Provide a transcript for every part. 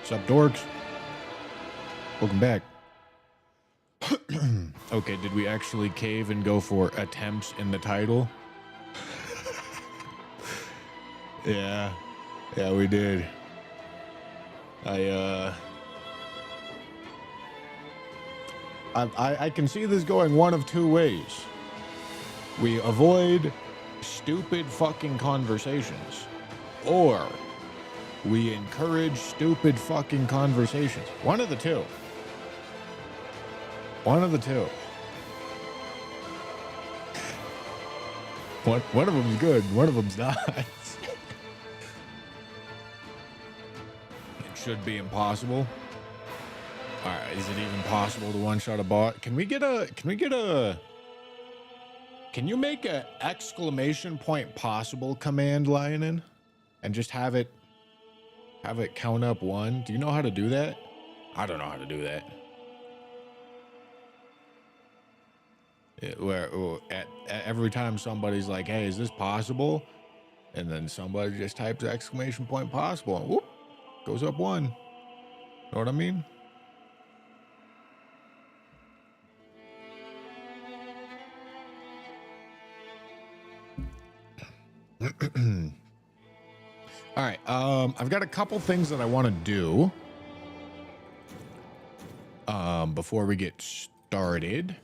Sup, dorks? Welcome back. Okay, did we actually cave and go for attempts in the title? Yeah, we did. I can see this going one of two ways. We avoid stupid fucking conversations, or we encourage stupid fucking conversations. One of the two. One of the two. One of them's good, one of them's not. It should be impossible. All right, is it even possible to one-shot a bot? Can you make a exclamation point possible command, Lionin, and just have it count up one? Do you know how to do that? I don't know how to do that. Where at every time somebody's like, hey, is this possible? And then somebody just types exclamation point possible and whoop, goes up one. Know what I mean? All right, I've got a couple things that I want to do before we get started.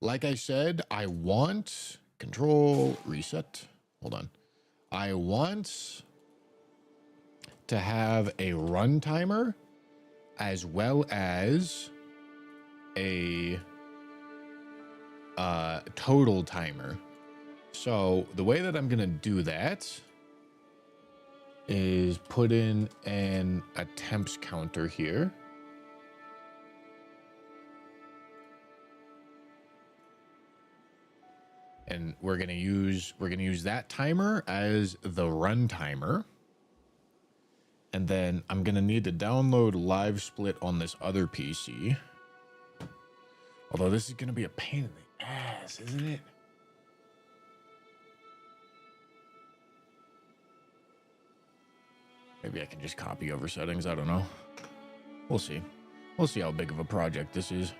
Like I said, I want control reset. Hold on. I want to have a run timer as well as a total timer. So the way that I'm gonna do that is put in an attempts counter here. And we're gonna use that timer as the run timer. And then I'm gonna need to download Live Split on this other PC. Although this is gonna be a pain in the ass, isn't it? Maybe I can just copy over settings. I don't know. We'll see. We'll see how big of a project this is.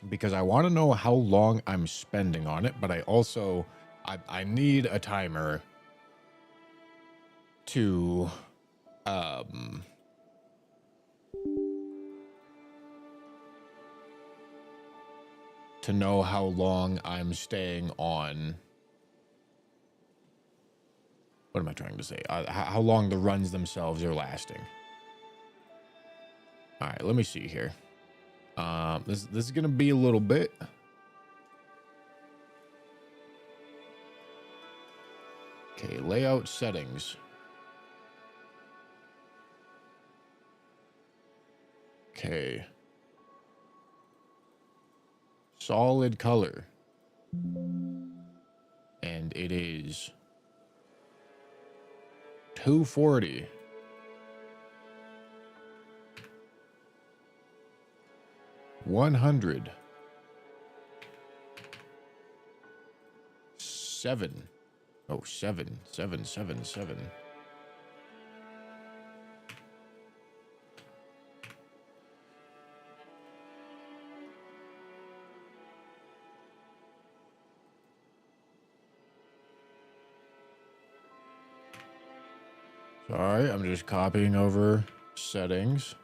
Because I want to know how long I'm spending on it, but I also I need a timer to know how long I'm staying on. What am I trying to say? How long the runs themselves are lasting. All right, let me see here. This is gonna be a little bit. Okay, layout settings. Okay. Solid color. And it is 240. $100. 7. Oh, 7. 7, 7, 7. Sorry, I'm just copying over settings.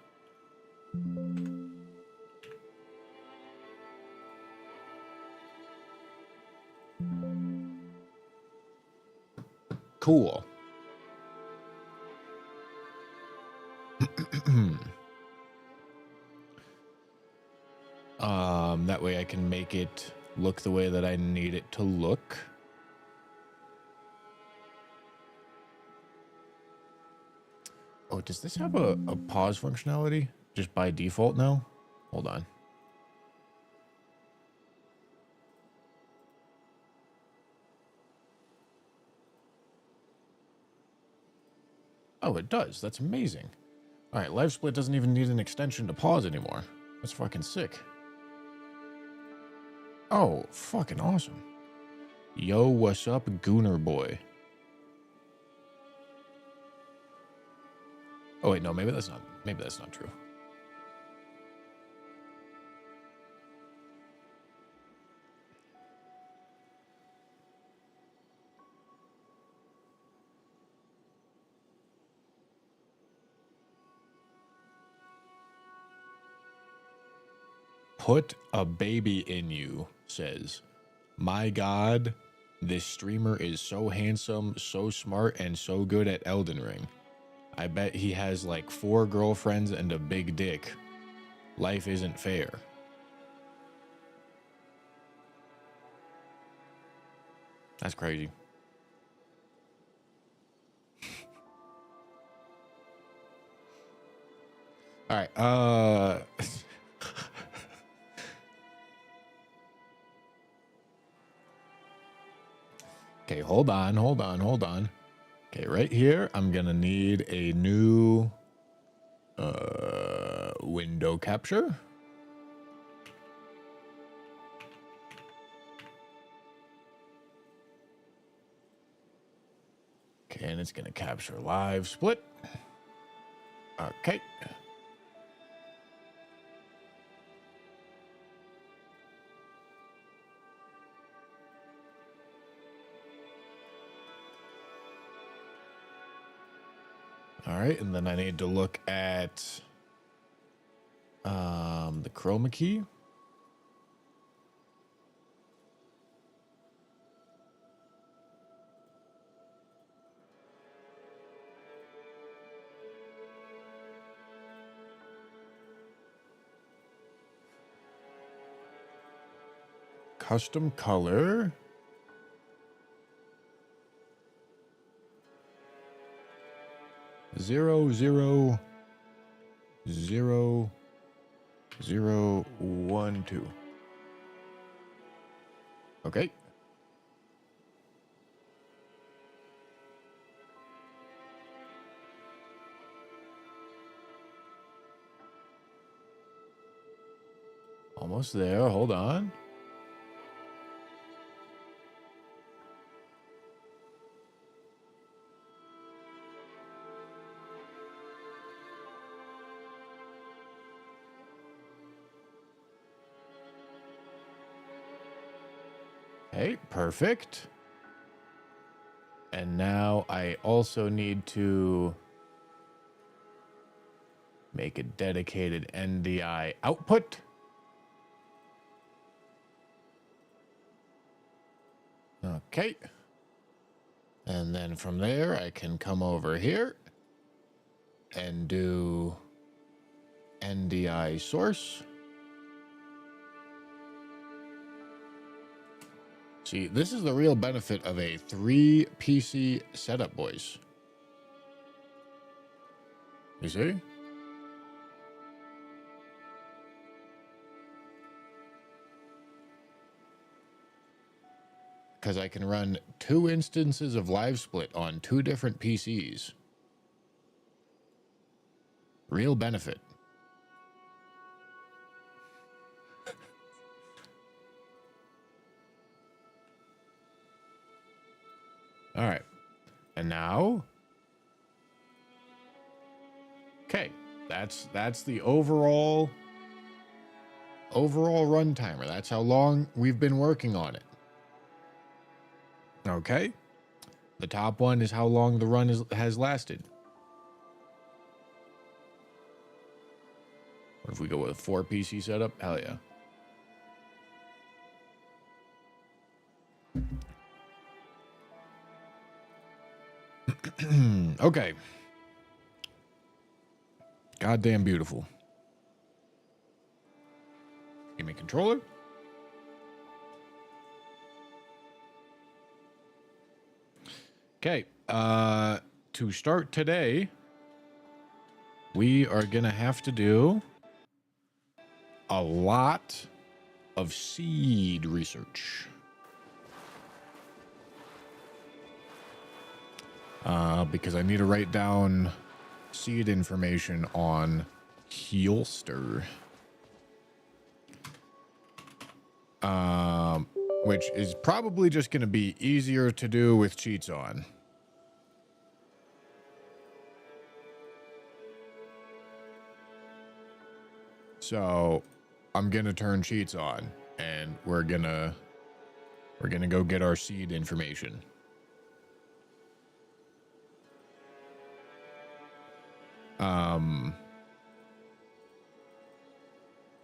Cool. That way I can make it look the way that I need it to look. Oh, does this have a pause functionality just by default now? Hold on. Oh, it does. That's amazing. All right, Live Split doesn't even need an extension to pause anymore. That's fucking sick. Oh, fucking awesome. Yo, what's up, Gooner boy? Oh wait, no, maybe that's not true. Put a baby in you, says. My God, this streamer is so handsome, so smart, and so good at Elden Ring. I bet he has like 4 girlfriends and a big dick. Life isn't fair. That's crazy. All right. Okay, hold on. Okay, right here, I'm gonna need a new window capture. Okay, and it's gonna capture Live Split. Okay. All right, and then I need to look at the chroma key. Custom color. Zero, zero, zero, 0, 1, 2. Okay. Almost there. Hold on. Okay, perfect. And now I also need to make a dedicated NDI output. Okay. And then from there, I can come over here and do NDI source. See, this is the real benefit of a 3 PC setup, boys. You see? Because I can run 2 instances of Live Split on 2 different PCs. Real benefit. All right. And now, okay, that's the overall run timer. That's how long we've been working on it. Okay. The top one is how long the run has lasted. What if we go with a 4 PC setup? Hell yeah. Okay. Goddamn beautiful. Give me a controller. Okay. To start today, we are gonna have to do a lot of seed research. because I need to write down seed information on Holster. Which is probably just going to be easier to do with cheats on. So I'm going to turn cheats on, and we're going to go get our seed information.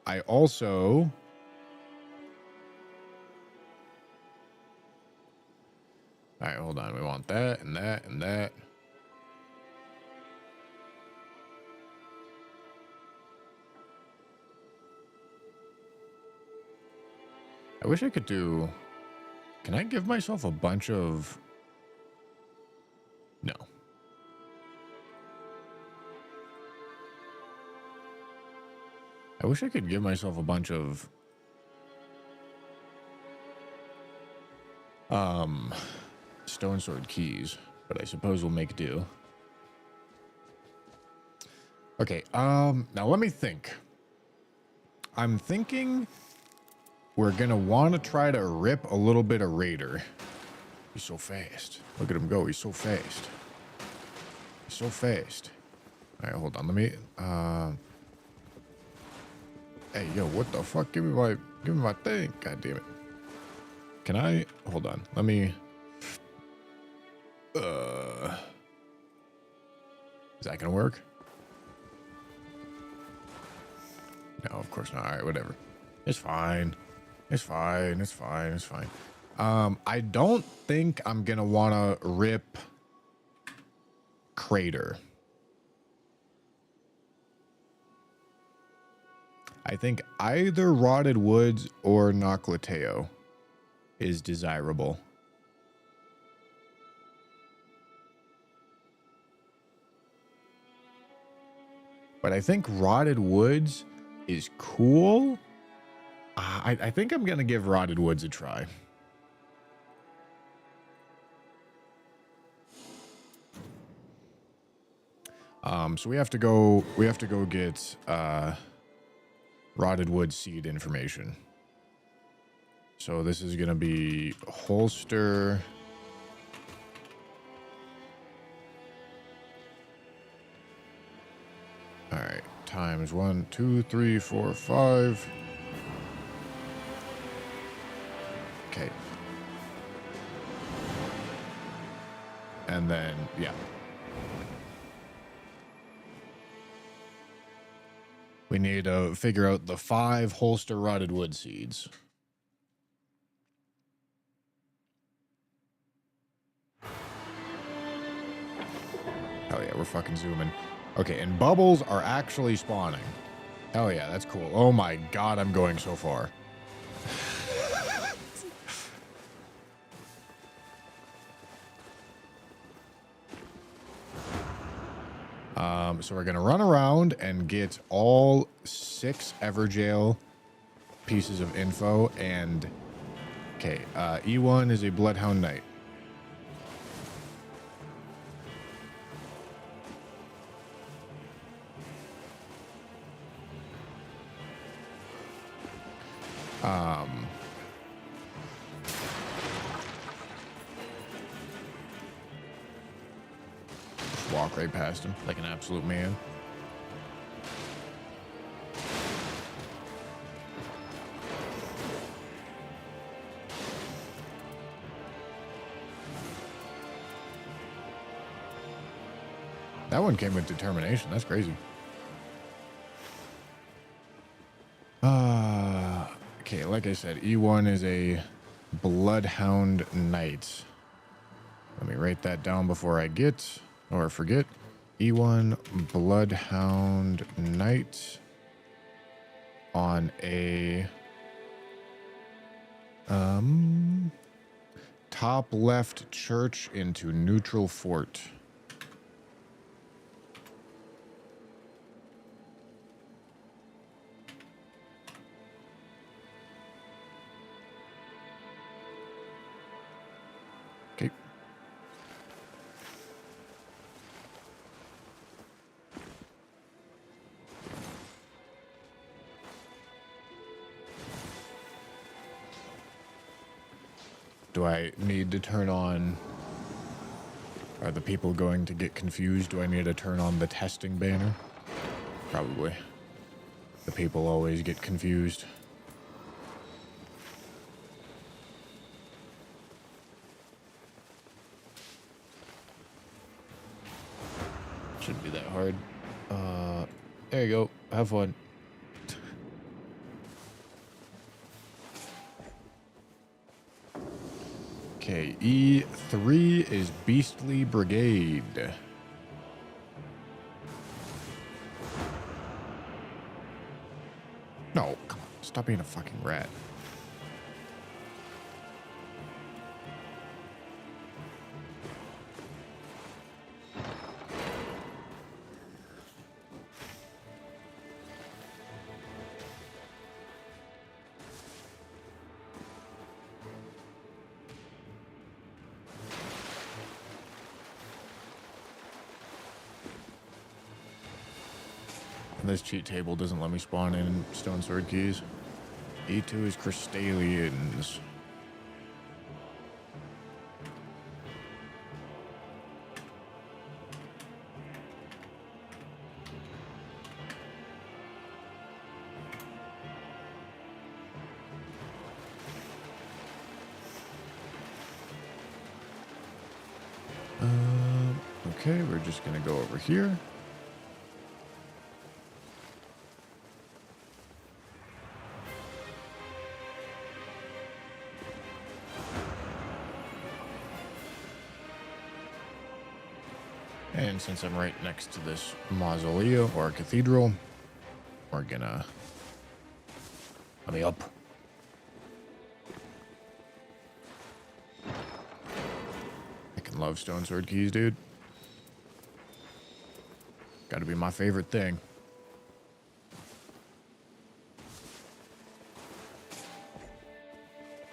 I also... All right, hold on. We want that and that and that. I wish I could do... Can I give myself a bunch of... No. I wish I could give myself a bunch of... Stone sword keys, but I suppose we'll make do. Okay, now let me think. I'm thinking we're gonna want to try to rip a little bit of Raider. He's so fast. Look at him go. He's so fast. He's so fast. All right, hold on. Let me, hey, yo, what the fuck? Give me my thing. God damn it. Can I, hold on. Let me, is that gonna work? No, of course not. All right, whatever. It's fine. It's fine. It's fine. It's fine. I don't think I'm gonna want to rip Crater. I think either Rotted Woods or Noclateo is desirable. But I think Rotted Woods is cool. I think I'm gonna give Rotted Woods a try. So we have to go get Rotted Woods seed information. So this is gonna be Holster. All right, times 1, 2, 3, 4, 5. Okay. And then, yeah. We need to figure out the 5 Holster Rotted Wood seeds. Hell yeah, we're fucking zooming. Okay, and bubbles are actually spawning. Hell yeah, that's cool. Oh my god, I'm going so far. So we're gonna run around and get all 6 Everjail pieces of info, and okay, E1 is a Bloodhound Knight. Walk right past him like an absolute man. That one came with determination. That's crazy. Okay, like I said, E1 is a Bloodhound Knight. Let me write that down before I forget. E1 Bloodhound Knight on a top left church into neutral fort. Do I need to turn on... Are the people going to get confused? Do I need to turn on the testing banner? Probably. The people always get confused. Shouldn't be that hard. There you go. Have fun. Okay, E3 is Beastly Brigade. No, come on. Stop being a fucking rat. This cheat table doesn't let me spawn in stone sword keys. E2 is Crystallians. Okay, we're just gonna go over here. And since I'm right next to this mausoleum or cathedral, we're gonna... Let me up. I can love stone sword keys, dude. Gotta be my favorite thing.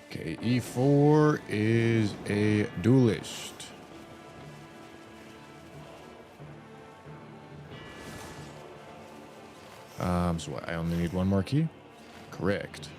Okay, E4 is a duelist. So what, I only need one more key? Correct.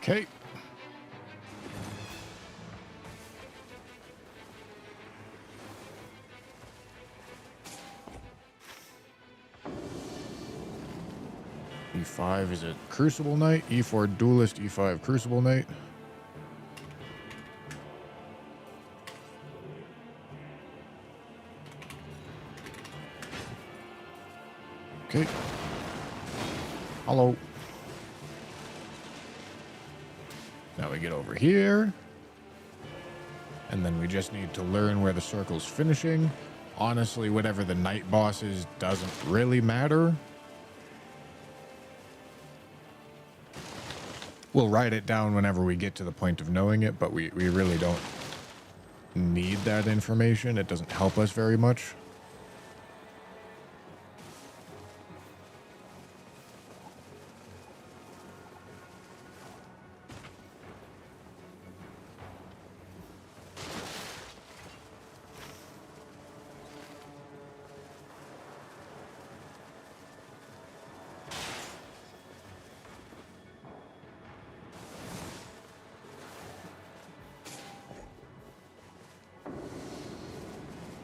Okay. E5 is a Crucible Knight. E4 Duelist, E5 Crucible Knight. Okay. Hello. Now we get over here. And then we just need to learn where the circle's finishing. Honestly, whatever the night boss is doesn't really matter. We'll write it down whenever we get to the point of knowing it, but we really don't need that information. It doesn't help us very much.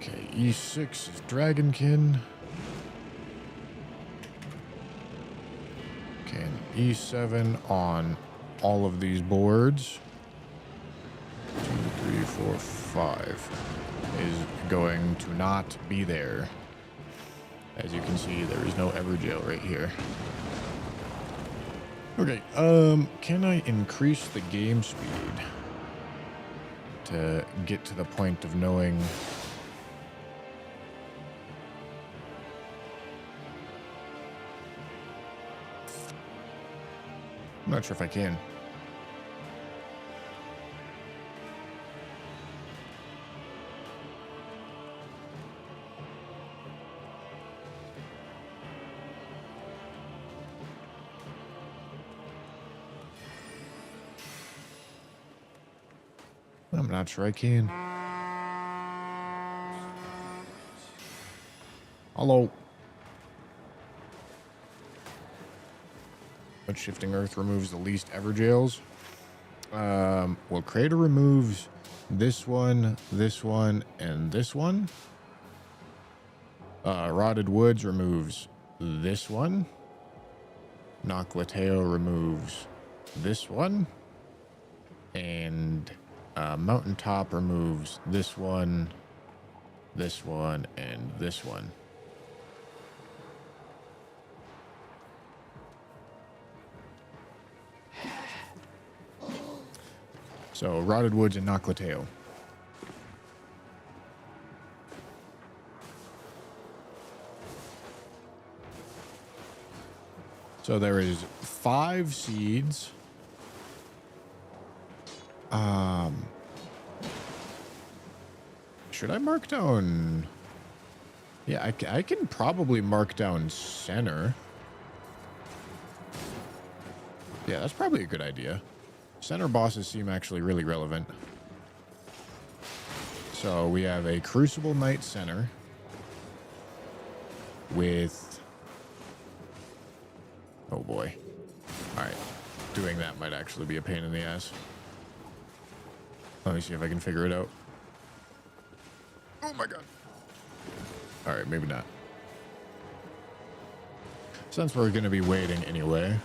Okay, E6 is Dragonkin. Okay, and E7 on all of these boards. 2, 3, 4, 5 is going to not be there. As you can see, there is no Everjail right here. Okay, can I increase the game speed to get to the point of knowing... I'm not sure if I can. I'm not sure I can. Hello. But Shifting Earth removes the least ever jails. Well, Crater removes this one, and this one. Rotted Woods removes this one. Noclateo removes this one. And Mountaintop removes this one, and this one. So, Rotted Woods and Noclateo. So there is 5 seeds. Should I mark down? Yeah, I can probably mark down center. Yeah, that's probably a good idea. Center bosses seem actually really relevant. So we have a Crucible Knight center with... Oh boy. Alright. Doing that might actually be a pain in the ass. Let me see if I can figure it out. Oh my god. Alright, maybe not. Since we're going to be waiting anyway.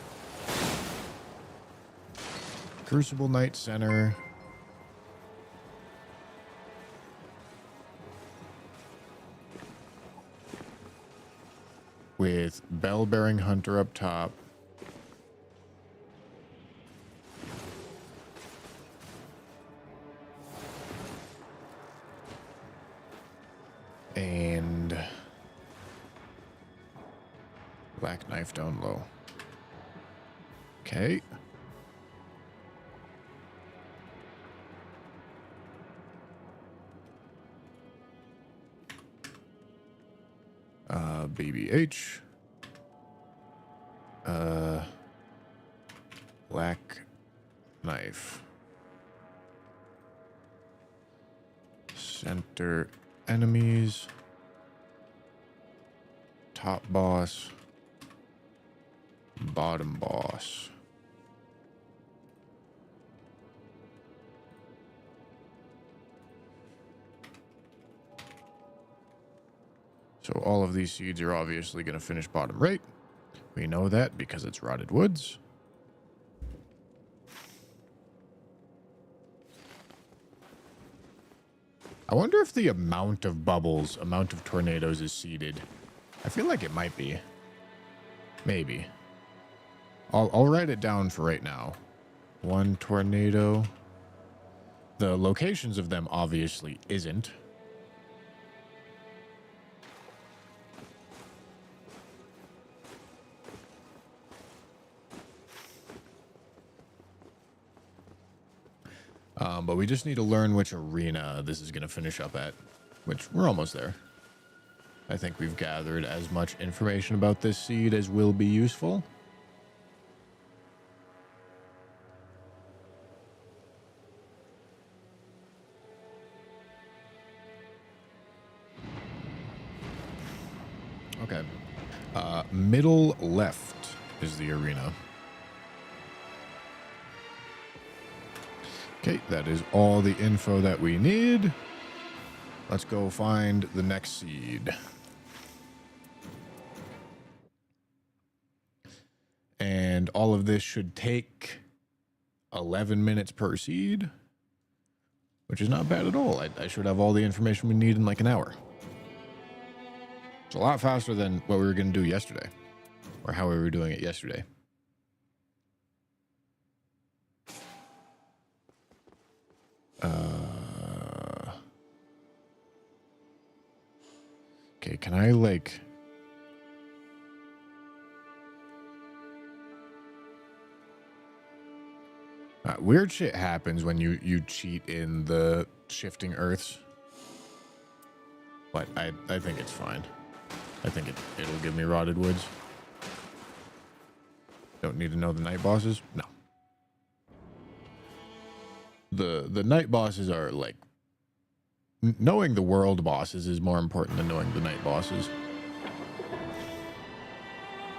Crucible Knight center. With Bell-Bearing Hunter up top. And Black Knife down low. Okay. BBH. Black Knife. Center enemies. Top boss. Bottom boss. So all of these seeds are obviously going to finish bottom right. We know that because it's Rotted Woods. I wonder if the amount of bubbles, amount of tornadoes is seeded. I feel like it might be. Maybe. I'll write it down for right now. 1 tornado. The locations of them obviously isn't. But we just need to learn which arena this is going to finish up at, which we're almost there. I think we've gathered as much information about this seed as will be useful. Okay. Middle left is the arena. Okay, that is all the info that we need. Let's go find the next seed. And all of this should take 11 minutes per seed, which is not bad at all. I should have all the information we need in like an hour. It's a lot faster than what we were going to do yesterday, or how we were doing it yesterday. Okay, can I like... weird shit happens when you cheat in the Shifting Earths. But I think it's fine. I think it'll give me Rotted Woods. Don't need to know the night bosses? No. the night bosses are like knowing the world bosses is more important than knowing the night bosses.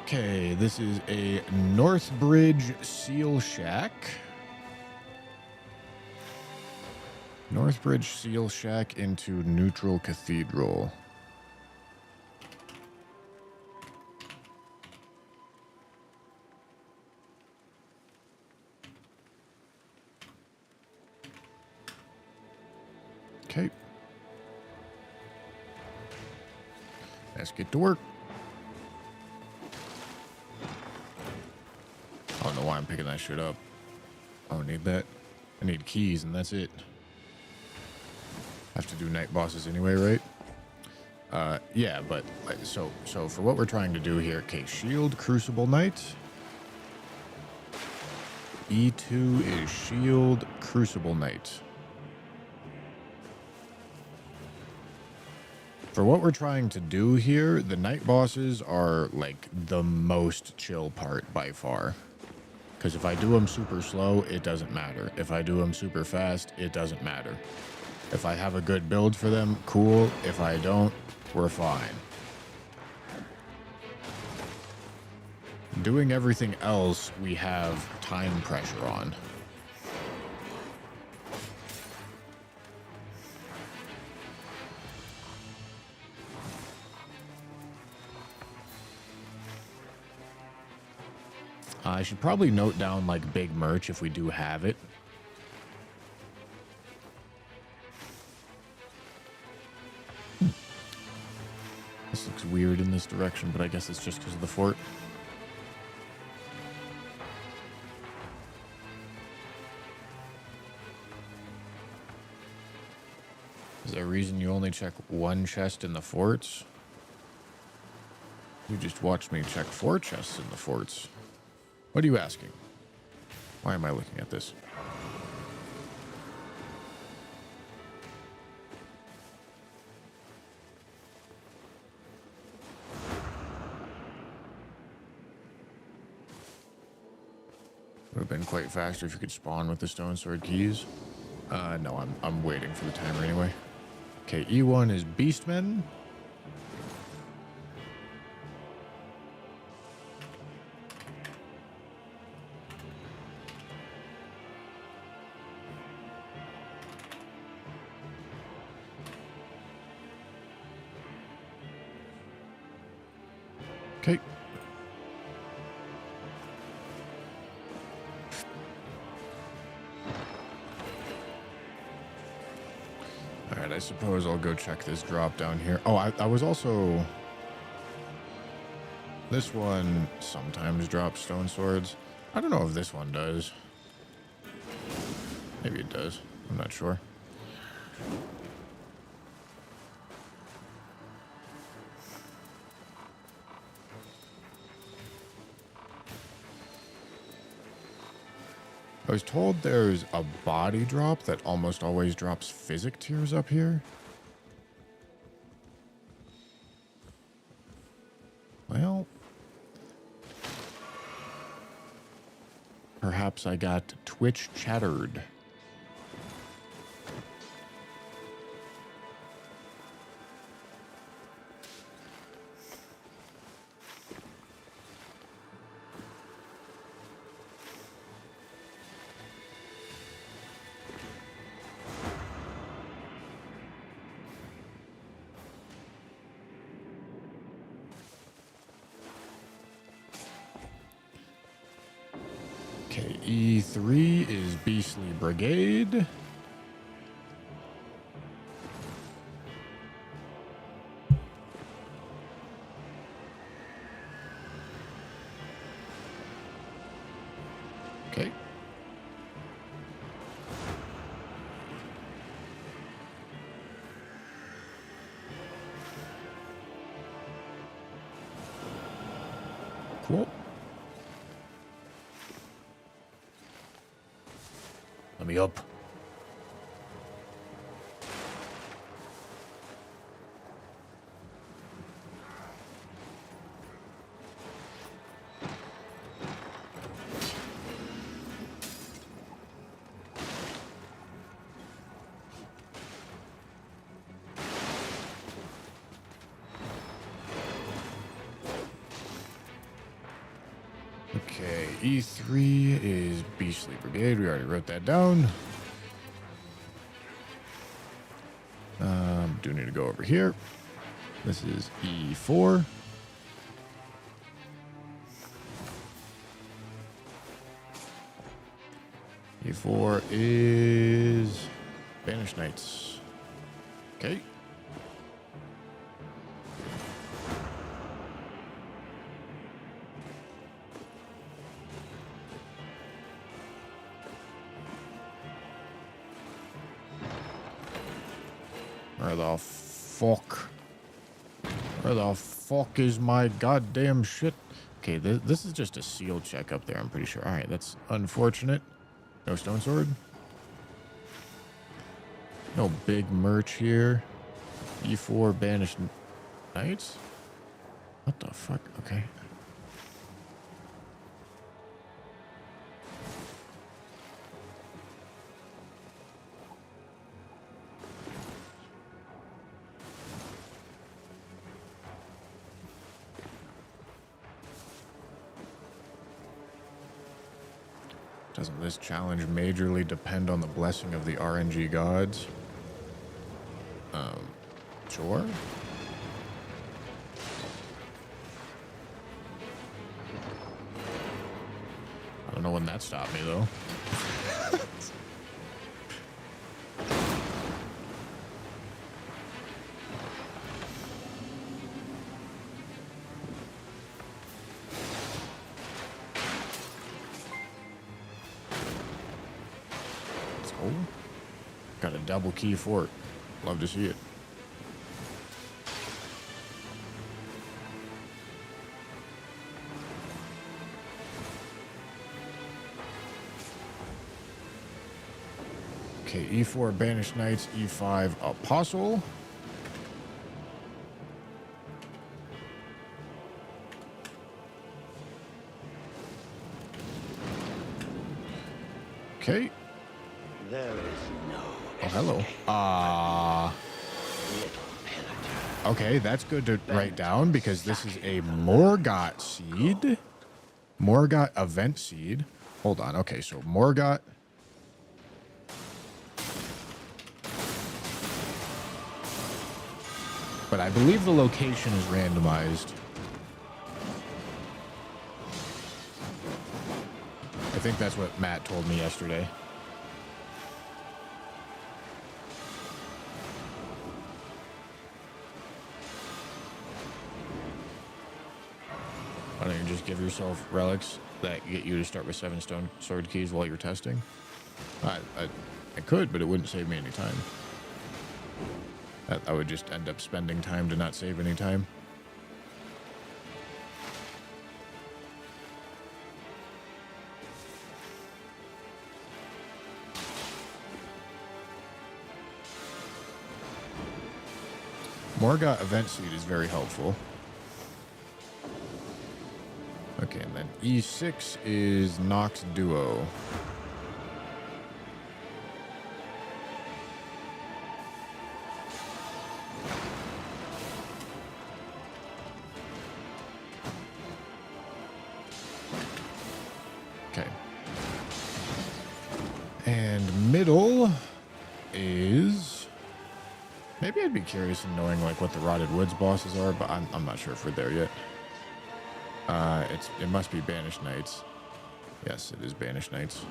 Okay, this is a Northbridge Seal Shack. Northbridge Seal Shack into Neutral Cathedral. Okay. Let's get to work. I don't know why I'm picking that shit up. I don't need that. I need keys and that's it. I have to do night bosses anyway, right? Yeah, but so for what we're trying to do here, okay, Shield Crucible Knight. E2 is Shield Crucible Knight. For what we're trying to do here, the night bosses are like the most chill part by far. Because if I do them super slow, it doesn't matter. If I do them super fast, it doesn't matter. If I have a good build for them, cool. If I don't, we're fine. Doing everything else, we have time pressure on. I should probably note down like big merch if we do have it. This looks weird in this direction, but I guess it's just because of the fort. Is there a reason you only check one chest in the forts? You just watched me check 4 chests in the forts. What are you asking? Why am I looking at this? Would have been quite faster if you could spawn with the stone sword keys. No, I'm waiting for the timer anyway. Okay, E1 is Beastmen. Okay. All right, I suppose I'll go check this drop down here. Oh, I was also... This one sometimes drops stone swords. I don't know if this one does. Maybe it does. I'm not sure. I was told there's a body drop that almost always drops physic tears up here. Well, perhaps I got Twitch chattered. Okay, E3 is Beastly Brigade. Okay. Cool. Let me up. E3 is Beastly Brigade. We already wrote that down. Do need to go over here. This is E4. E4 is Banished Knights. Okay. Where the fuck? Where the fuck is my goddamn shit? Okay, this is just a seal check up there, I'm pretty sure. Alright, that's unfortunate. No stone sword. No big merch here. E4 Banished Knights? What the fuck? Okay. Doesn't this challenge majorly depend on the blessing of the RNG gods? Sure. I don't know when that stopped me, though. Let's go. Got a double key fort. Love to see it. Okay, E4 Banished Knights, E5 Apostle. Okay. There is no Oh, hello. Okay, that's good to write down because this is a Morgott seed. Morgott event seed. Hold on. Okay, so Morgott. But I believe the location is randomized. I think that's what Matt told me yesterday. Why don't you just give yourself relics that get you to start with 7 stone sword keys while you're testing? I could, but it wouldn't save me any time. I would just end up spending time to not save any time. Morgott event seed is very helpful. Okay, and then E6 is Nox Duo. Okay. And middle is... Maybe I'd be curious in knowing like what the Rotted Woods bosses are, but I'm not sure if we're there yet. It must be Banished Knights. Yes, it is Banished Knights.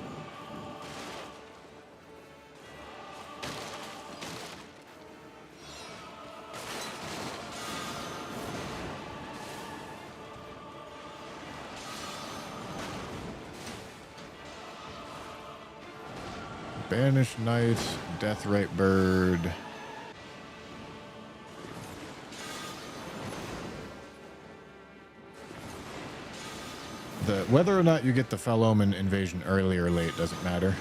Banished Knights, Deathrite Bird. Whether or not you get the Fell Omen invasion early or late doesn't matter.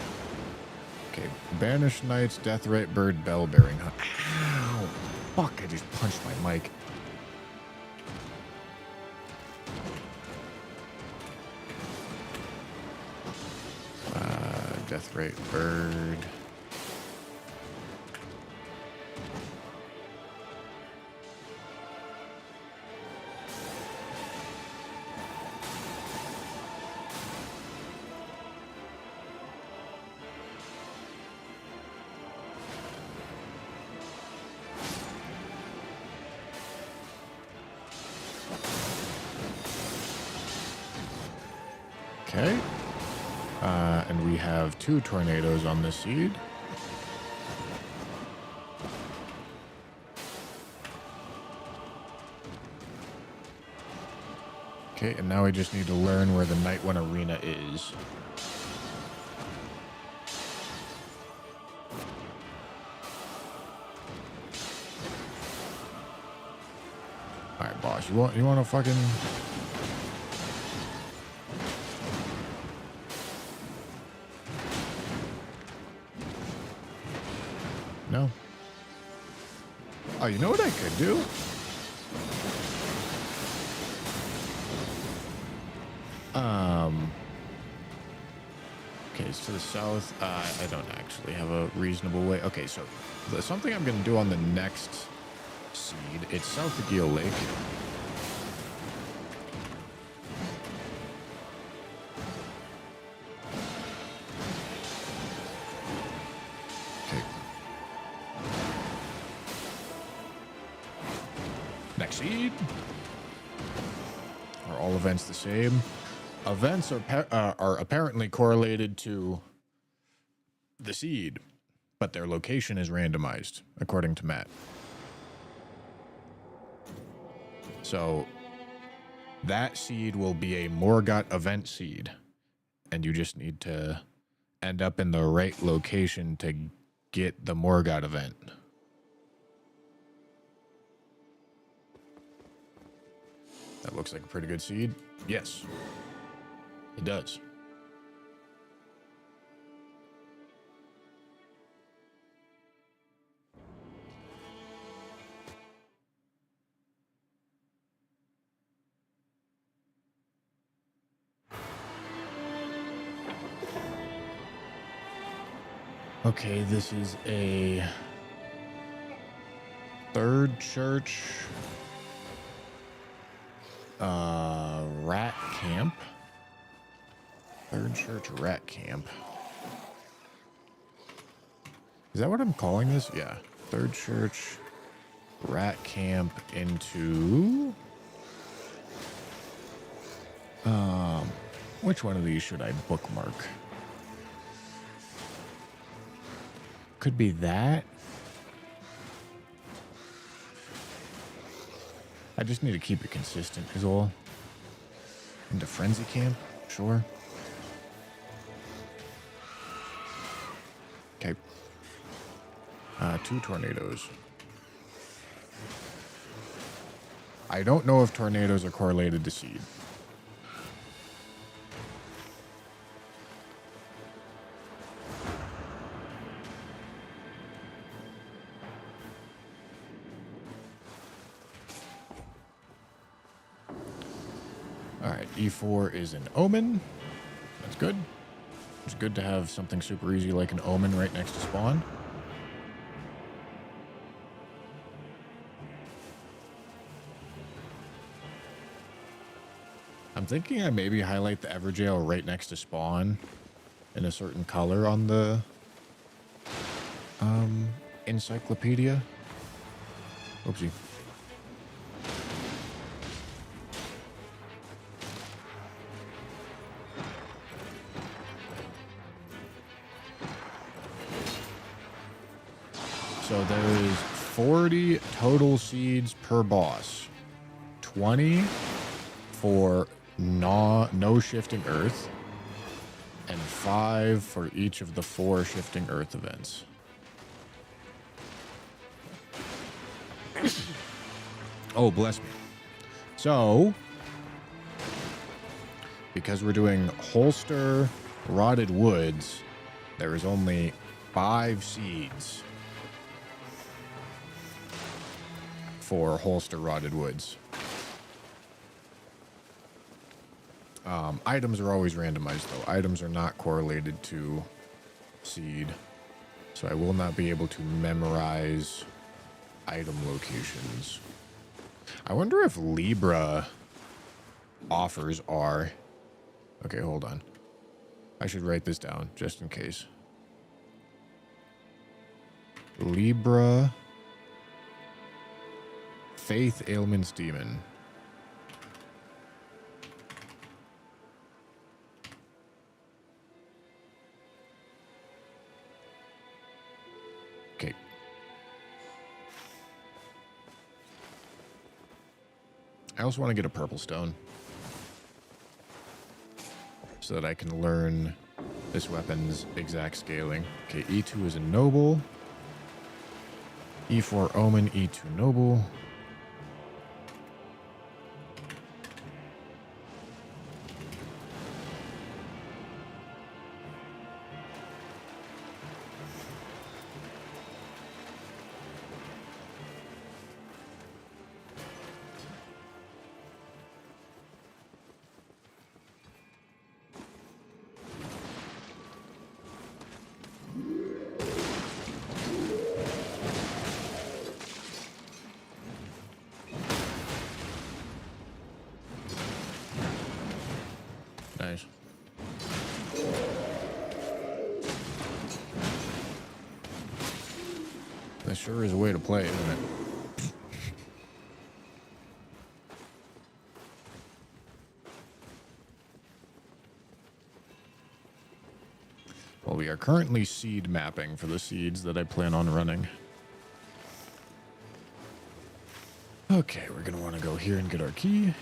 Okay, Banished Knights, Deathrite Bird, Bellbearing Hunt. Ow! Fuck, I just punched my mic. Deathrite Bird. Okay. And we have 2 tornadoes on this seed. Okay, and now we just need to learn where the Night One Arena is. All right, boss. You want to fucking... No. Oh, you know what I could do? Okay, it's to the south. I don't actually have a reasonable way. Okay, so something I'm going to do on the next seed. It's south of Geel Lake. Okay. Next seed. Are all events the same? Events are apparently correlated to the seed, but their location is randomized, according to Matt. So that seed will be a Morgott event seed, and you just need to end up in the right location to get the Morgott event. That looks like a pretty good seed. Yes. It does. Okay, this is a third church rat camp. Third church rat camp. Is that what I'm calling this? Yeah. Third church rat camp into... which one of these should I bookmark? Could be that. I just need to keep it consistent is all. Into frenzy camp? Sure. Okay. 2 tornadoes. I don't know if tornadoes are correlated to seed. Alright, E4 is an omen. That's good. It's good to have something super easy like an omen right next to spawn. I'm thinking I maybe highlight the Everjail right next to spawn in a certain color on the encyclopedia. Oopsie. So there's 40 total seeds per boss. 20 for no shifting earth, and 5 for each of the 4 shifting earth events. Oh, bless me. So, because we're doing Holster Rotted Woods, there is only 5 seeds for Holster Rotted Woods. Items are always randomized, though. Items are not correlated to seed, so I will not be able to memorize item locations. I wonder if Libra offers are... Okay, hold on. I should write this down, just in case. Libra... Faith Ailment's Demon. I also want to get a purple stone so that I can learn this weapon's exact scaling. Okay, E2 is a noble. E4 omen, E2 noble. Nice. That sure is a way to play, isn't it? Well, we are currently seed mapping for the seeds that I plan on running. Okay, we're going to want to go here and get our key.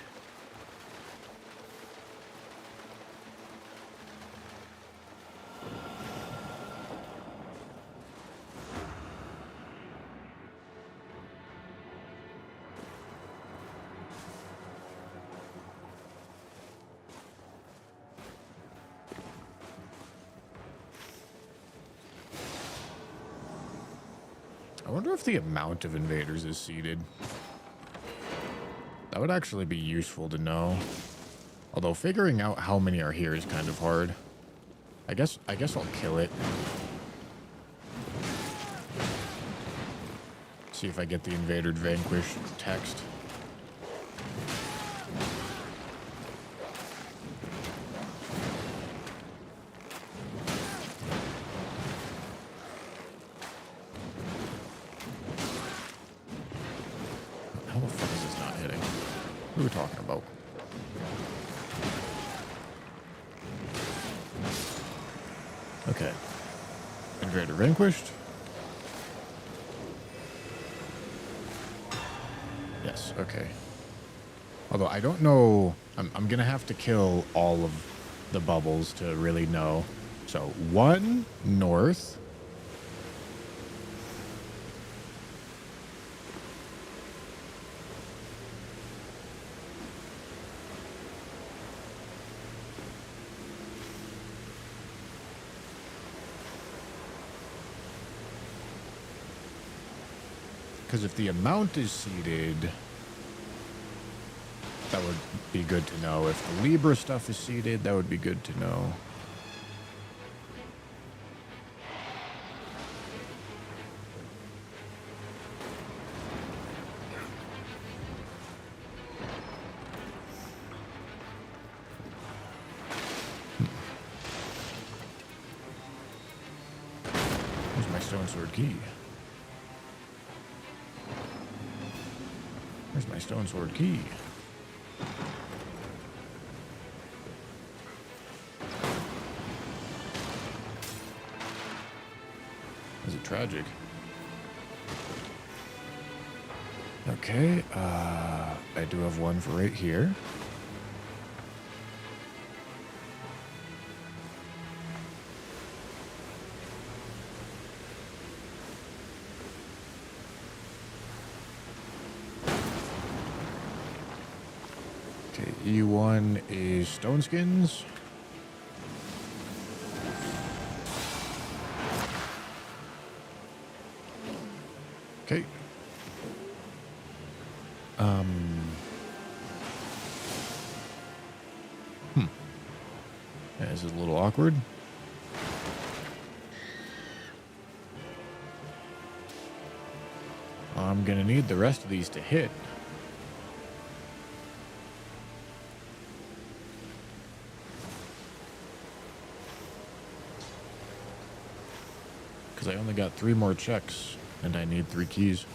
I wonder if the amount of invaders is seeded. That would actually be useful to know. Although figuring out how many are here is kind of hard. I guess I'll kill it. See if I get the invaded vanquished text. How the fuck is this not hitting? Who are we talking about? Okay. Invader vanquished. Yes, okay. Although I don't know, I'm gonna have to kill all of the bubbles to really know. So 1 north. Because if the amount is seeded, that would be good to know. If the Libra stuff is seeded, that would be good to know. Where's my stone sword key? Where's my stone sword key? Is it tragic? Okay, I do have one for right here. Okay, E1 is stone skins. Okay. Yeah, this is a little awkward. I'm gonna need the rest of these to hit. Because I only got 3 more checks, and I need 3 keys.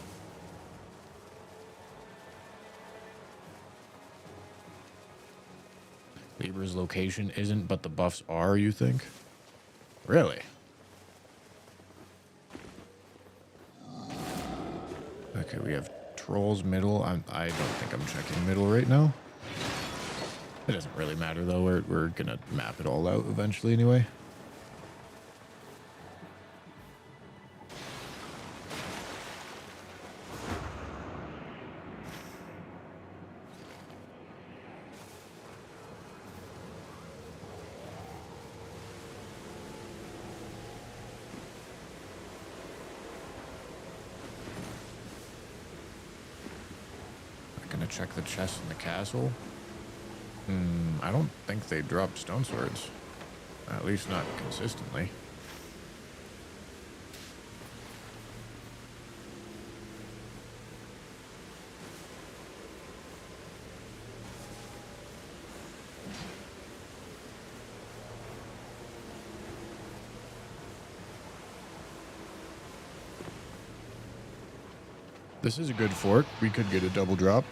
Libra's location isn't, but the buffs are, you think? Really? Okay, we have Trolls middle. I don't think I'm checking middle right now. It doesn't really matter though. We're gonna map it all out eventually anyway. Check the chest in the castle. I don't think they drop stone swords. At least not consistently. This is a good fort. We could get a double drop.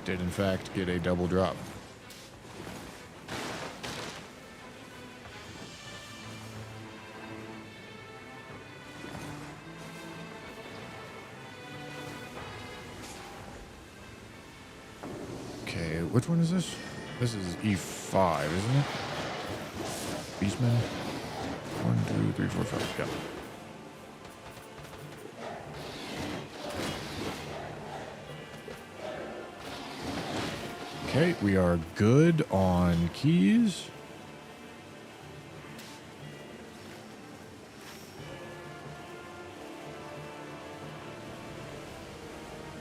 Did in fact get a double drop. Okay, which one is this? This is E5, isn't it? Beastman? 1, 2, 3, 4, 5. Yeah. Okay, we are good on keys.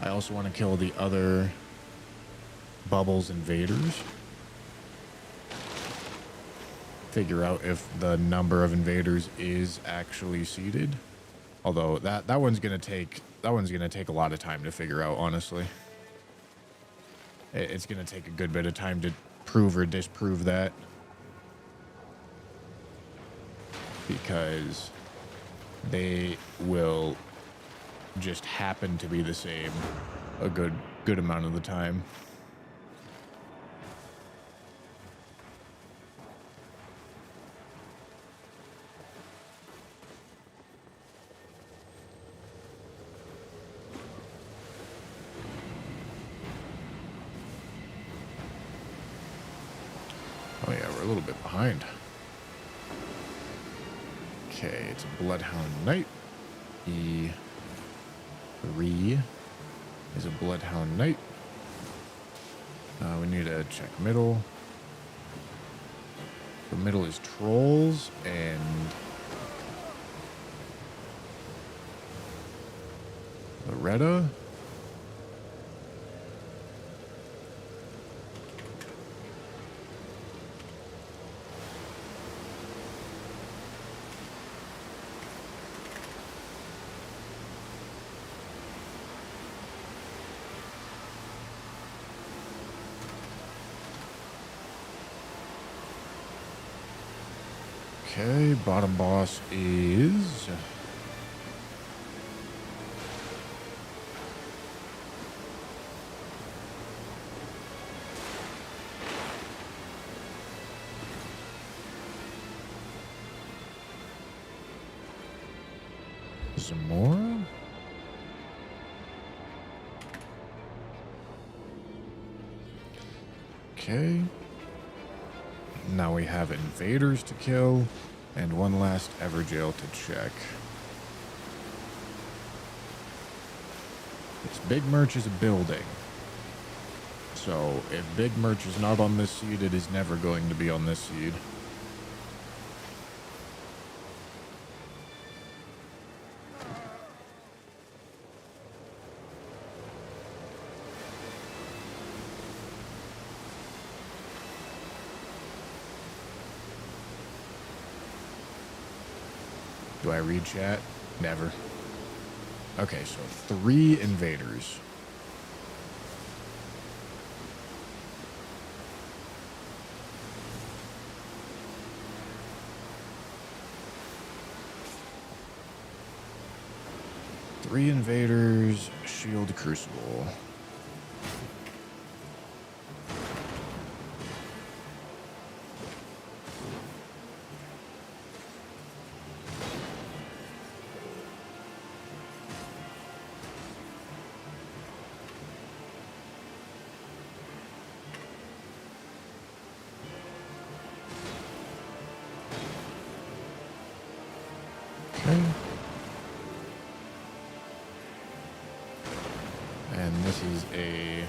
I also want to kill the other Bubbles invaders. Figure out if the number of invaders is actually seeded. Although that one's gonna take a lot of time to figure out, honestly. It's going to take a good bit of time to prove or disprove that. Because they will just happen to be the same a good amount of the time. Oh yeah, we're a little bit behind. Okay, it's a Bloodhound Knight. E3 is a Bloodhound Knight. We need to check middle. The middle is Trolls and Loretta. Okay, bottom boss is Zamora. Okay. Now we have invaders to kill and one last Evergaol to check. This Big Merch is a building. So if Big Merch is not on this seed, it is never going to be on this seed. Do I read chat? Never. Okay, so 3 invaders. 3 invaders, shield crucible. Okay. And this is a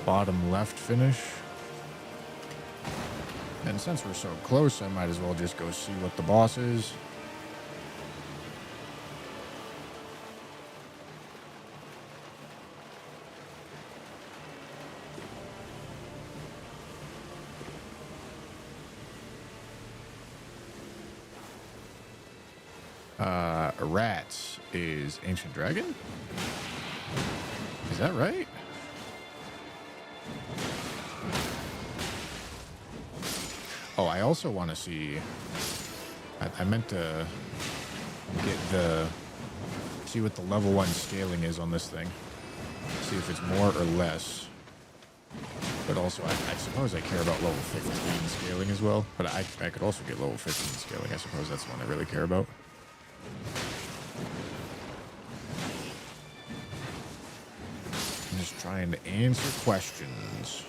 bottom left finish. And since we're so close, I might as well just go see what the boss is. Rats is Ancient Dragon? Is that right? Oh, I also want to see... I meant to get see what the level 1 scaling is on this thing. See if it's more or less. But also, I suppose I care about level 15 scaling as well. But I could also get level 15 scaling. I suppose that's the one I really care about. I'm just trying to answer questions.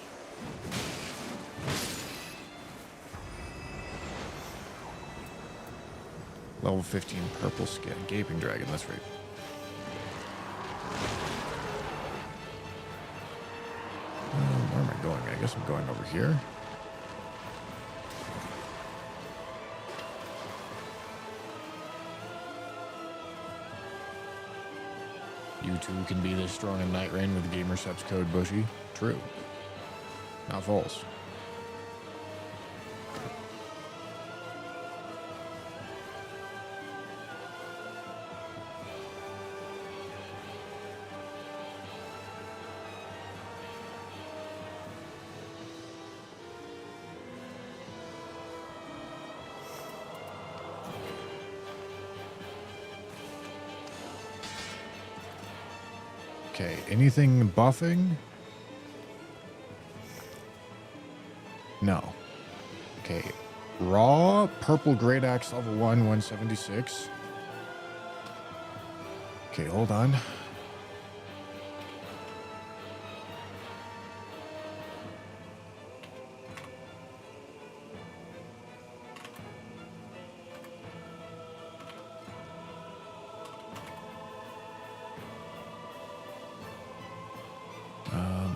Level 15 purple skin. Gaping Dragon, that's right. Where am I going? I guess I'm going over here. You too can be this strong in Night Rain with Gamersup's code Bushy. True. Not false. Okay, anything buffing? No. Okay, raw purple great axe level 1, 176. Okay, hold on.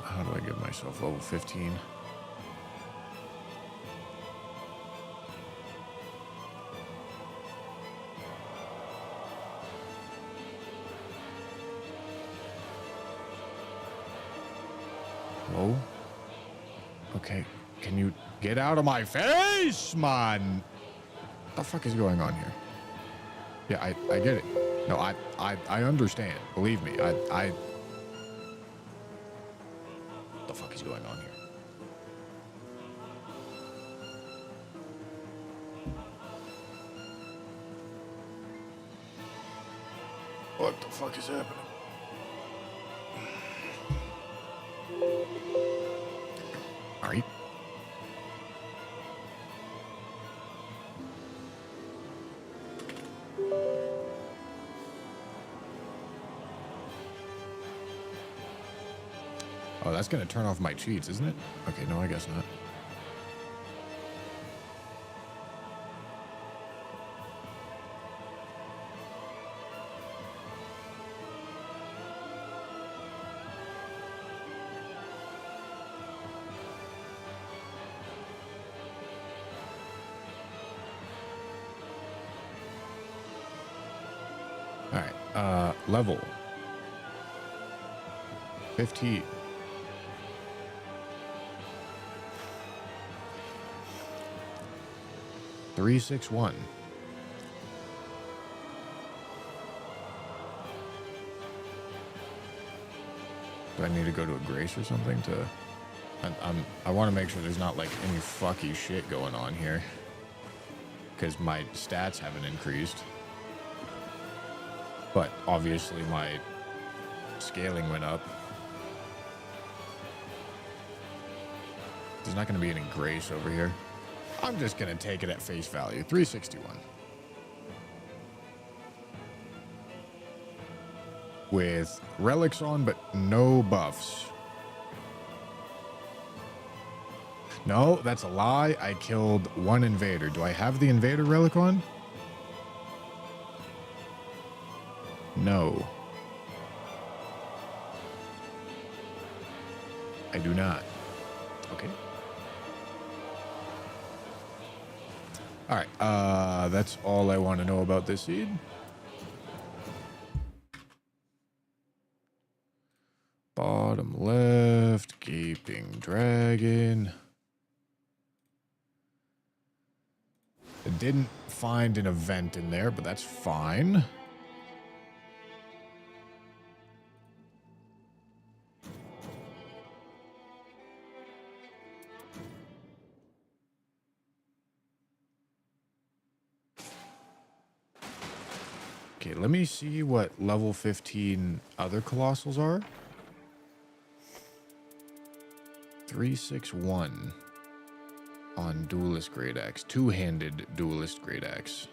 How do I give myself level 15? Whoa. Okay, can you get out of my face, man? What the fuck is going on here? Yeah, I get it. No, I understand. Believe me, what the fuck is going on here? What the fuck is happening? All right. Oh, that's going to turn off my cheats, isn't it? Okay, no, I guess not. All right, level 15. Three, 6, 1. Do I need to go to a grace or something to? I want to make sure there's not like any fucky shit going on here, because my stats haven't increased. But obviously my scaling went up. There's not going to be any grace over here. I'm just going to take it at face value. 361. With relics on, but no buffs. No, that's a lie. I killed one invader. Do I have the invader relic on? No. I do not. Okay. All right. That's all I want to know about this seed. Bottom left, gaping dragon. I didn't find an event in there, but that's fine. Okay, let me see what level 15 other colossals are. 361 on Duelist Great Axe. Two-handed Duelist Great Axe.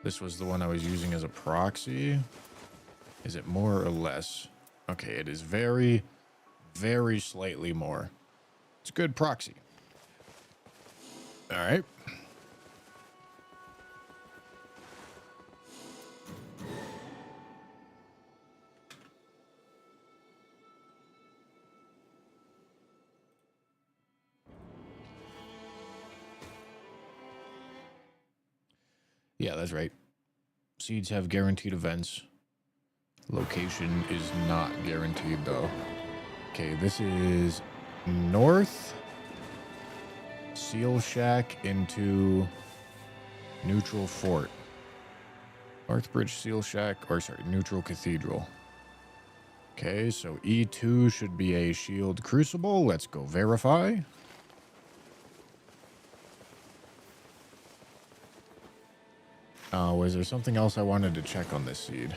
This was the one I was using as a proxy. Is it more or less? Okay, it is very, very slightly more. It's a good proxy. All right. Yeah, that's right. Seeds have guaranteed events. Location is not guaranteed, though. Okay, this is north. Seal Shack into Neutral Fort. Northbridge Seal Shack, or sorry, Neutral Cathedral. Okay, so E2 should be a shield crucible. Let's go verify. Was there something else I wanted to check on this seed?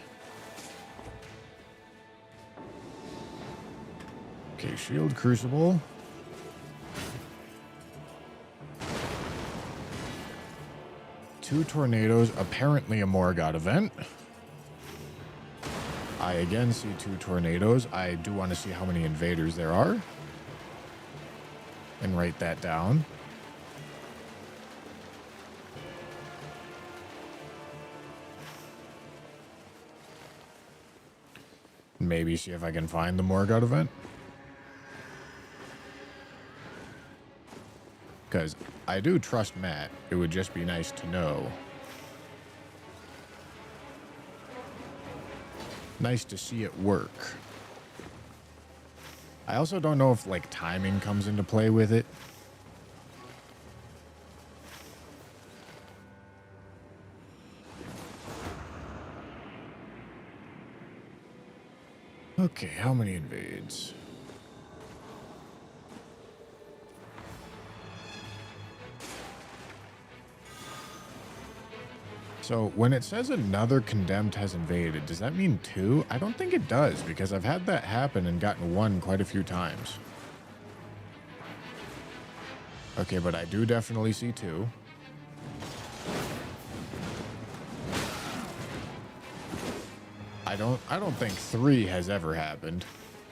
Okay, shield crucible. Two tornadoes, apparently a Morgott event. I again see two tornadoes. I do want to see how many invaders there are. And write that down. Maybe see if I can find the Morgott event. Because I do trust Matt. It would just be nice to know. Nice to see it work. I also don't know if, like, timing comes into play with it. Okay, how many invades? So when it says another condemned has invaded, does that mean two? I don't think it does, because I've had that happen and gotten one quite a few times. Okay, but I do definitely see two. I don't think three has ever happened.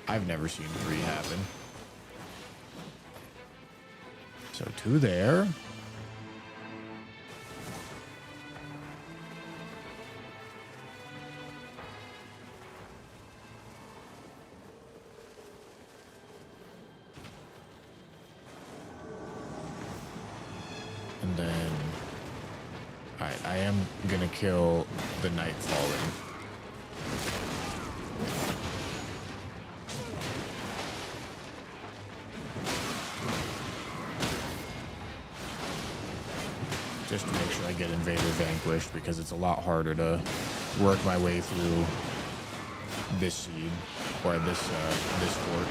I've never seen three happen. So two there. And then, all right, I am gonna kill the Night Fallen. Just to make sure I get Invader vanquished, because it's a lot harder to work my way through this seed or this fort.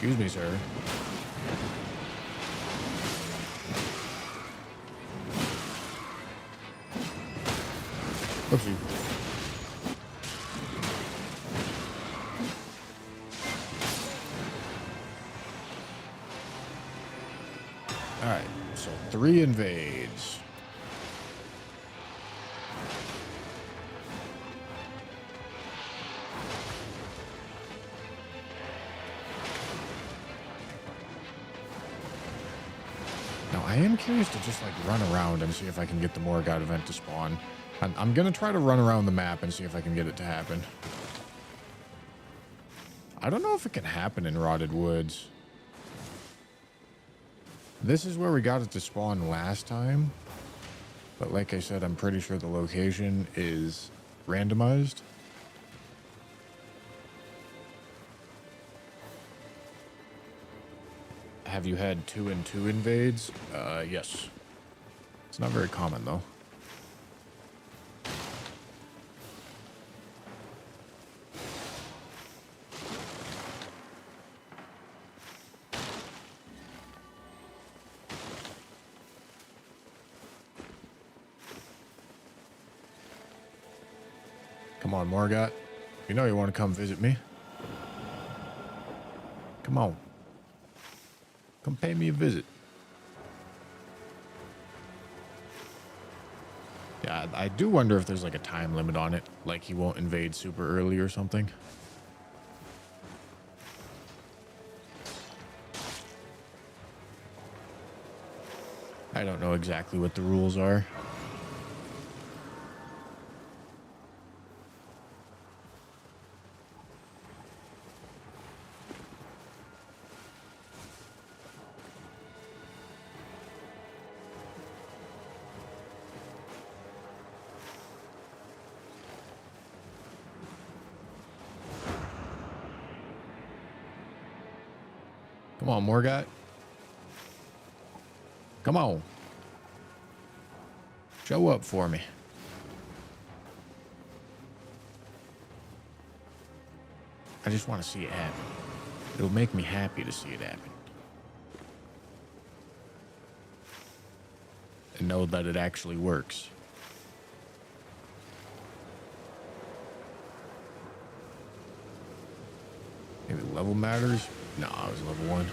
Excuse me, sir. Oopsie. All right, so 3 invades. Now, I am curious to just like run around and see if I can get the Morgott event to spawn. I'm going to try to run around the map and see if I can get it to happen. I don't know if it can happen in Rotted Woods. This is where we got it to spawn last time. But like I said, I'm pretty sure the location is randomized. Have you had 2 and 2 invades? Yes. It's not very common though. Come on, Morgott. You know you want to come visit me. Come on. Come pay me a visit. Yeah, I do wonder if there's like a time limit on it. Like he won't invade super early or something. I don't know exactly what the rules are. Come on, Morgott. Come on. Show up for me. I just want to see it happen. It'll make me happy to see it happen. And know that it actually works. Maybe level matters? No, I was level 1.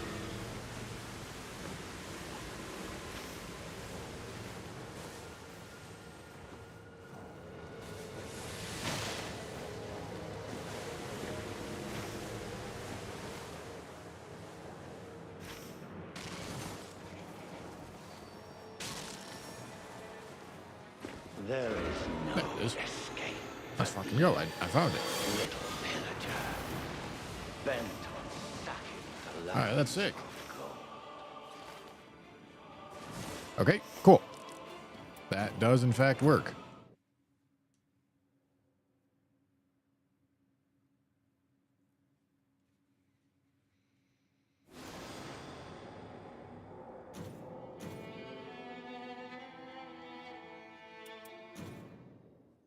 There is no There it is. escape. Let's fucking go. I found it. Little villager, bent on sucking the life. Alright, that's sick. of gold. Okay, cool. That does in fact work.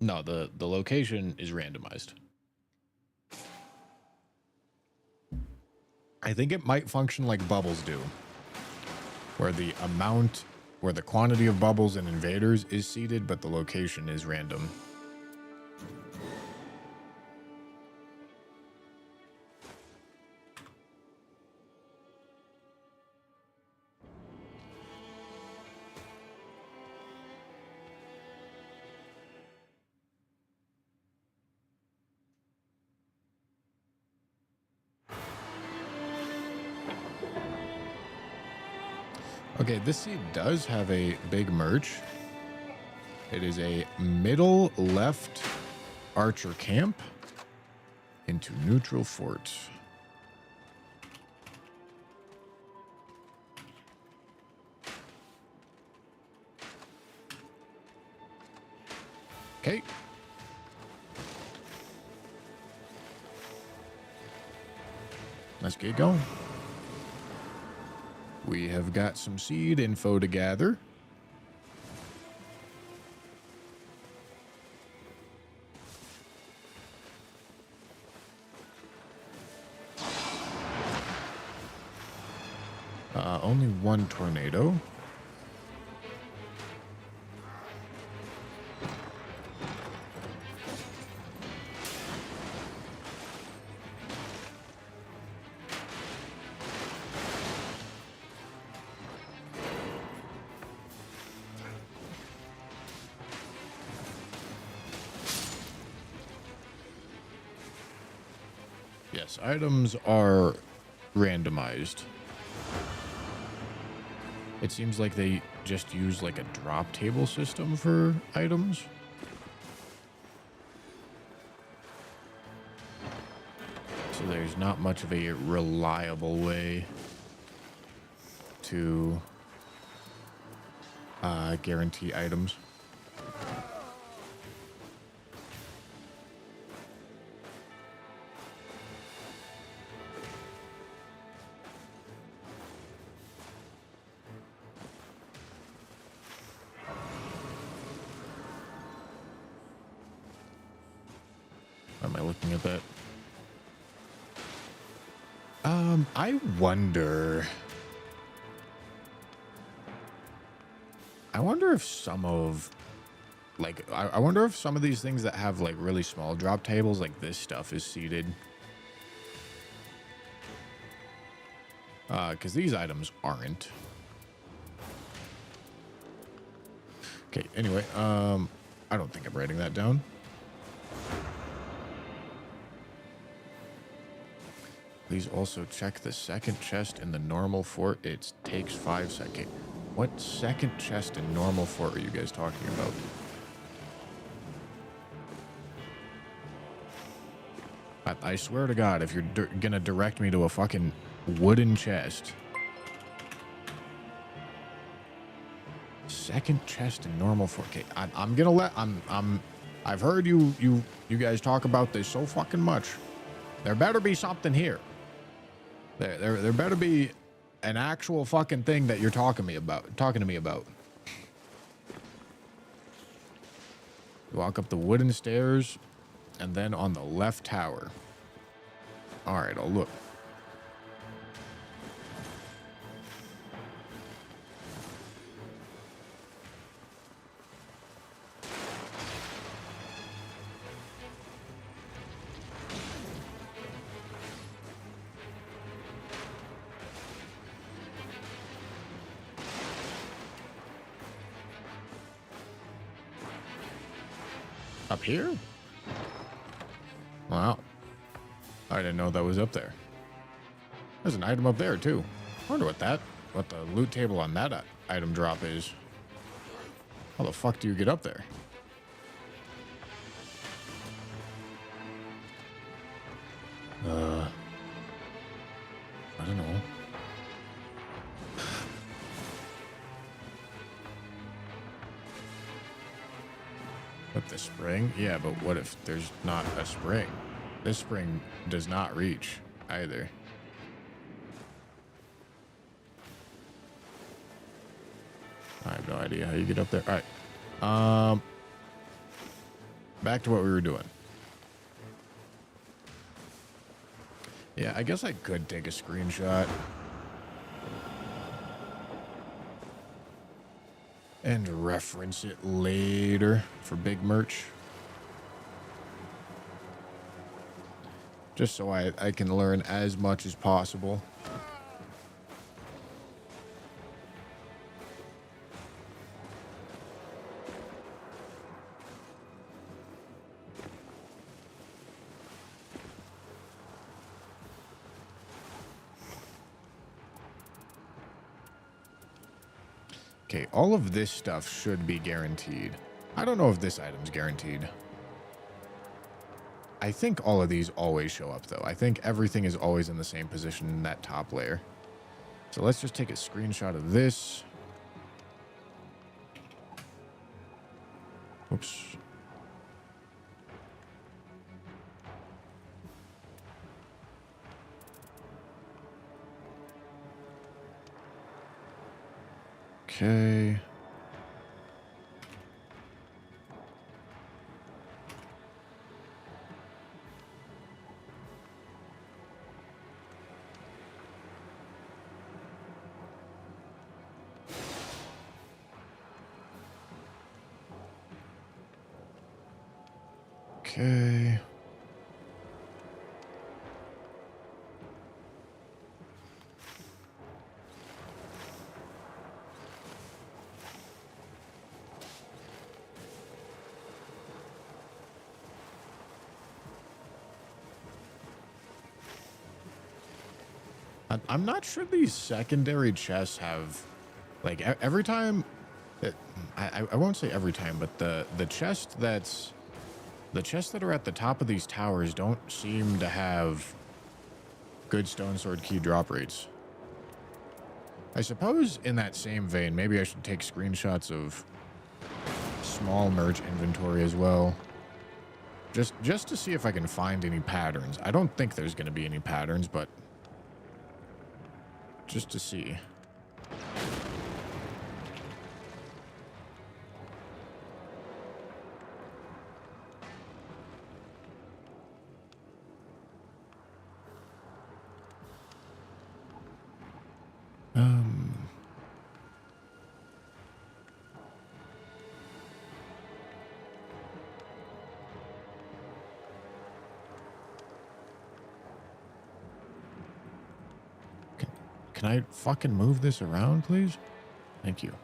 No, the location is randomized. I think it might function like bubbles do, where the quantity of bubbles and invaders is seeded, but the location is random. Okay, this seed does have a big merch. It is a middle left archer camp into neutral fort. Okay. Let's get going. We have got some seed info to gather. only one tornado. Yes, items are randomized. It seems like they just use like a drop table system for items. So there's not much of a reliable way to guarantee items. Am I looking at that? I wonder. I wonder if some of, like, I wonder if some of these things that have like really small drop tables, like this stuff, is seeded. Because these items aren't. Okay. Anyway, I don't think I'm writing that down. Please also check the second chest in the normal fort. It takes 5 seconds. What second chest in normal fort are you guys talking about? I swear to God, if you're gonna direct me to a fucking wooden chest. Second chest in normal fort. Okay, I'm gonna let. I've heard you guys talk about this so fucking much. There better be something here. There better be an actual fucking thing that you're talking to me about. Walk up the wooden stairs and then on the left tower. All right, I'll look. Up here? Wow. I didn't know that was up there. There's an item up there, too. I wonder what the loot table on that item drop is. How the fuck do you get up there? I don't know. With the spring? Yeah, but what if there's not a spring? This spring does not reach either. I have no idea how you get up there. All right. Back to what we were doing. Yeah, I guess I could take a screenshot. And reference it later for big merch. Just so I can learn as much as possible. Okay, all of this stuff should be guaranteed. I don't know if this item's guaranteed. I think all of these always show up, though. I think everything is always in the same position in that top layer. So let's just take a screenshot of this. Oops. Okay. Okay. I'm not sure these secondary chests have, like, every time. I won't say every time, but the chest that's the chests that are at the top of these towers don't seem to have good stone sword key drop rates. I suppose in that same vein, maybe I should take screenshots of small merch inventory as well. Just to see if I can find any patterns. I don't think there's going to be any patterns, but just to see. Can I fucking move this around, please? Thank you.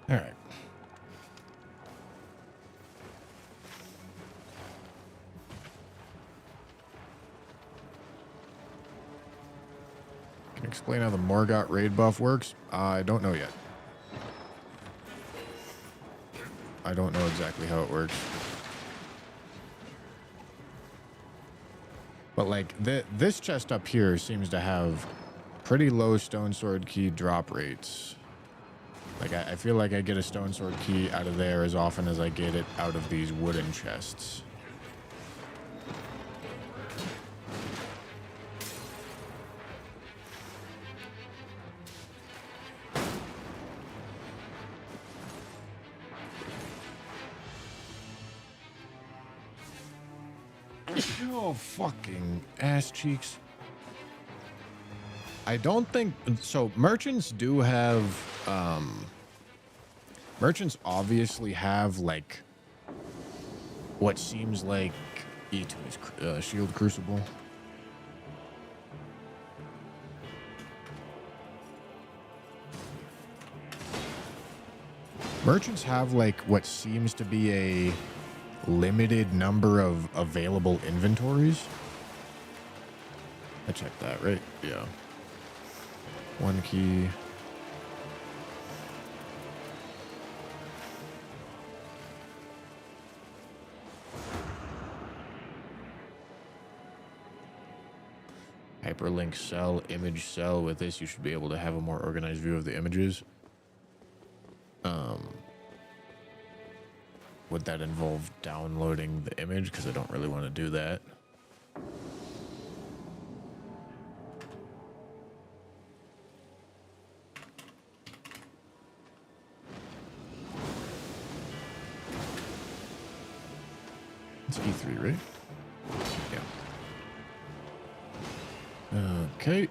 All right. Can you explain how the Morgott raid buff works? I don't know yet. I don't know exactly how it works. But like this chest up here seems to have pretty low stone sword key drop rates. Like I feel like I get a stone sword key out of there as often as I get it out of these wooden chests. Oh, fucking ass cheeks. I don't think so. Merchants do have merchants obviously have like what seems like E2's shield crucible. Merchants have like what seems to be a limited number of available inventories. I checked that, right? Yeah. One key. Hyperlink cell, image cell. With this, you should be able to have a more organized view of the images. Would that involve downloading the image? Because I don't really want to do that. It's E3, right? Yeah. Okay.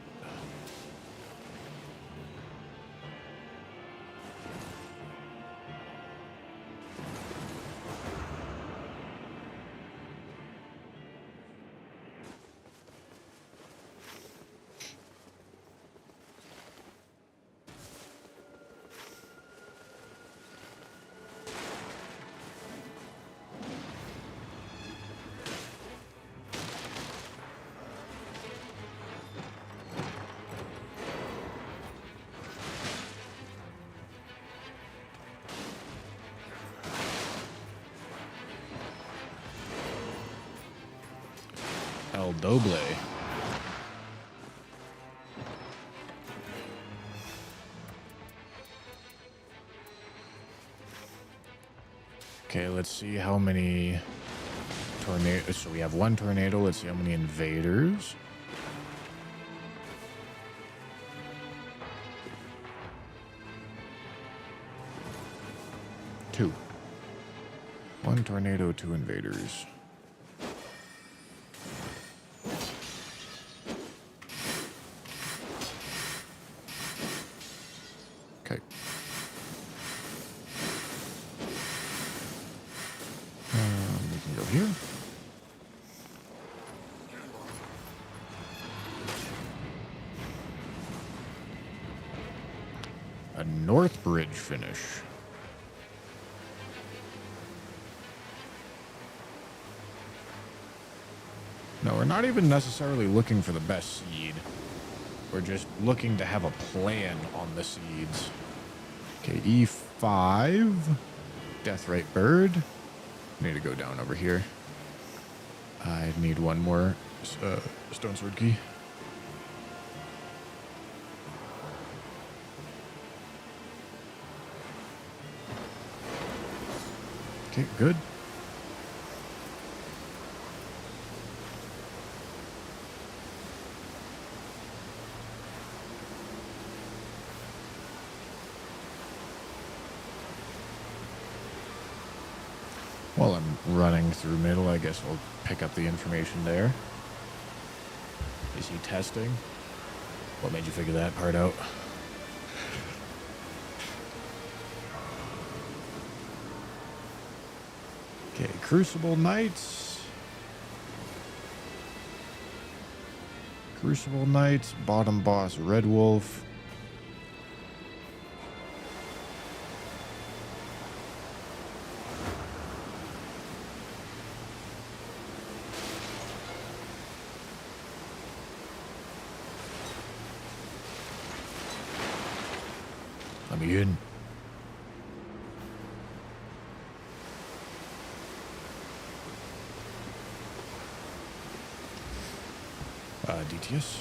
El Doble. Okay, let's see how many tornadoes. So we have one tornado. Let's see how many invaders. Two. One tornado, two invaders. Okay. a north bridge finish. No, we're not even necessarily looking for the best seed. We're just looking to have a plan on the seeds. Okay, E5. Deathrite bird. Need to go down over here. I need one more stone sword key. Okay, good. While I'm running through middle, I guess we'll pick up the information there. Is he testing? What made you figure that part out? Okay, Crucible Knights. Crucible Knights, bottom boss Red Wolf. Let me in. DTS.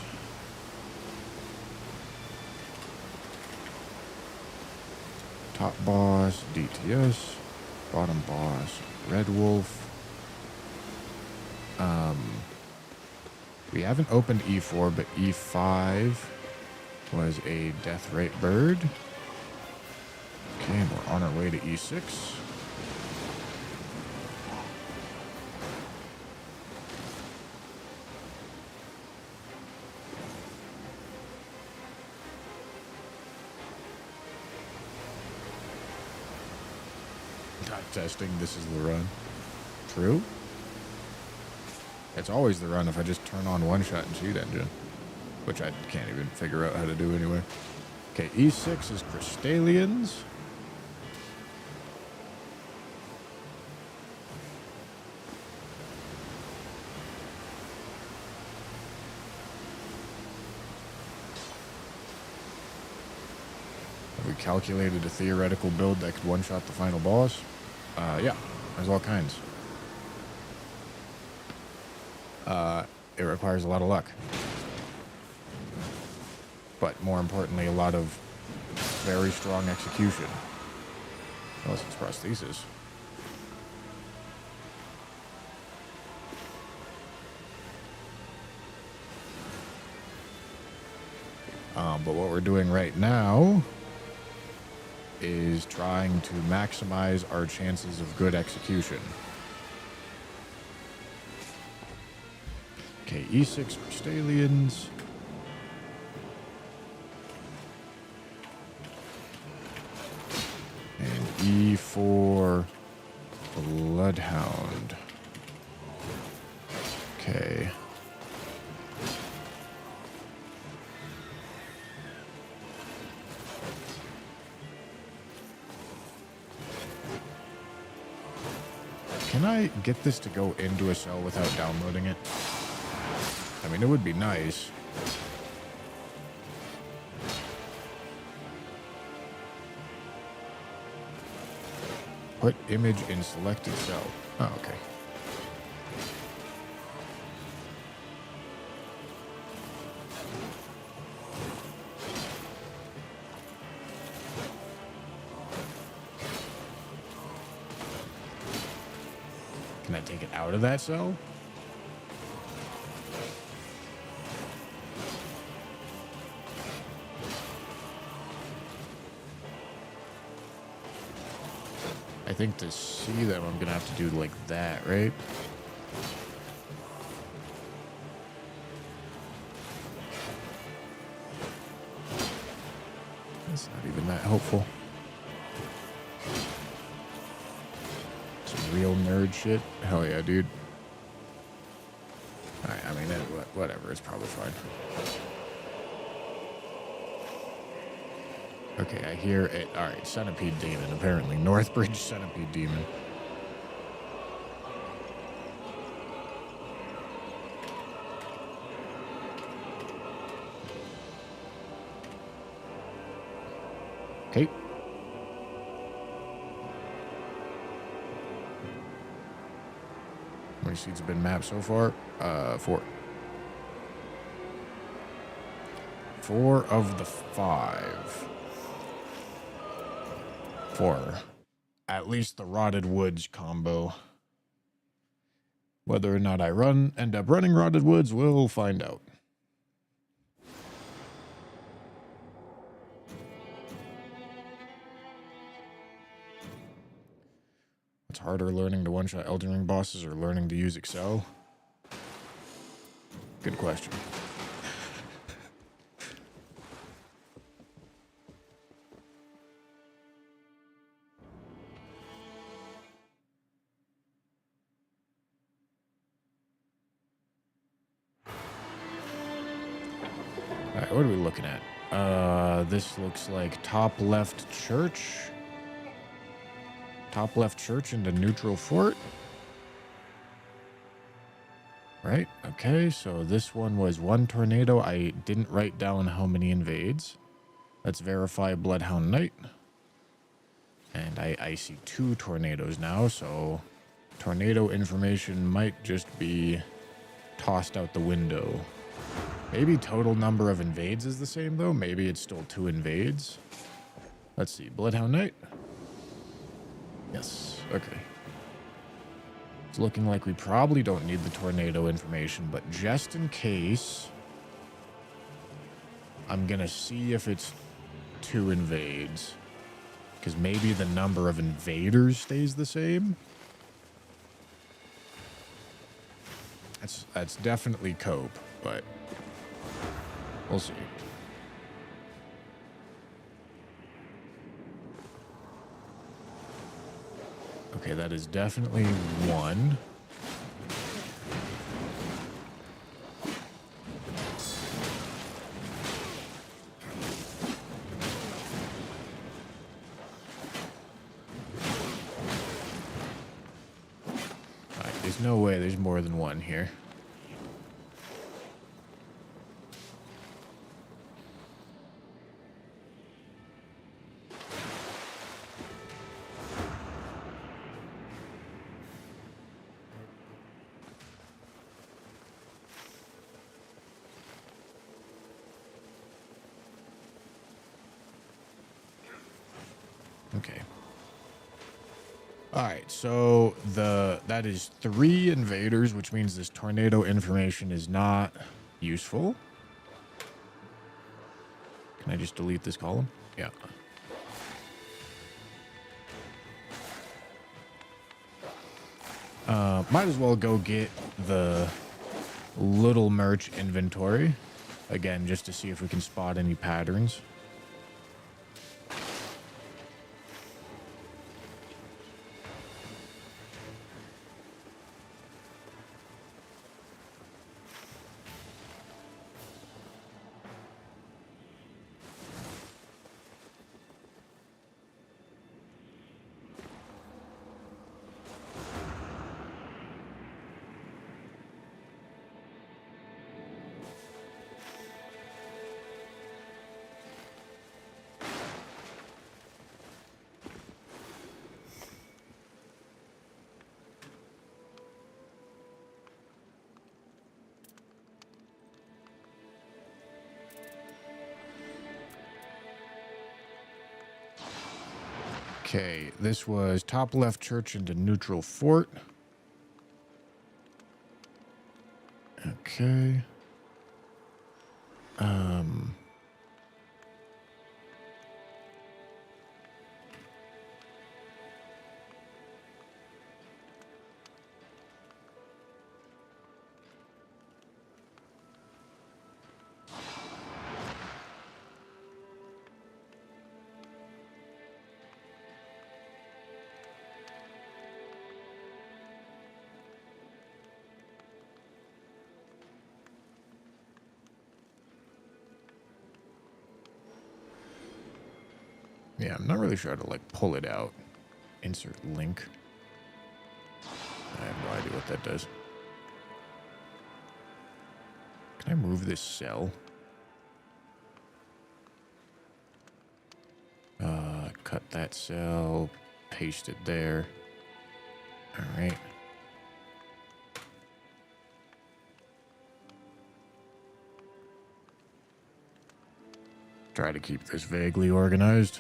Top boss, DTS. Bottom boss, Red Wolf. We haven't opened E4, but E5 was a Deathrite bird. Okay, and we're on our way to E6. Not testing, this is the run. True? It's always the run if I just turn on one shot and cheat engine, which I can't even figure out how to do anyway. Okay, E6 is Crystallians. Have we calculated a theoretical build that could one-shot the final boss? Yeah, there's all kinds. It requires a lot of luck. But more importantly, a lot of very strong execution. Unless it's prosthesis. But what we're doing right now is trying to maximize our chances of good execution. Okay, E6 for Stallions. And E4 Bloodhound. Okay. Can I get this to go into a cell without downloading it? I mean, it would be nice. Put image in selected cell. Oh, okay. Can I take it out of that cell? I think to see them, I'm gonna have to do like that, right? That's not even that helpful. Some real nerd shit. Hell yeah, dude. I mean, whatever. It's probably fine. Okay, I hear it. All right, Centipede Demon, apparently. Northbridge Centipede Demon. Okay. How many seeds have been mapped so far? 4. 4 of the 5. 4. At least the Rotted Woods combo. Whether or not I end up running Rotted Woods, we'll find out. It's harder learning to one-shot Elden Ring bosses or learning to use Excel? Good question. All right, what are we looking at? This looks like top left church. Top left church into neutral fort. Right, okay, so this one was 1 tornado. I didn't write down how many invades. Let's verify Bloodhound Knight. And I see 2 tornadoes now, so tornado information might just be tossed out the window. Maybe total number of invades is the same, though. Maybe it's still 2 invades. Let's see. Bloodhound Knight. Yes. Okay. It's looking like we probably don't need the tornado information, but just in case, I'm going to see if it's 2 invades. Because maybe the number of invaders stays the same. That's definitely cope, but we'll see. Okay, that is definitely 1. Alright, there's no way there's more than 1 here. Okay. All right, so that is 3 invaders, which means this tornado information is not useful. Can I just delete this column? Yeah. Might as well go get the little merch inventory again, just to see if we can spot any patterns. Okay, this was top left church into neutral fort. Okay. Yeah, I'm not really sure how to like pull it out. Insert link. I have no idea what that does. Can I move this cell? Cut that cell, paste it there. All right. Try to keep this vaguely organized.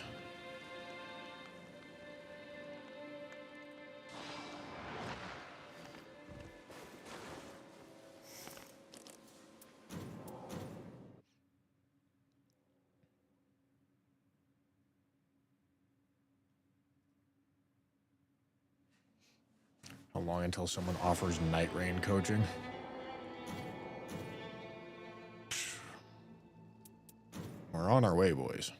How long until someone offers night rain coaching? We're on our way, boys.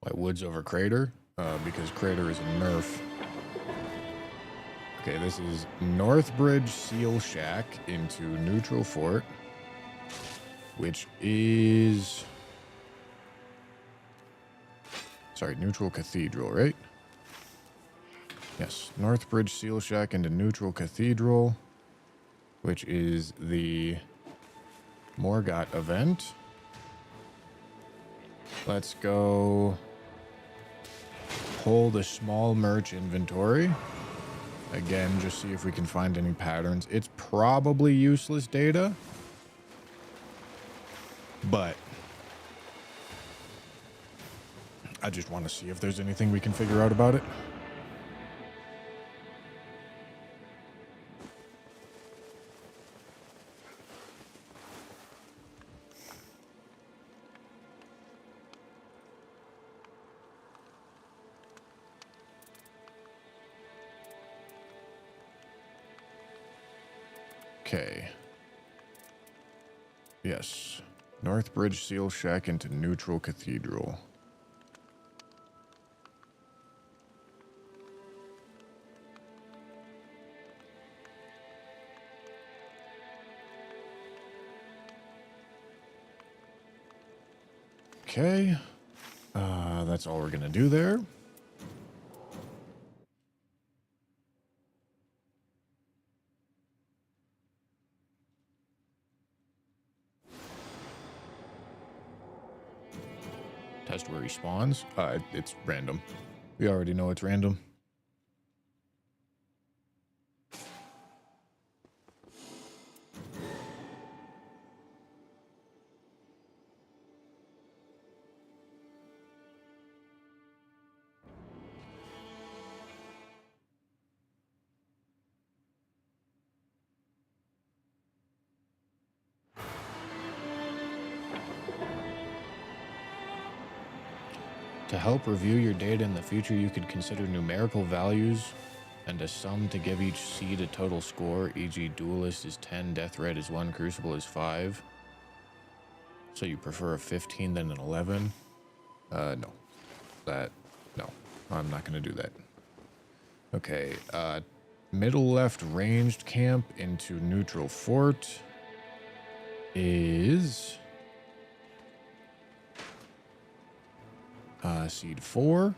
Why Woods over Crater? Because Crater is a nerf. Okay, this is Northbridge Seal Shack into Neutral Fort, which is... Sorry, Neutral Cathedral, right? Yes, Northbridge Seal Shack into Neutral Cathedral, which is the Morgott event. Let's go pull the small merch inventory. Again, just see if we can find any patterns. It's probably useless data, but I just want to see if there's anything we can figure out about it. Okay. Yes. Northbridge Seal Shack into Neutral Cathedral. Okay. That's all we're gonna do there. Test where he spawns. It's random. We already know it's random. To help review your data in the future, you could consider numerical values and a sum to give each seed a total score, e.g. Duelist is 10, Death Red is 1, Crucible is 5. So you prefer a 15 than an 11? No. No. I'm not going to do that. Okay, middle left ranged camp into Neutral Fort is... seed 4.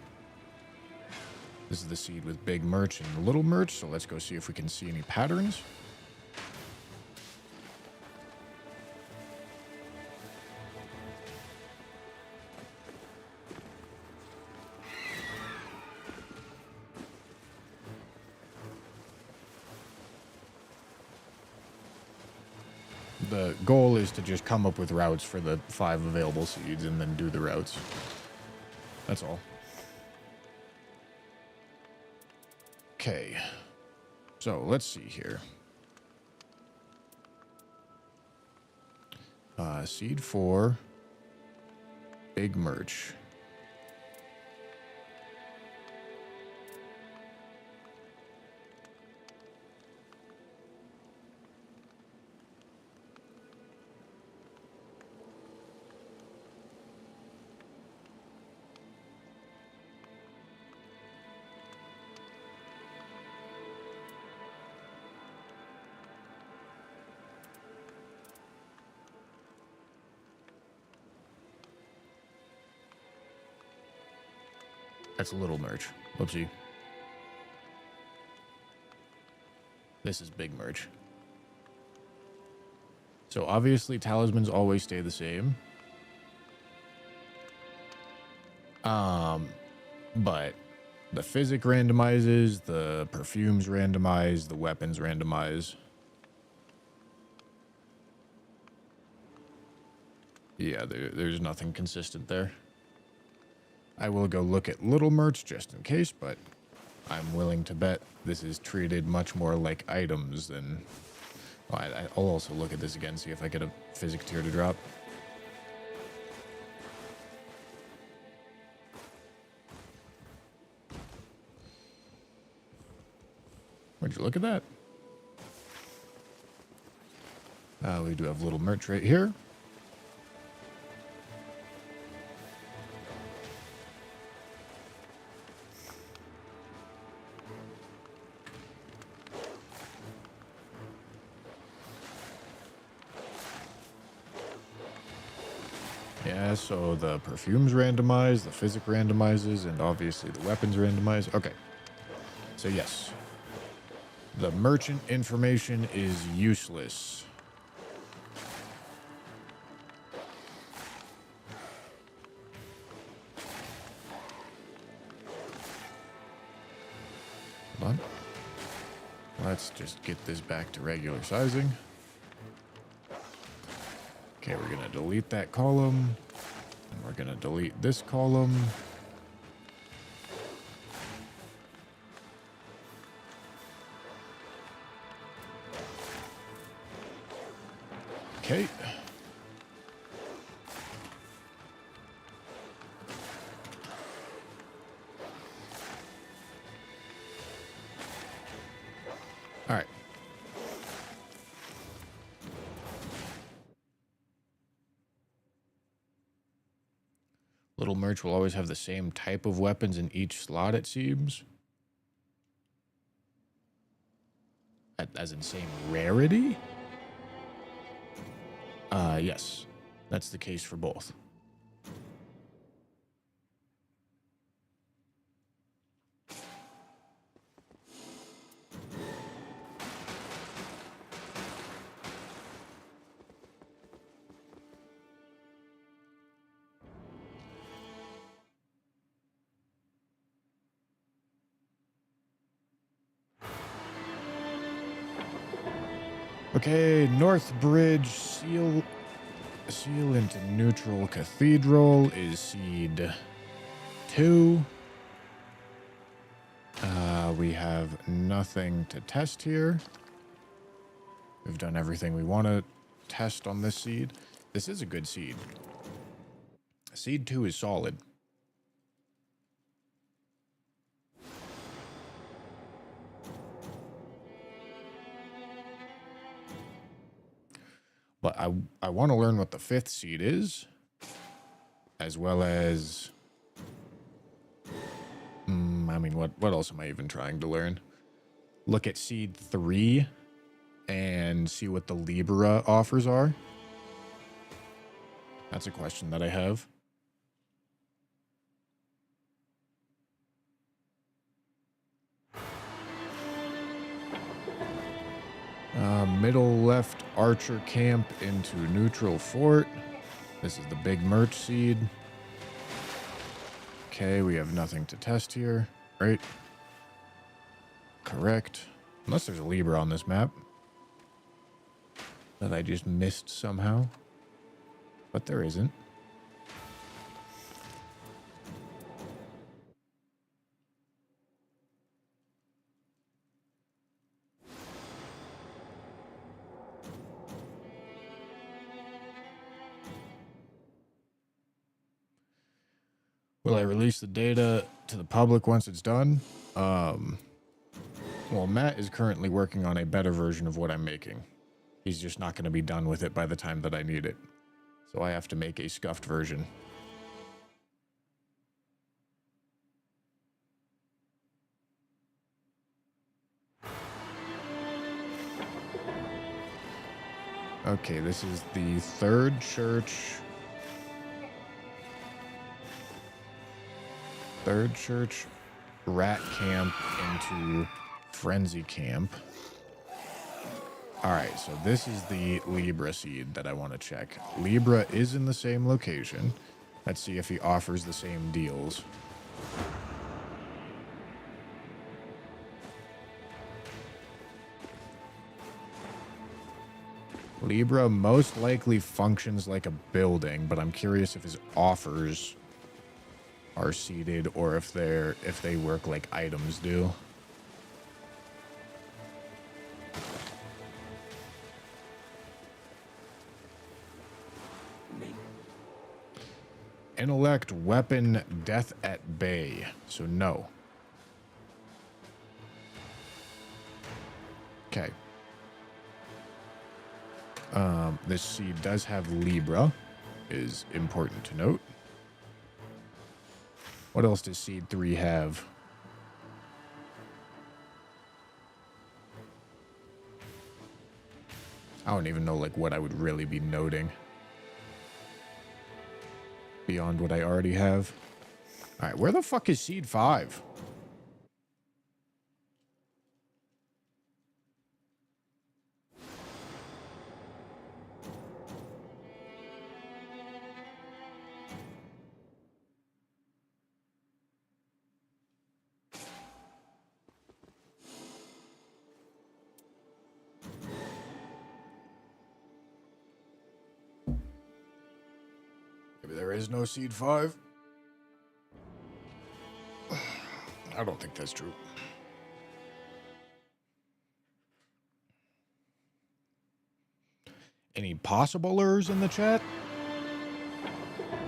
This is the seed with big merch and little merch, so let's go see if we can see any patterns. The goal is to just come up with routes for the 5 available seeds and then do the routes. That's all. Okay. So let's see here. Seed 4. Big merch. That's a little merch. Whoopsie. This is big merch. So obviously talismans always stay the same. But the physic randomizes, the perfumes randomize, the weapons randomize. Yeah, there's nothing consistent there. I will go look at little merch just in case, but I'm willing to bet this is treated much more like items than... Well, I'll also look at this again, see if I get a physic tier to drop. Would you look at that? We do have little merch right here. Yeah, so the perfumes randomize, the physic randomizes, and obviously the weapons randomize. Okay. So yes. The merchant information is useless. Hold on. Let's just get this back to regular sizing. Okay, we're going to delete that column. And we're going to delete this column. Okay. All right. Little merch will always have the same type of weapons in each slot, it seems. As in same rarity? Yes. That's the case for both. Okay, North Bridge seal into neutral cathedral is seed 2. We have nothing to test here. We've done everything we want to test on this seed. This is a good seed. Seed 2 is solid. But I want to learn what the 5th seed is, as well as... I mean, what else am I even trying to learn? Look at seed 3 and see what the Libra offers are. That's a question that I have. Middle left archer camp into neutral fort. This is the big merch seed. Okay, we have nothing to test here, right? Correct. Unless there's a Libra on this map that I just missed somehow. But there isn't. Will I release the data to the public once it's done? Well, Matt is currently working on a better version of what I'm making. He's just not going to be done with it by the time that I need it. So I have to make a scuffed version. Okay, this is the 3rd church. Third church, rat camp into frenzy camp. All right, so this is the Libra seed that I want to check. Libra is in the same location. Let's see if he offers the same deals. Libra most likely functions like a building, but I'm curious if his offers are seeded or if they work like items do. Intellect, weapon, death at bay. So no. Okay. This seed does have Libra, is important to note. What else does seed 3 have? I don't even know like what I would really be noting beyond what I already have. All right, where the fuck is seed 5? Maybe there is no seed 5. I don't think that's true. Any possiblers in the chat?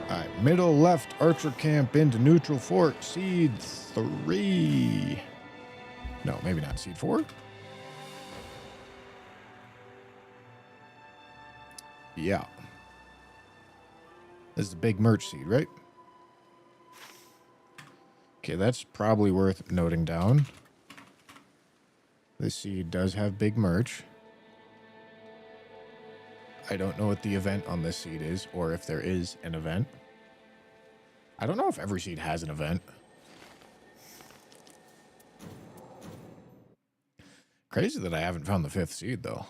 All right, middle left archer camp into neutral fort. Seed 3. No, maybe not seed 4. Yeah. This is a big merch seed, right? Okay, that's probably worth noting down. This seed does have big merch. I don't know what the event on this seed is, or if there is an event. I don't know if every seed has an event. Crazy that I haven't found the 5th seed, though.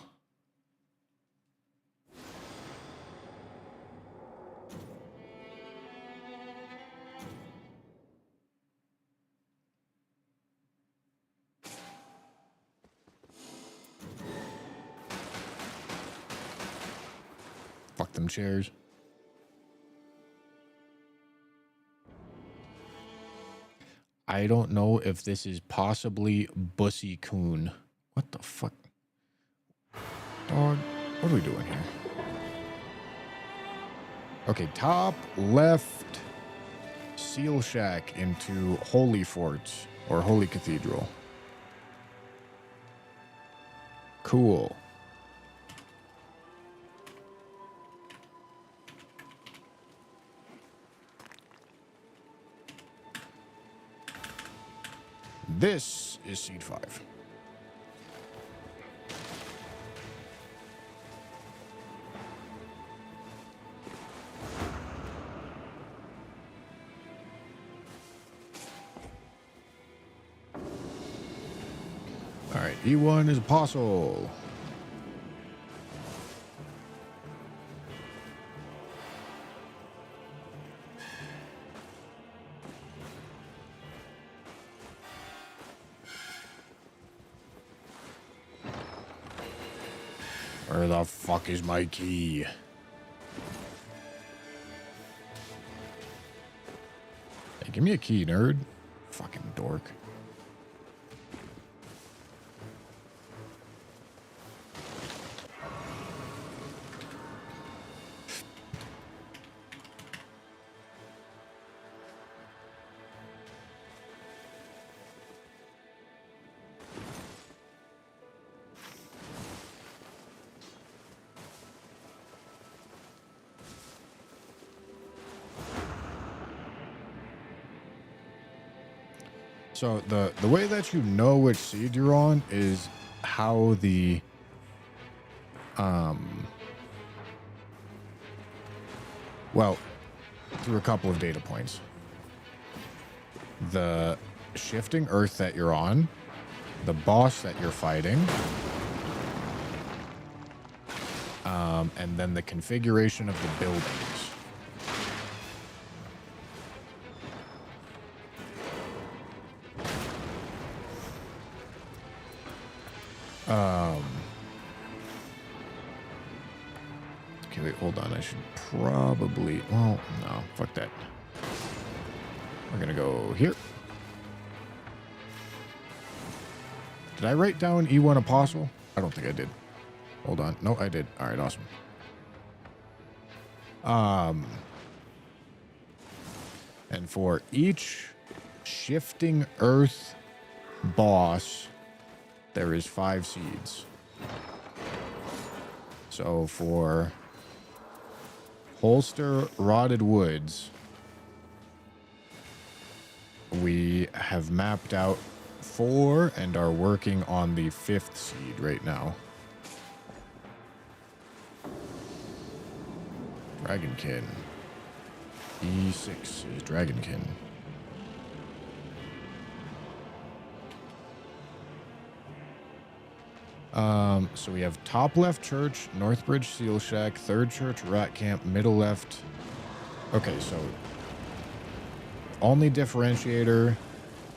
Fuck them chairs. I don't know if this is possibly Bussy Coon. What the fuck? Dog, what are we doing here? Okay, top left Seal Shack into Holy Fort or Holy Cathedral. Cool. This is seed 5. All right, E1 is Apostle. Where the fuck is my key? Hey, give me a key, nerd. Fucking dork. So the way that you know which seed you're on is how the well, through a couple of data points. the shifting earth that you're on, the boss that you're fighting, and then the configuration of the buildings. Okay, wait, hold on. I should probably... Well, no, fuck that. We're gonna go here. Did I write down E1 Apostle? I don't think I did. Hold on. No, I did. All right, awesome. And for each shifting earth boss, there is 5 seeds. So for Holster Rotted Woods, we have mapped out 4 and are working on the 5th seed right now. Dragonkin. E6 is Dragonkin. So we have top left church, Northbridge Seal Shack, third church, Rat Camp, middle left. Okay, so only differentiator.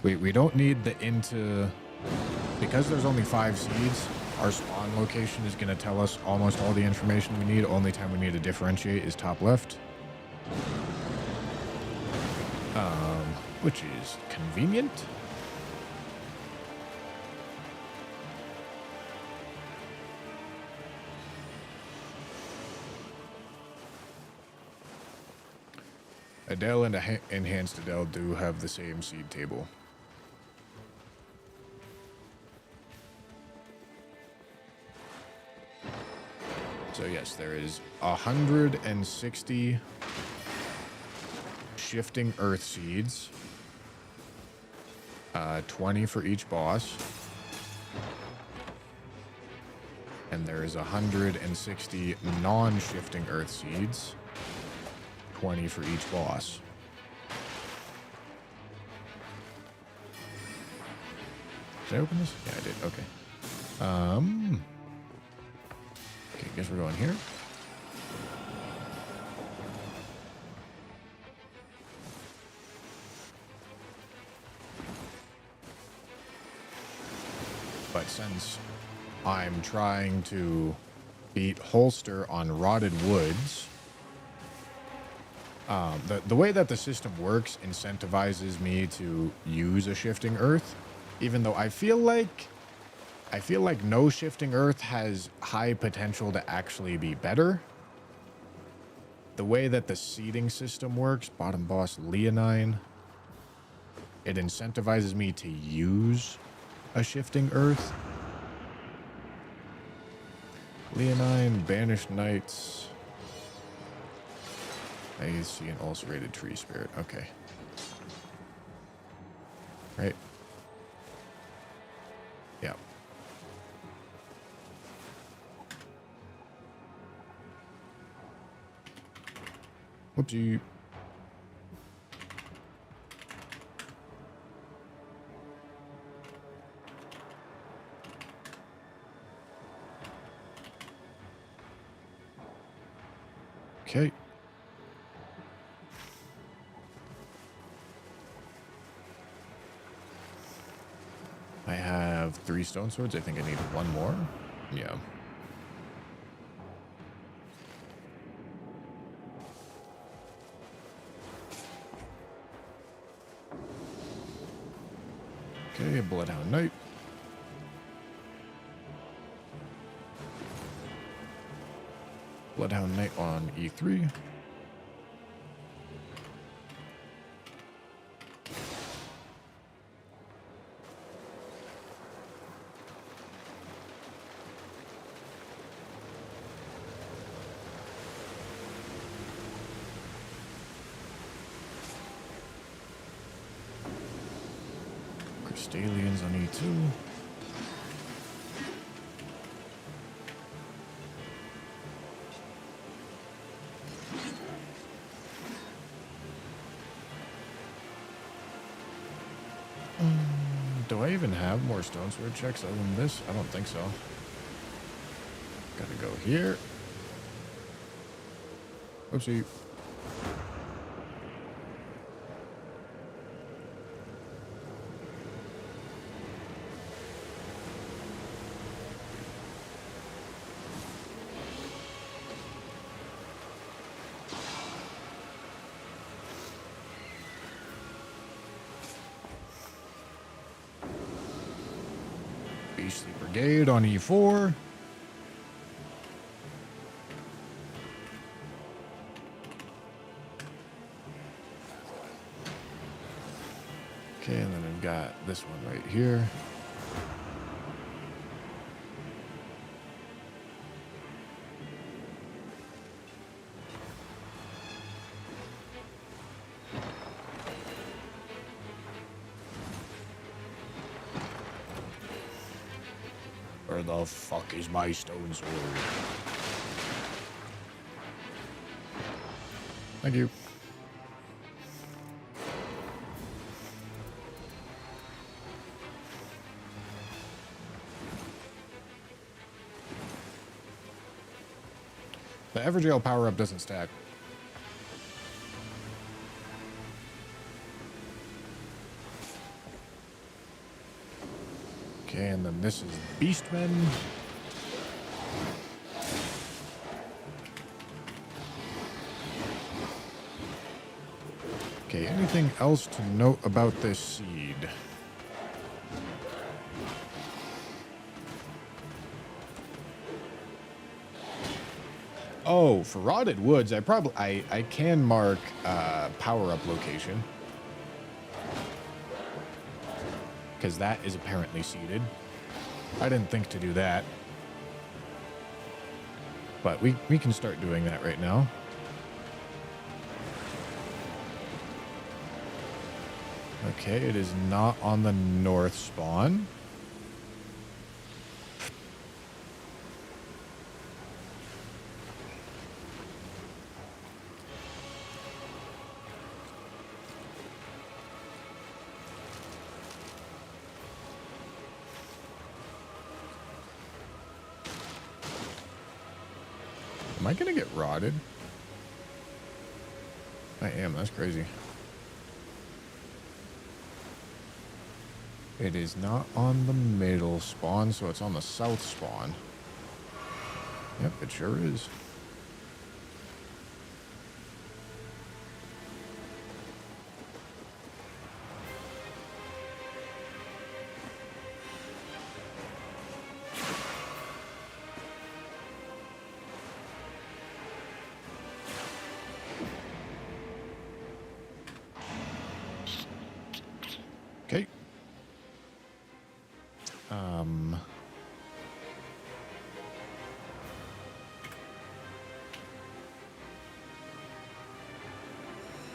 We don't need the into, because there's only 5 seeds, our spawn location is going to tell us almost all the information we need. Only time we need to differentiate is top left. Which is convenient. Adele and Enhanced Adele do have the same seed table. So yes, there is 160 shifting earth seeds. 20 for each boss. And there is 160 non-shifting earth seeds. 20 for each boss. Did I open this? Yeah, I did. Okay. Okay, guess we're going here. But since I'm trying to beat Holster on Rotted Woods, the way that the system works incentivizes me to use a shifting earth, even though I feel like no shifting earth has high potential to actually be better. The way that the seeding system works, bottom boss Leonine, it incentivizes me to use a shifting earth. Leonine, Banished Knights. I see an ulcerated tree spirit. Okay. Right. Yeah. Whoopsie. Okay. I have 3 stone swords. I think I need 1 more. Yeah. Okay, Bloodhound Knight. Bloodhound Knight on E3. Crystalians on E2. Do I even have more stone sword checks other than this? I don't think so. Gotta go here. Oopsie. Beastly Brigade on E4. Okay, and then I've got this one right here. Where the fuck is my stone sword? Thank you. The Everjail power-up doesn't stack. Okay, and then this is Beastmen. Okay, anything else to note about this seed? Oh, for Rotted Woods, I can mark power-up location. Because that is apparently seeded. I didn't think to do that. But we can start doing that right now. Okay, it is not on the north spawn. Am I gonna get rotted? I am, that's crazy. It is not on the middle spawn, so it's on the south spawn. Yep, it sure is. Okay.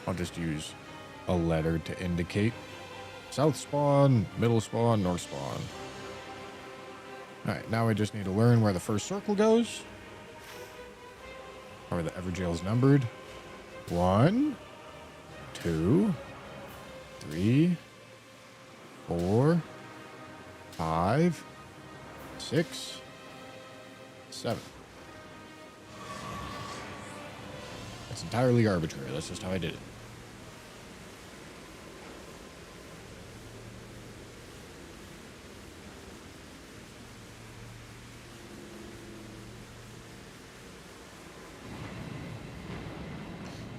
I'll just use a letter to indicate south spawn, middle spawn, north spawn. All right, now we just need to learn where the first circle goes. Or the Everjail is numbered. 1, 2, 3, 4, 5, 6, 7. It's entirely arbitrary. That's just how I did it.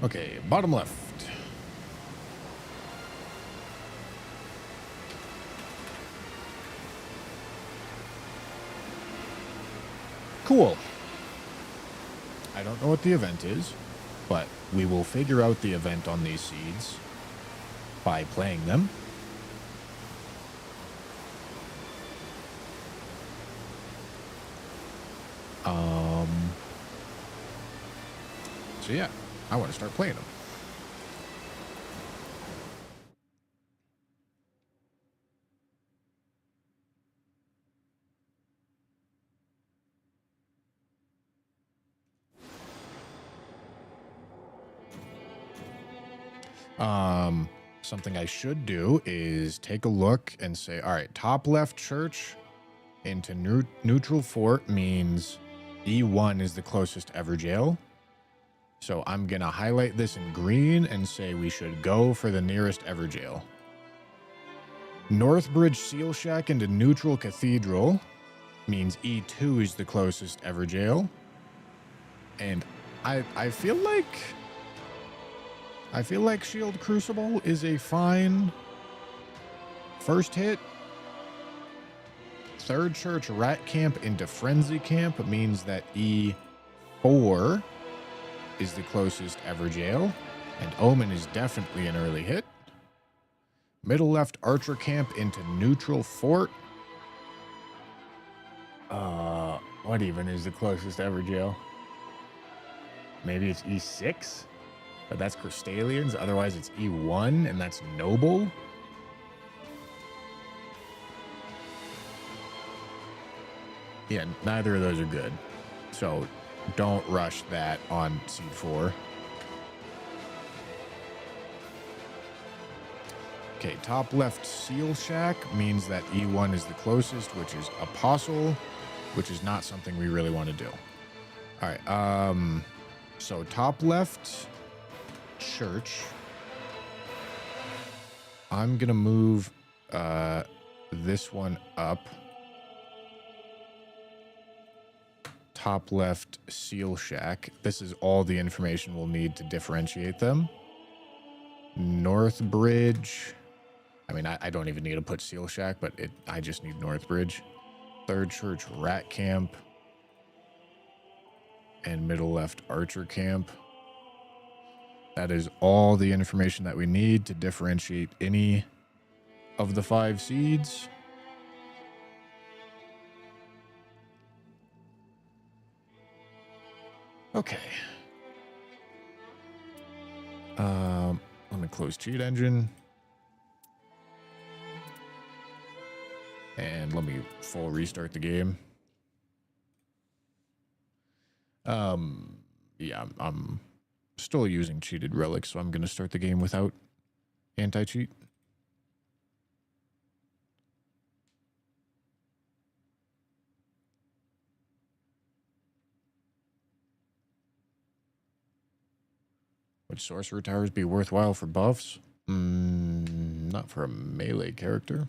Okay, bottom left. Cool. I don't know what the event is, but we will figure out the event on these seeds by playing them. So yeah, I want to start playing them. something I should do is take a look and say, all right, top left church into neutral fort means E1 is the closest Evergaol. So I'm going to highlight this in green and say we should go for the nearest Evergaol. Northbridge Seal Shack into neutral Cathedral means E2 is the closest Evergaol. And I feel like Shield Crucible is a fine first hit. Third Church Rat Camp into Frenzy Camp means that E4 is the closest Evergaol, and Omen is definitely an early hit. Middle left Archer Camp into neutral fort. What even is the closest Evergaol? Maybe it's E6, but that's Crystalians. Otherwise, it's E1, and that's Noble. Yeah, neither of those are good. So don't rush that on Seed 4. Okay, top left Seal Shack means that E1 is the closest, which is Apostle, which is not something we really want to do. All right, so top left church. I'm going to move this one up. Top left Seal Shack. This is all the information we'll need to differentiate them. Northbridge. I mean, I don't even need to put Seal Shack, but I just need Northbridge. Third Church Rat Camp. And middle left Archer Camp. That is all the information that we need to differentiate any of the 5 seeds. Okay. Let me close cheat engine. And let me full restart the game. Yeah, I'm still using cheated relics, so I'm going to start the game without anti-cheat. Would Sorcerer Towers be worthwhile for buffs? Not for a melee character.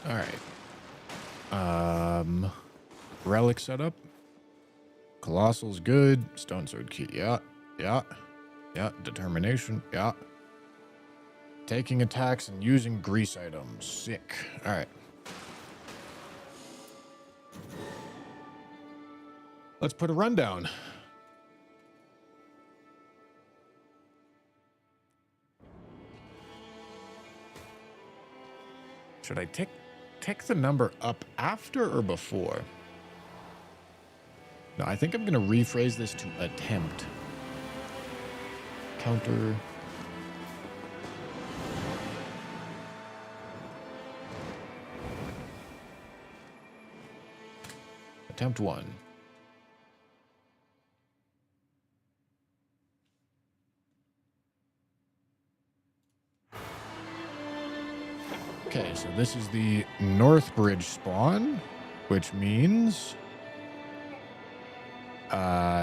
All right. Relic setup. Colossal's good. Stone Sword Key. Yeah. Determination. Yeah. Taking attacks and using grease items. Sick. All right. Let's put a rundown. Should I tick the number up after or before? No, I think I'm going to rephrase this to attempt. Counter. Attempt 1. Okay, so this is the Northbridge spawn, which means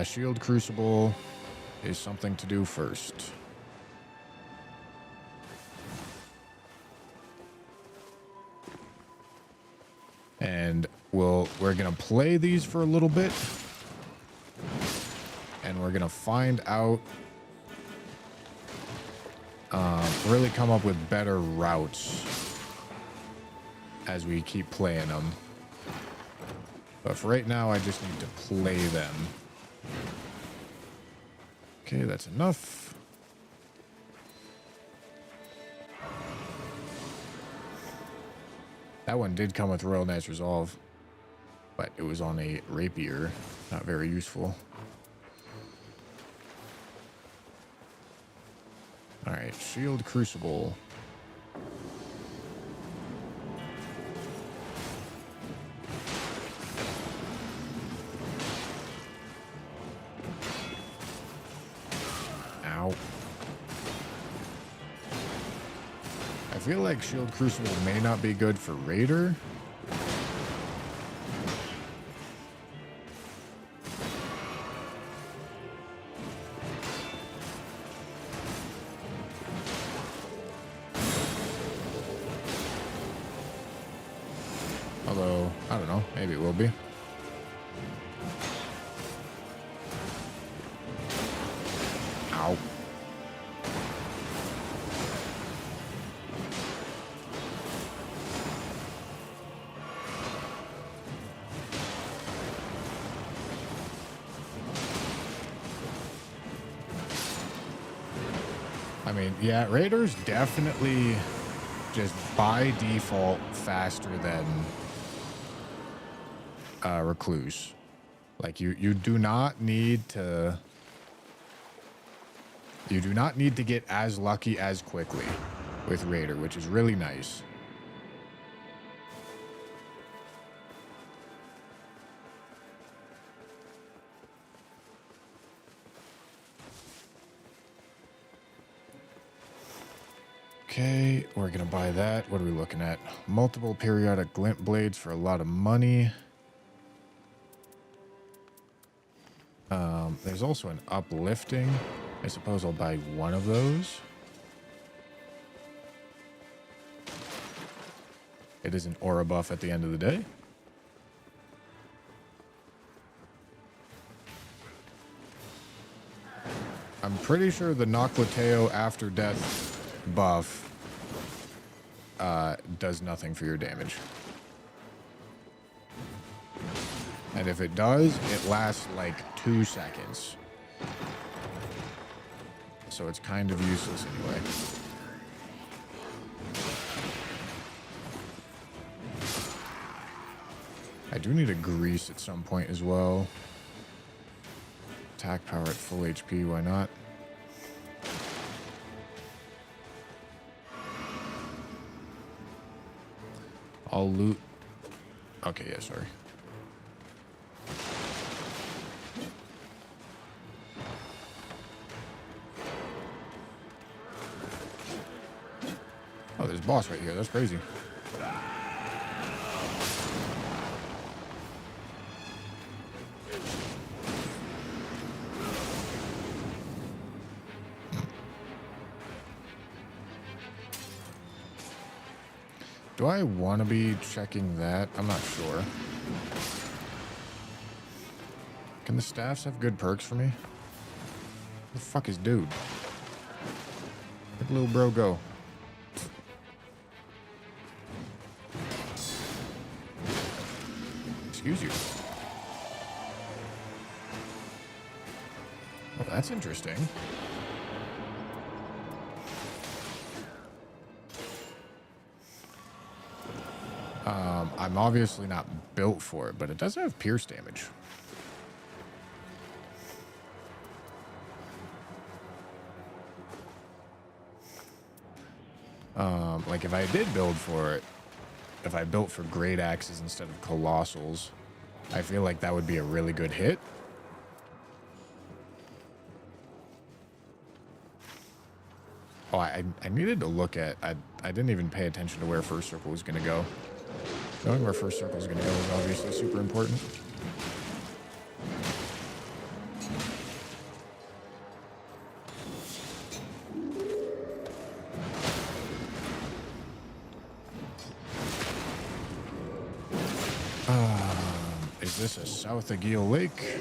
Shield Crucible is something to do first. And we're going to play these for a little bit. And we're going to find out, really come up with better routes as we keep playing them. But for right now, I just need to play them. Okay, that's enough. That one did come with Royal Knight's Resolve, but it was on a rapier. Not very useful. All right, Shield Crucible. Ow. I feel like Shield Crucible may not be good for Raider. Although, I don't know, maybe it will be. Ow. I mean, yeah, Raiders definitely just by default faster than Recluse. Like you do not need to get as lucky as quickly with Raider, which is really nice. Okay, we're gonna buy that. What are we looking at? Multiple periodic glint blades for a lot of money. There's also an uplifting. I suppose I'll buy one of those. It is an aura buff at the end of the day. I'm pretty sure the Noclateo after death buff does nothing for your damage. And if it does, it lasts like 2 seconds. So it's kind of useless anyway. I do need a grease at some point as well. Attack power at full HP, why not? I'll loot. Okay, yeah, sorry. Oh, there's a boss right here. That's crazy. Do I want to be checking that? I'm not sure. Can the staffs have good perks for me? Where the fuck is dude? Where'd little bro go? Excuse you. Oh, that's interesting. I'm obviously not built for it, but it does have pierce damage. Like if I did build for it, if I built for great axes instead of colossals, I feel like that would be a really good hit. Oh, I needed to look at, I didn't even pay attention to where first circle was going to go. Knowing where first circle is going to go is obviously super important. Is this a South Aguil Lake?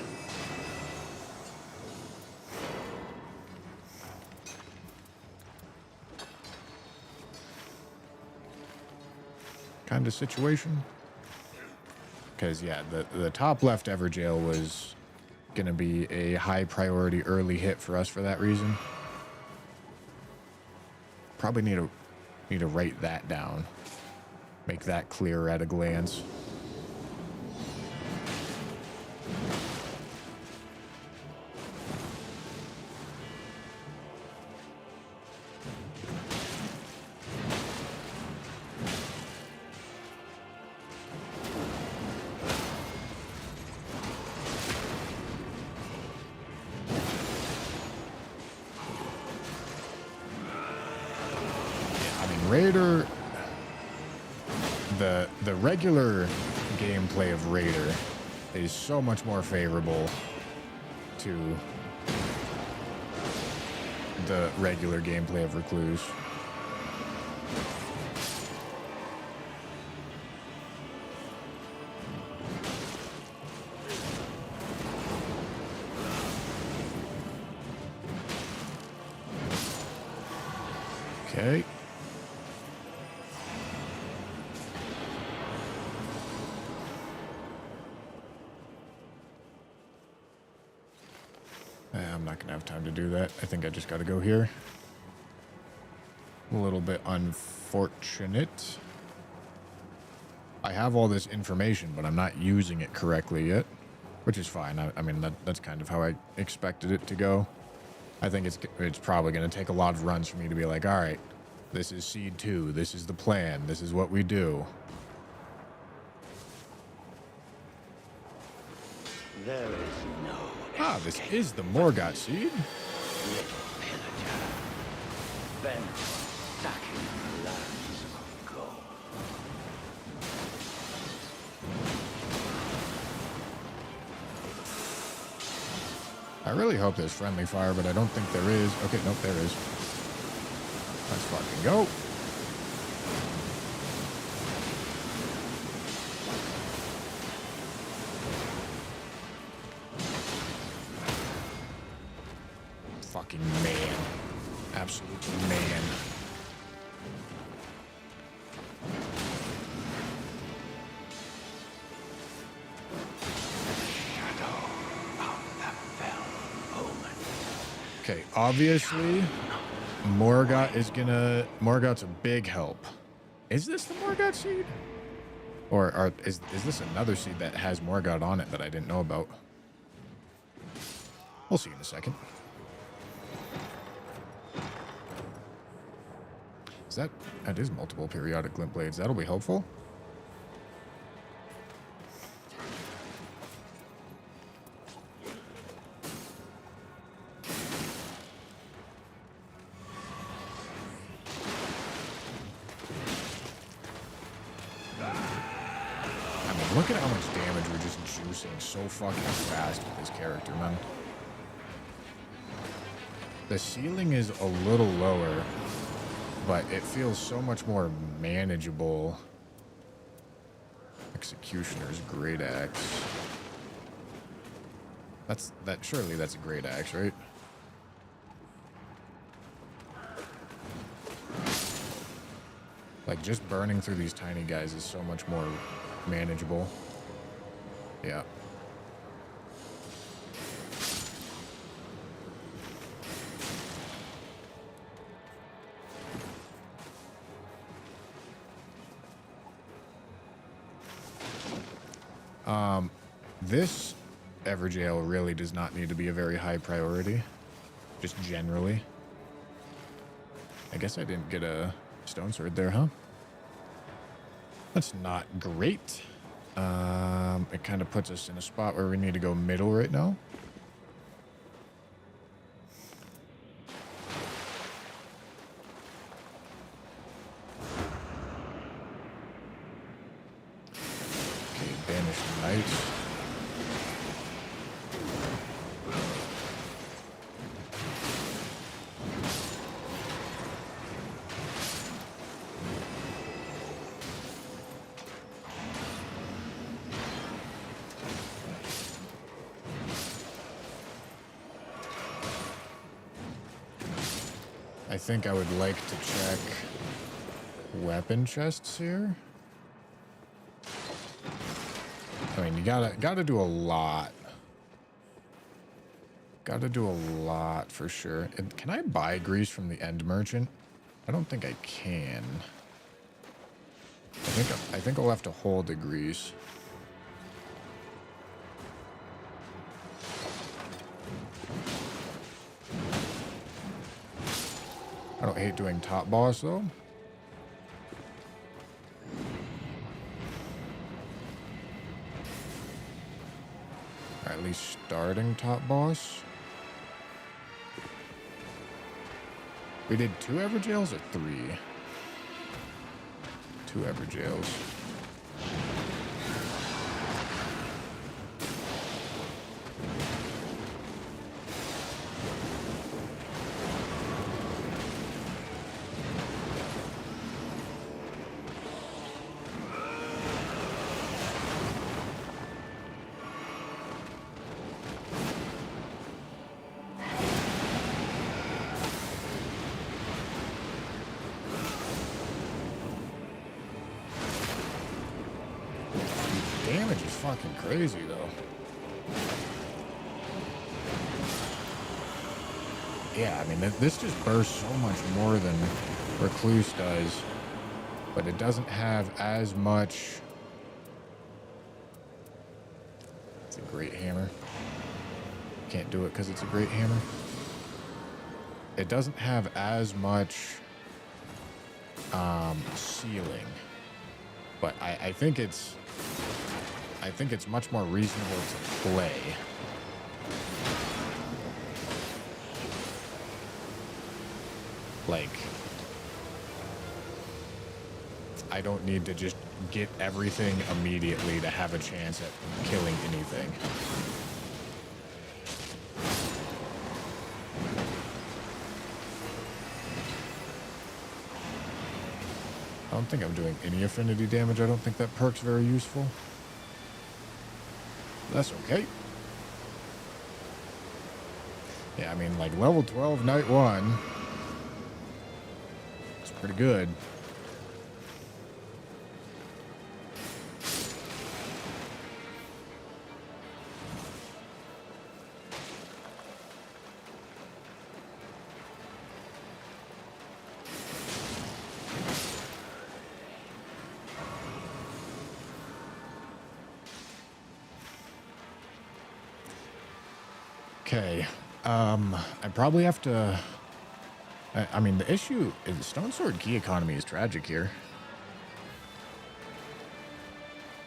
Kind of situation? Because, yeah, the top left Everjail was going to be a high priority early hit for us for that reason. Probably need to write that down. Make that clear at a glance. Raider, the regular gameplay of Raider is so much more favorable to the regular gameplay of Recluse. Okay. I'm not gonna have time to do that. I think I just gotta go here. A little bit unfortunate. I have all this information, but I'm not using it correctly yet, which is fine. I mean, that's kind of how I expected it to go. I think it's probably gonna take a lot of runs for me to be like, all right, this is Seed 2, this is the plan, this is what we do. There is no Ah, this is the Morgott seed. little pillager, bent on sacking lands of gold. I really hope there's friendly fire, but I don't think there is. Okay, nope, there is. Let's fucking go. Fucking man. Absolute man. Okay, obviously, Morgott's a big help. Is this the Morgott seed? Or is this another seed that has Morgott on it that I didn't know about? We'll see in a second. That is multiple periodic glint blades. That'll be helpful. I mean, look at how much damage we're just juicing so fucking fast with this character, man. The ceiling is a little lower, but it feels so much more manageable. Executioner's great axe. Surely that's a great axe, right? Like, just burning through these tiny guys is so much more manageable. Yeah. This Evergaol really does not need to be a very high priority. Just generally. I guess I didn't get a stone sword there, huh? That's not great. It kind of puts us in a spot where we need to go middle right now. Okay, banish the knights. I think I would like to check weapon chests here. I mean, you gotta do a lot. Gotta do a lot for sure. And can I buy grease from the end merchant? I don't think I can. I I think I'll have to hold the grease. I don't hate doing top boss though. Or at least starting top boss. We did 2 Everjails or 3? 2 Everjails. Damage is fucking crazy though. Yeah, I mean, this just bursts so much more than Recluse does, but it doesn't have as much. It's a great hammer. Can't do it because it's a great hammer. It doesn't have as much ceiling, but I think it's much more reasonable to play. Like, I don't need to just get everything immediately to have a chance at killing anything. I don't think I'm doing any affinity damage. I don't think that perk's very useful. That's okay. Yeah, I mean, like, level 12, night 1. It's pretty good. Okay, I probably have to. I mean, the issue is Stone Sword key economy is tragic here.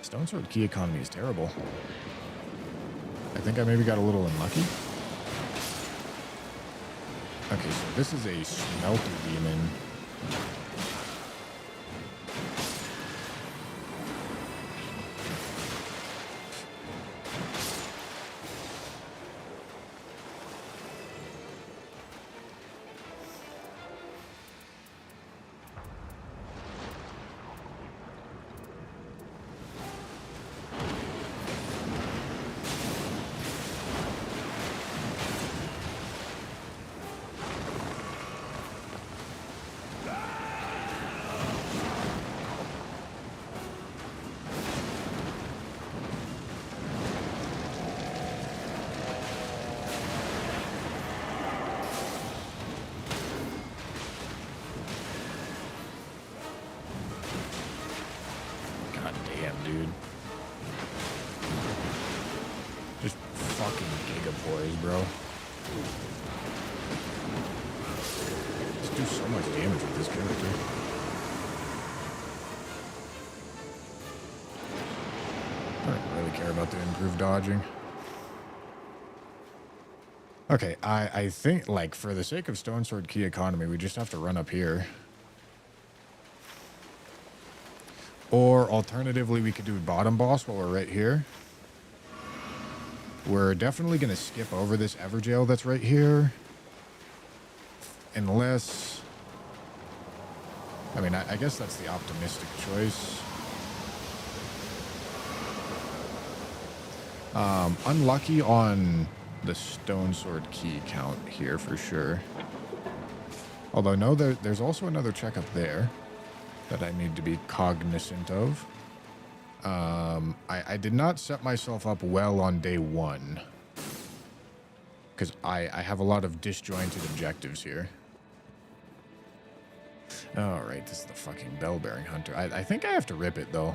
Stone Sword key economy is terrible. I think I maybe got a little unlucky. Okay, so this is a Smelter Demon. Dude. Just fucking gigapoise, bro. Just do so much damage with this character. I don't really care about the improved dodging. Okay, I think, like, for the sake of Stone Sword key economy, we just have to run up here. Or alternatively, we could do bottom boss while we're right here. We're definitely going to skip over this Everjail that's right here. Unless... I mean, I guess that's the optimistic choice. Unlucky on the Stone Sword key count here for sure. Although, no, there's also another check up there that I need to be cognizant of. I did not set myself up well on day 1. Because I have a lot of disjointed objectives here. All right, this is the fucking bell-bearing hunter. I think I have to rip it, though.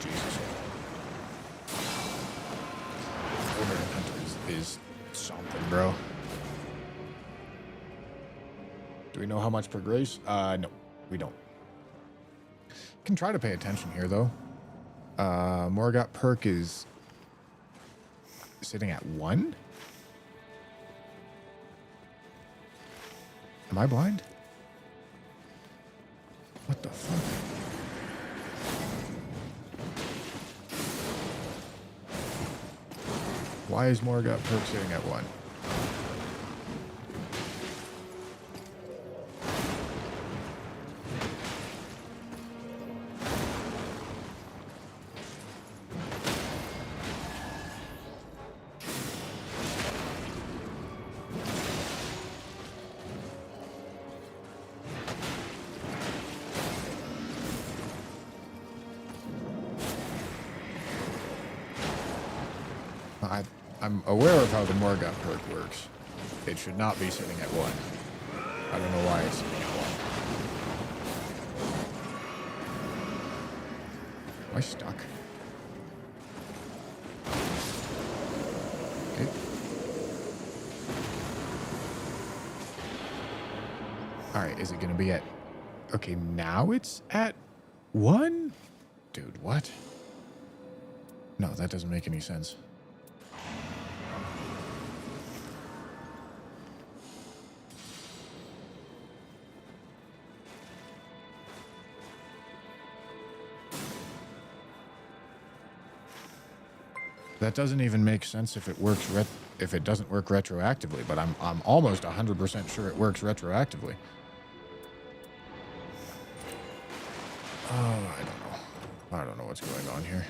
Jesus. Bell-bearing hunter is something, bro. Do we know how much per grace? No, we don't. Can try to pay attention here, though. Morgott perk is sitting at 1? Am I blind? What the fuck? Why is Morgott perk sitting at 1? I'm aware of how the Morgott perk works. It should not be sitting at 1. I don't know why it's sitting at 1. Am I stuck? Okay. Alright, is it going to be at... Okay, now it's at 1? Dude, what? No, that doesn't make any sense. That doesn't even make sense if it works if it doesn't work retroactively, but I'm almost 100% sure it works retroactively. Oh, I don't know. I don't know what's going on here.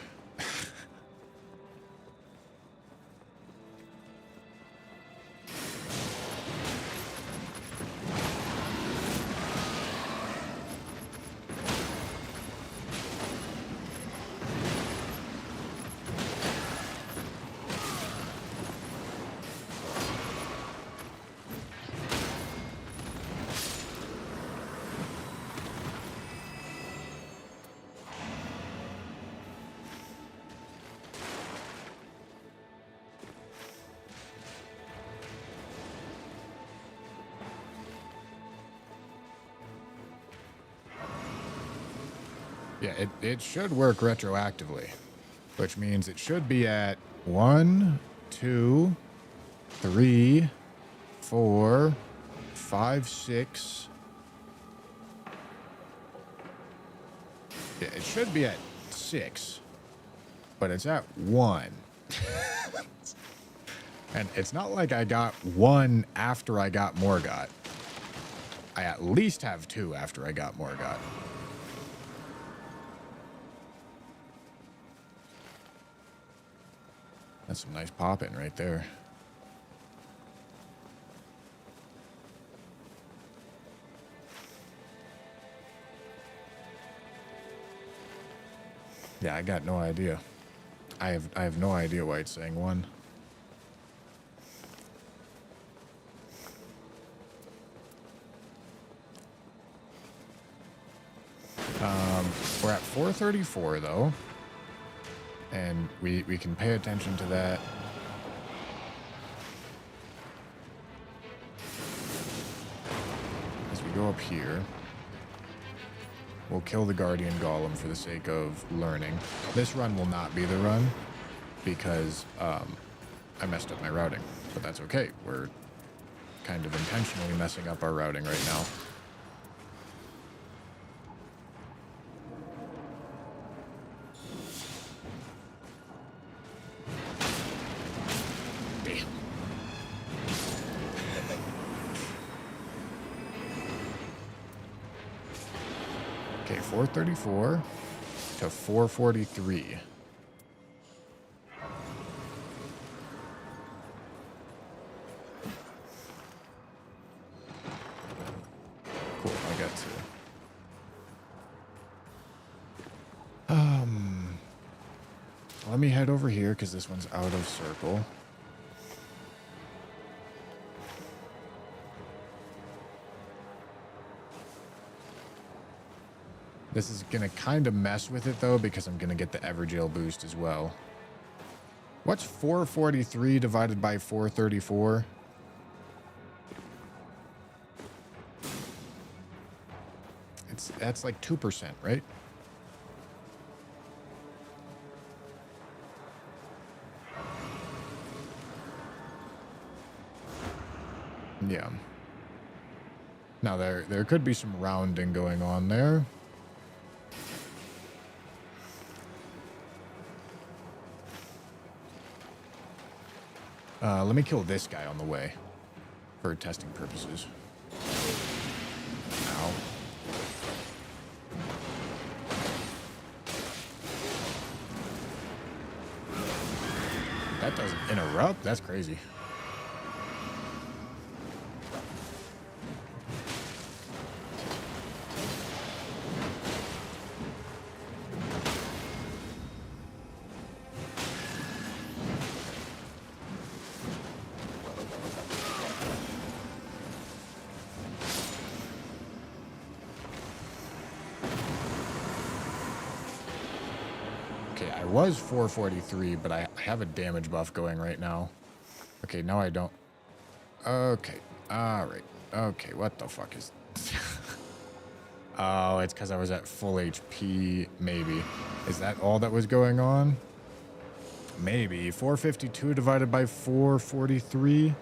Yeah, it should work retroactively, which means it should be at 1, 2, 3, 4, 5, 6. Yeah, it should be at 6, but it's at 1. And it's not like I got 1 after I got Morgott. I at least have 2 after I got Morgott. That's some nice popping right there. Yeah, I got no idea. I have no idea why it's saying 1. We're at 434 though. And we can pay attention to that. As we go up here, we'll kill the Guardian Golem for the sake of learning. This run will not be the run because I messed up my routing, but that's okay. We're kind of intentionally messing up our routing right now. Okay, 434 to 443. let me head over here because this one's out of circle. This is going to kind of mess with it, though, because I'm going to get the Evergaol boost as well. What's 443 divided by 434? That's like 2%, right? Yeah. Now there could be some rounding going on there. Let me kill this guy on the way for testing purposes. Ow. That doesn't interrupt? That's crazy. Okay, I was 443, but I have a damage buff going right now. Okay, no, I don't. Okay, all right. Okay, what the fuck is... Oh, it's because I was at full HP, maybe. Is that all that was going on? Maybe. 452 divided by 443?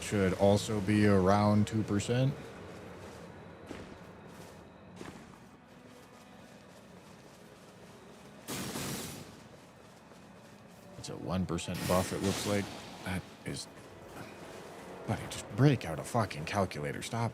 Should also be around 2%. It's a 1% buff, it looks like. That is... Buddy, just break out a fucking calculator. Stop.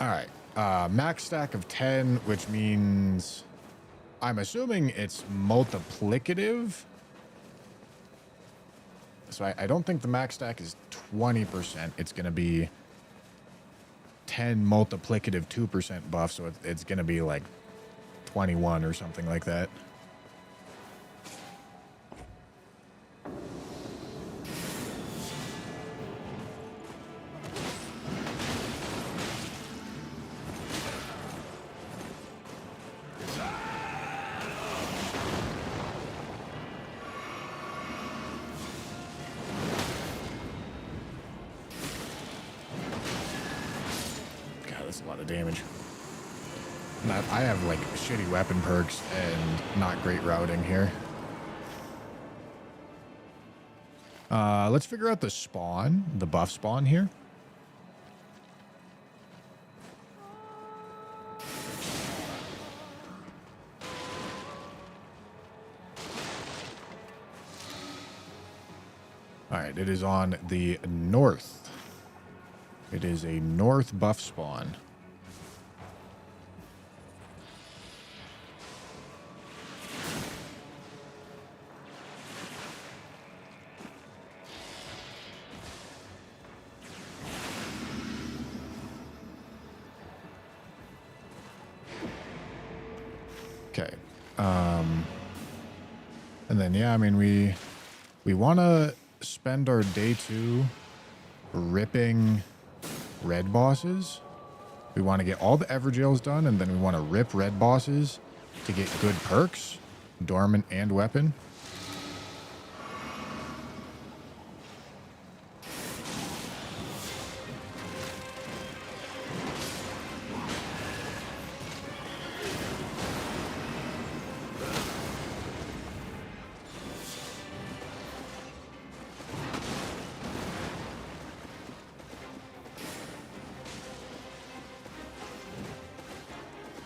All right. Max stack of 10, which means... I'm assuming it's multiplicative. So I don't think the max stack is 20%. It's going to be 10 multiplicative 2% buff. So it's going to be like 21 or something like that. That's a lot of damage. I have like shitty weapon perks and not great routing here. Let's figure out the spawn, the buff spawn here. All right, it is on the north. It is a north buff spawn. Okay. And then, yeah, I mean, we want to spend our day 2 ripping red bosses. We want to get all the Evergaols done, and then we want to rip red bosses to get good perks, dormant and weapon.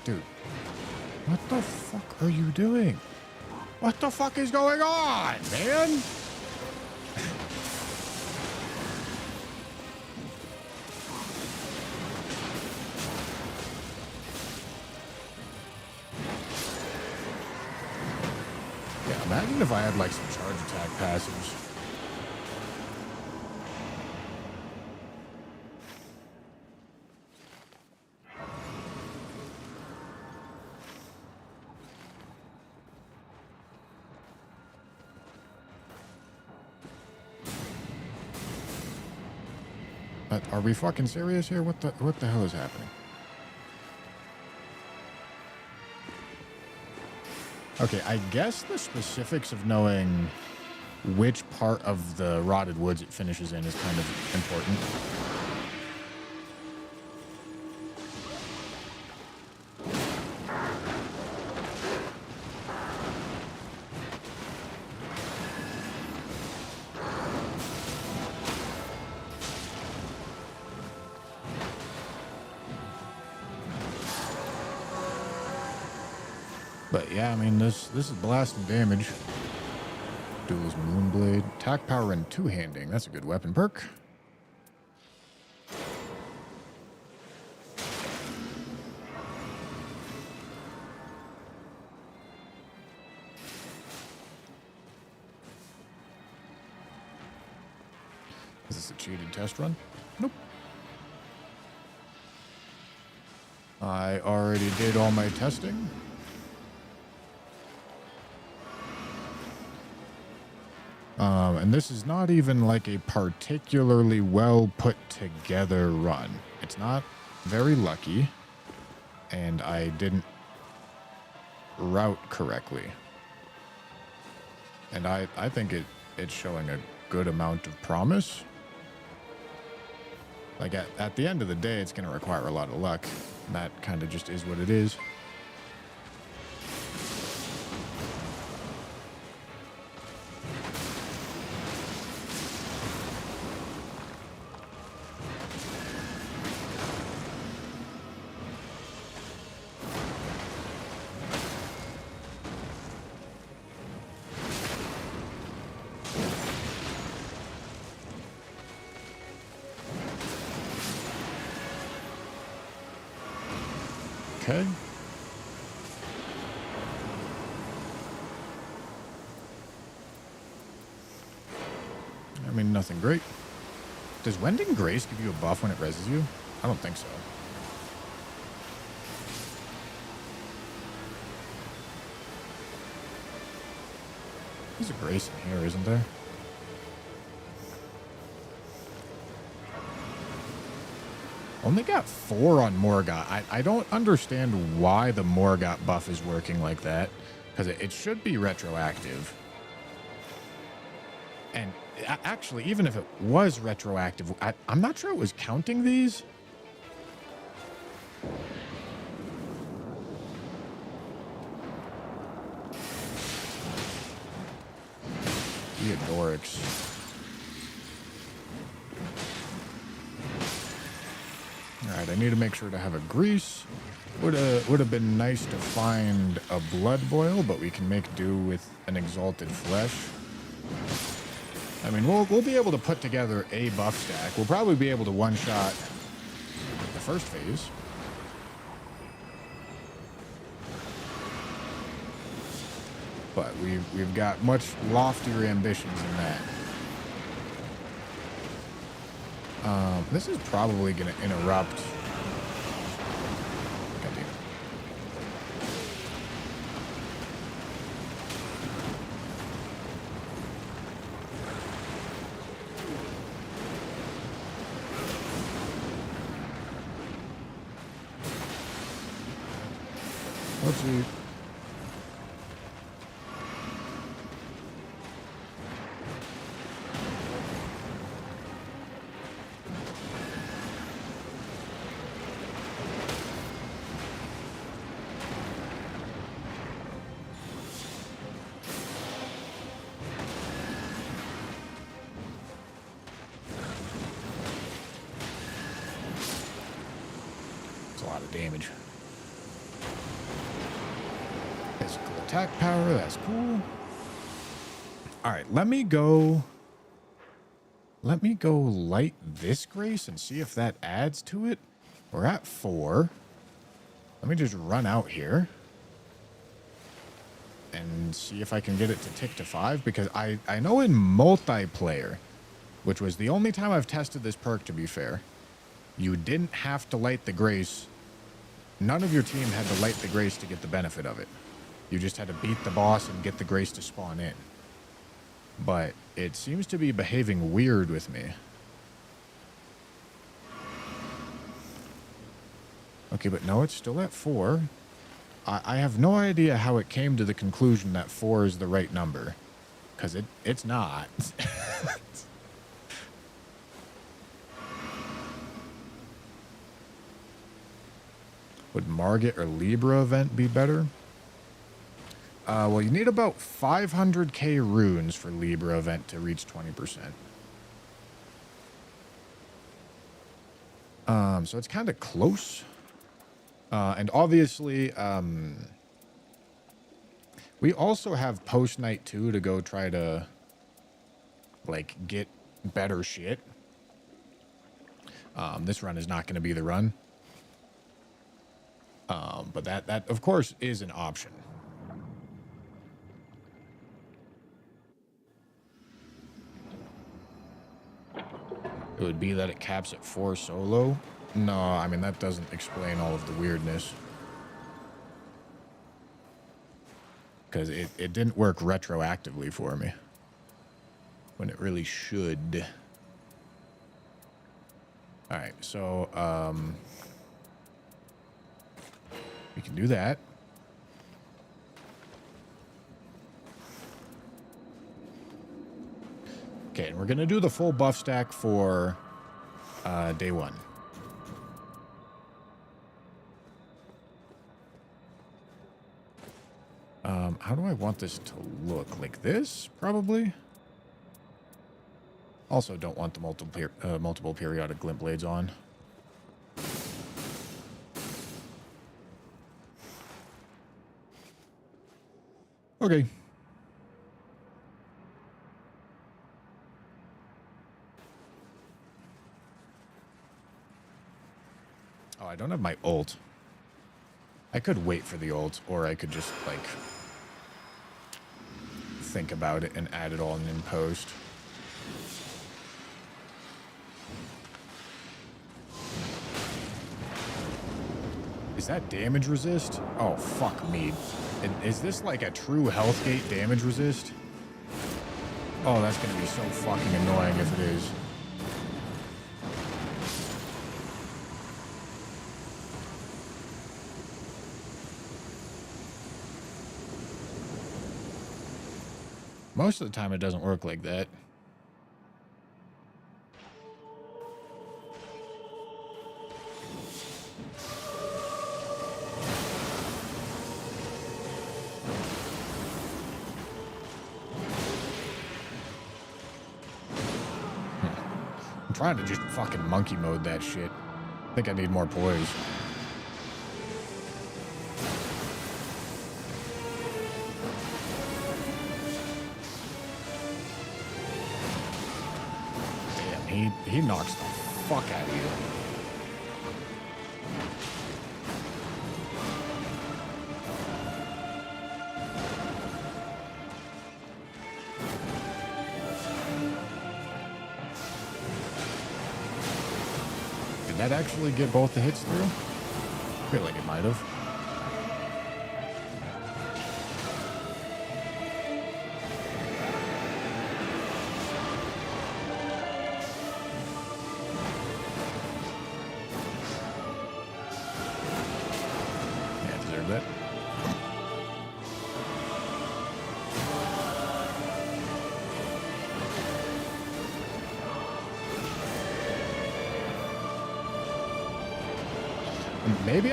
Dude, what the fuck are you doing? What the fuck is going on, man? if I had like some charge attack passives. But are we fucking serious here? What the hell is happening? Okay, I guess the specifics of knowing which part of the rotted woods it finishes in is kind of important. But yeah, I mean, this is blasting damage. Duel's Moonblade. Attack power and two-handing. That's a good weapon perk. Is this a cheated test run? Nope. I already did all my testing. And this is not even like a particularly well put together run. It's not very lucky, and I didn't route correctly. And I think it's showing a good amount of promise. Like at the end of the day, it's going to require a lot of luck. And that kind of just is what it is. Okay. I mean, nothing great. Does Wending Grace give you a buff when it reses you? I don't think so. There's a Grace in here, isn't there? Only got 4 on Morgott. I don't understand why the Morgott buff is working like that, because it should be retroactive. And actually, even if it was retroactive, I'm not sure it was counting these. Theodorix. Alright, I need to make sure to have a grease. Would have been nice to find a blood boil, but we can make do with an exalted flesh. I mean, we'll be able to put together a buff stack. We'll probably be able to one-shot the first phase. But we've got much loftier ambitions than that. This is probably going to interrupt. God damn it. Let's see. A lot of damage. Physical attack power, that's cool. Alright, let me go light this Grace and see if that adds to it. We're at 4. Let me just run out here. and see if I can get it to tick to 5, because I know in multiplayer, which was the only time I've tested this perk, to be fair, you didn't have to light the grace. None of your team had to light the grace to get the benefit of it. You just had to beat the boss and get the grace to spawn in. But it seems to be behaving weird with me. Okay, but no, it's still at 4. I have no idea how it came to the conclusion that 4 is the right number. Because it's not. Would Margit or Libra event be better? Well, you need about 500k runes for Libra event to reach 20%. So it's kind of close. And obviously, we also have post night 2 to go try to, like, get better shit. This run is not going to be the run. But that of course is an option. It would be that it caps at 4 solo. No, I mean, that doesn't explain all of the weirdness. Because it didn't work retroactively for me. When it really should. Alright, so, we can do that. Okay, and we're going to do the full buff stack for day 1. How do I want this to look? Like this, probably? Also don't want the multiple periodic glint blades on. Okay. Oh, I don't have my ult. I could wait for the ult, or I could just, like, think about it and add it all in post. Is that damage resist? Oh, fuck me. Is this like a true health gate damage resist? Oh, that's gonna be so fucking annoying if it is. Most of the time it doesn't work like that. I'm trying to just fucking monkey mode that shit. I think I need more poise. He knocks the fuck out of you. Did that actually get both the hits through? I feel like it might have. Maybe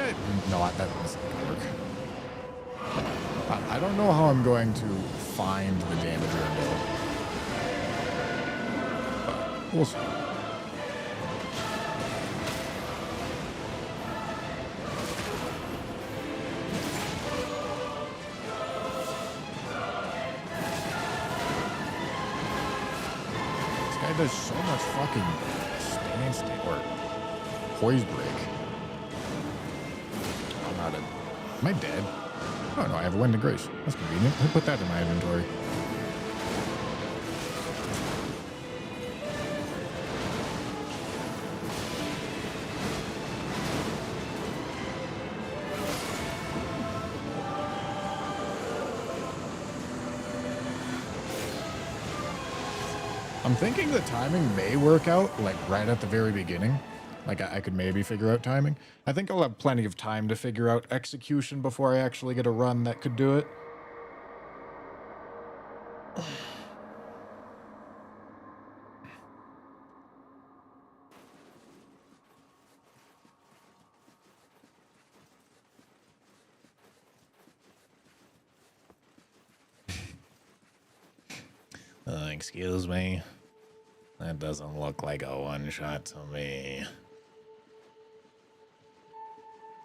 no, that doesn't work. I don't know how I'm going to find the damager though. But we'll see. This guy does so much fucking stand state or poise break. Am I dead? Oh no, I have a Wind of Grace. That's convenient. Let me put that in my inventory. I'm thinking the timing may work out, like right at the very beginning. Like I could maybe figure out timing. I think I'll have plenty of time to figure out execution before I actually get a run that could do it. Excuse me. That doesn't look like a one-shot to me.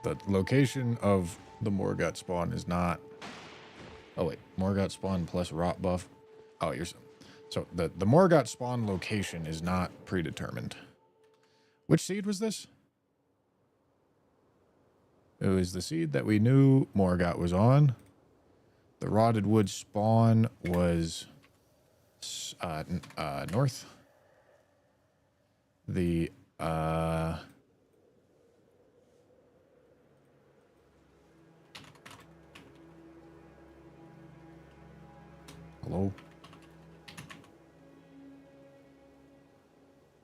The location of the Morgott spawn is not... Oh, wait. Morgott spawn plus rot buff. Oh, you're... So, the Morgott spawn location is not predetermined. Which seed was this? It was the seed that we knew Morgott was on. The Rotted Wood spawn was... north. The, hello?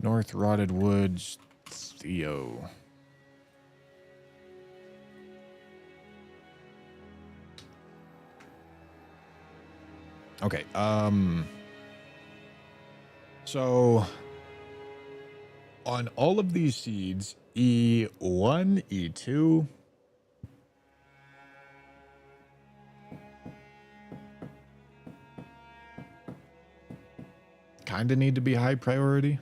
North Rotted Woods, Theo. Okay, so on all of these seeds, E1, E2, kind of need to be high priority.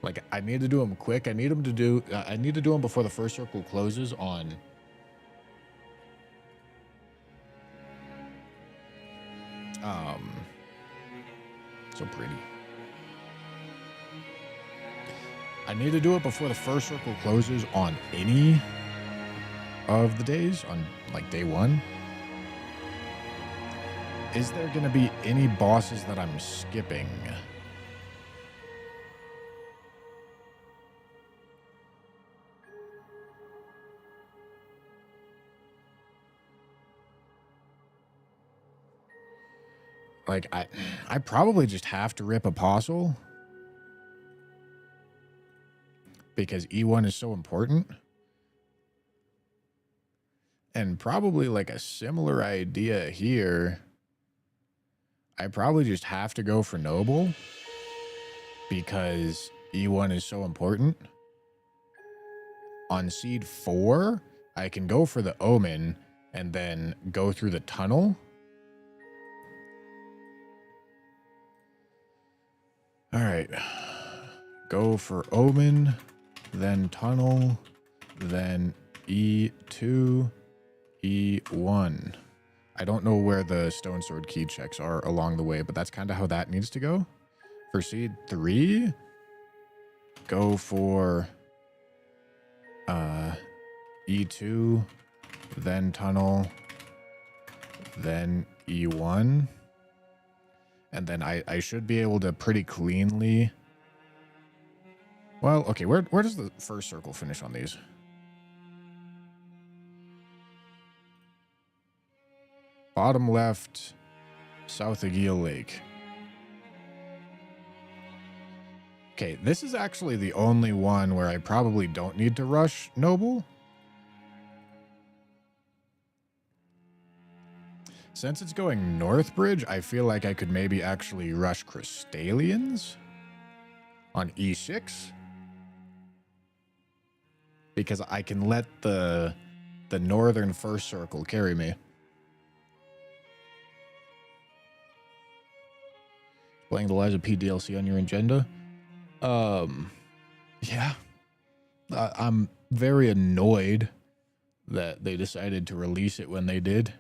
Like, I need to do them quick. I need them to do, I need to do them before the first circle closes on... So pretty. I need to do it before the first circle closes on any of the days, on like day one. Is there going to be any bosses that I'm skipping? Like, I probably just have to rip Apostle. Because E1 is so important. And probably like a similar idea here. I probably just have to go for Noble. Because E1 is so important. On Seed 4, I can go for the Omen and then go through the tunnel. All right, go for Omen, then Tunnel, then E2, E1. I don't know where the Stone Sword key checks are along the way, but that's kind of how that needs to go. For Seed 3, go for E2, then Tunnel, then E1. And then I should be able to pretty cleanly... Well, okay, where does the first circle finish on these? Bottom left, south of Geel Lake. Okay, this is actually the only one where I probably don't need to rush Noble. Since it's going Northbridge, I feel like I could maybe actually rush Crystalians on E6. Because I can let the northern first circle carry me. Playing the Lies of P DLC on your agenda? Yeah. I'm very annoyed that they decided to release it when they did.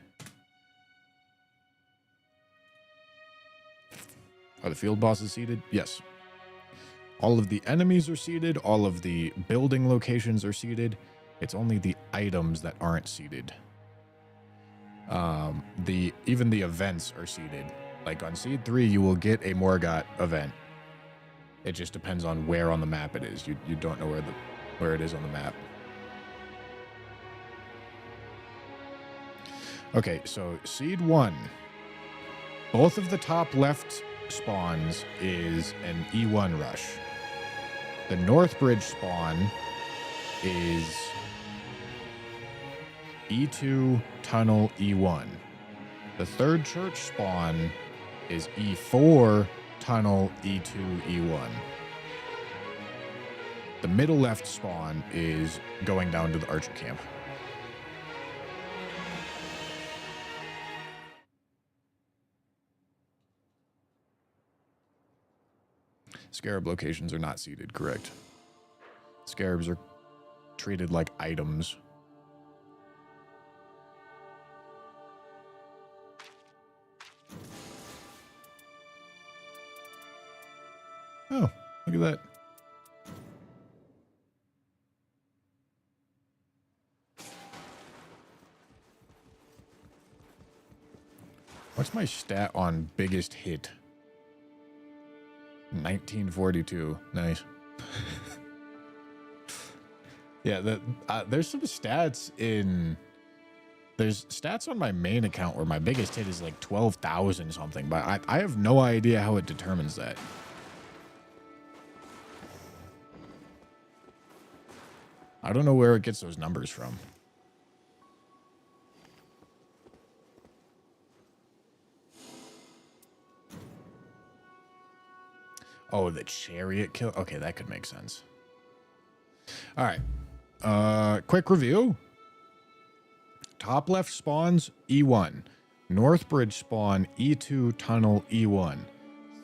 Are the field bosses seated? Yes. All of the enemies are seeded. All of the building locations are seeded. It's only the items that aren't seeded. Even the events are seeded. Like on seed 3, you will get a Morgott event. It just depends on where on the map it is. You don't know where it is on the map. Okay, so seed 1. Both of the top left spawns is an E1 rush. The North Bridge spawn is E2 tunnel E1. The third church spawn is E4 tunnel E2 E1. The middle left spawn is going down to the archer camp. Scarab locations are not seeded, correct? Scarabs are treated like items. Oh, look at that. What's my stat on biggest hit? 1942. Nice. Yeah, there's some stats in... There's stats on my main account where my biggest hit is like 12,000 something, but I have no idea how it determines that. I don't know where it gets those numbers from. Oh, the chariot kill. Okay, that could make sense. All right. Quick review. Top left spawns E1. North Bridge spawn E2 tunnel E1.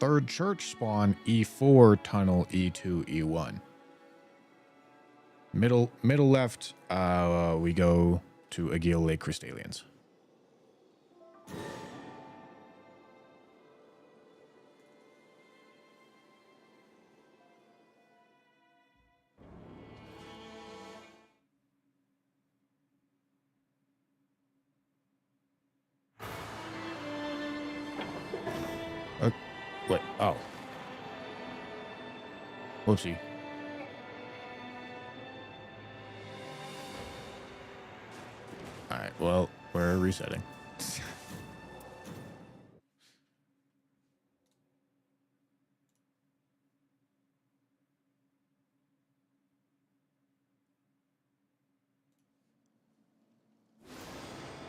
Third church spawn E4 tunnel E2 E1. Middle left, we go to Agheel Lake Crystalians. Wait, oh. Whoopsie. Alright, well, we're resetting.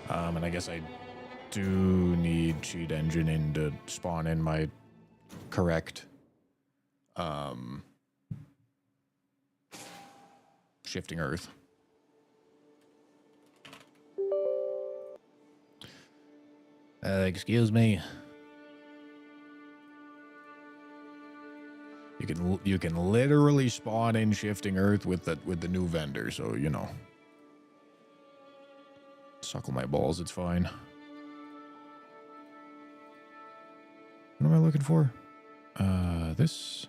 And I guess I do need Cheat Engine in to spawn in my correct Shifting Earth. Excuse me. You can literally spawn in Shifting Earth with the new vendor, so you know. Suckle my balls, it's fine. What am I looking for? This.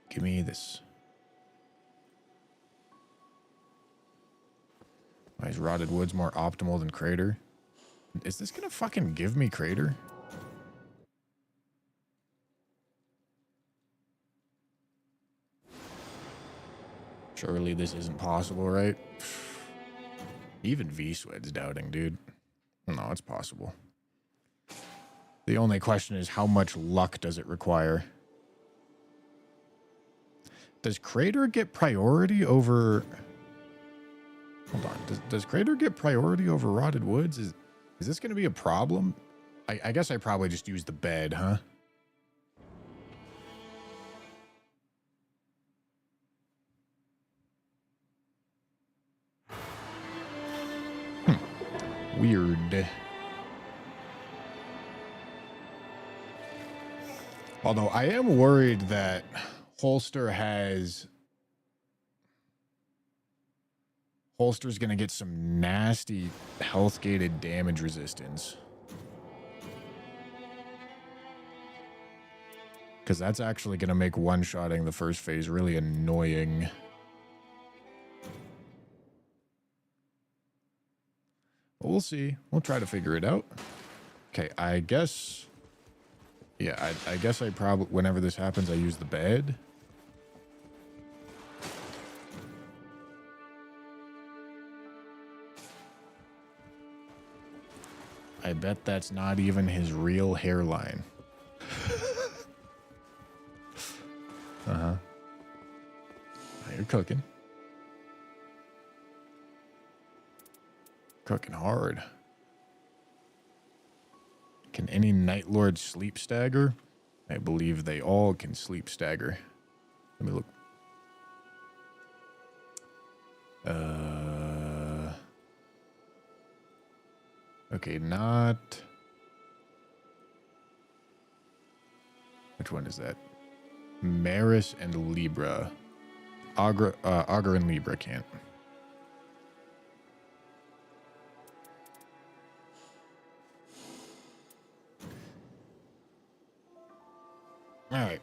Give me this. Why is Rotted Woods more optimal than Crater? Is this gonna fucking give me Crater? Surely this isn't possible, right? Even V-Swed's doubting, dude. No, it's possible. The only question is how much luck does it require? Does Crater get priority over... Hold on. Does Crater get priority over Rotted Woods? Is this going to be a problem? I guess I probably just use the bed, huh? Weird. Although I am worried that Holster's going to get some nasty health gated damage resistance. Because that's actually going to make one-shotting the first phase really annoying. But we'll see. We'll try to figure it out. Okay, I guess... Yeah, I guess I probably... Whenever this happens, I use the bed. I bet that's not even his real hairline. Uh-huh. You're cooking. Cooking hard. Can any Night Lord sleep stagger? I believe they all can sleep stagger. Let me look. Okay, not... Which one is that? Maris and Libra. Augur and Libra can't. All right.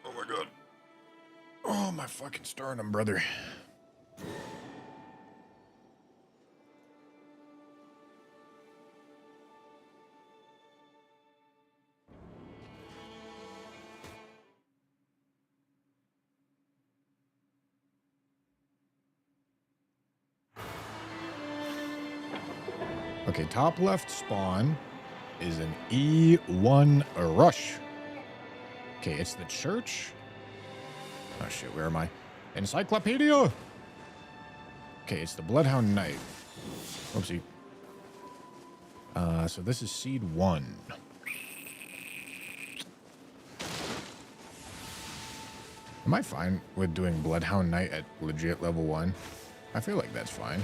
Oh my god. Oh, my fucking sternum, brother. Okay, top left spawn is an E1 rush. Okay, it's the church. Oh shit, where am I? Encyclopedia! Okay, it's the Bloodhound Knight. Oopsie. So this is seed 1. Am I fine with doing Bloodhound Knight at legit level 1? I feel like that's fine.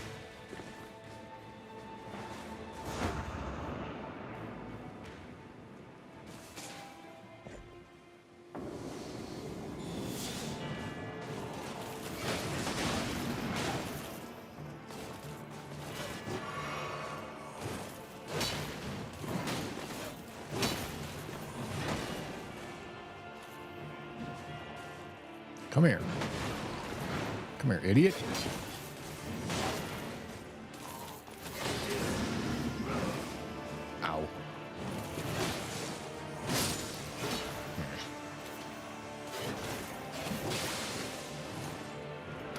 Come here. Come here, idiot. Ow.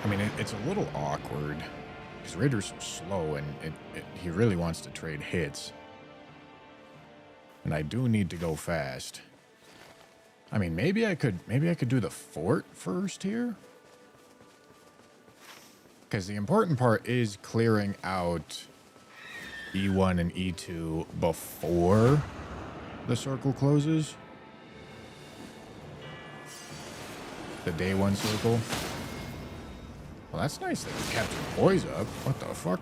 I mean, it's a little awkward because Raider's so slow and he really wants to trade hits. And I do need to go fast. I mean, maybe I could do the fort first here. Because the important part is clearing out E1 and E2 before the circle closes. The day 1 circle. Well, that's nice that we kept your boys up. What the fuck?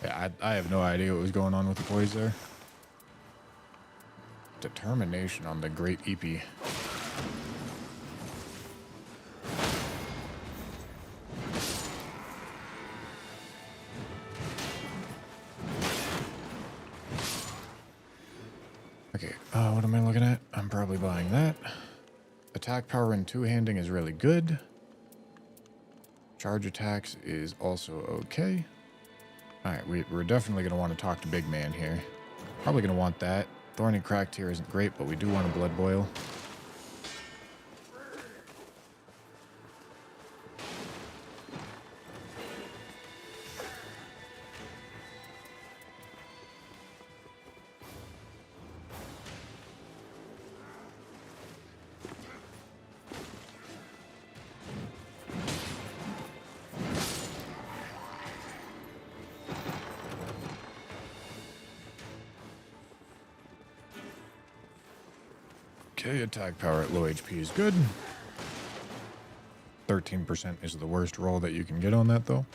Yeah, I have no idea what was going on with the boys there. Determination on the Great EP. Okay, what am I looking at? I'm probably buying that. Attack power and two-handing is really good. Charge attacks is also okay. Alright, we're definitely going to want to talk to Big Man here. Probably going to want that. Thorny Cracked here isn't great, but we do want a Blood Boil. Okay, attack power at low HP is good. 13% is the worst roll that you can get on that, though.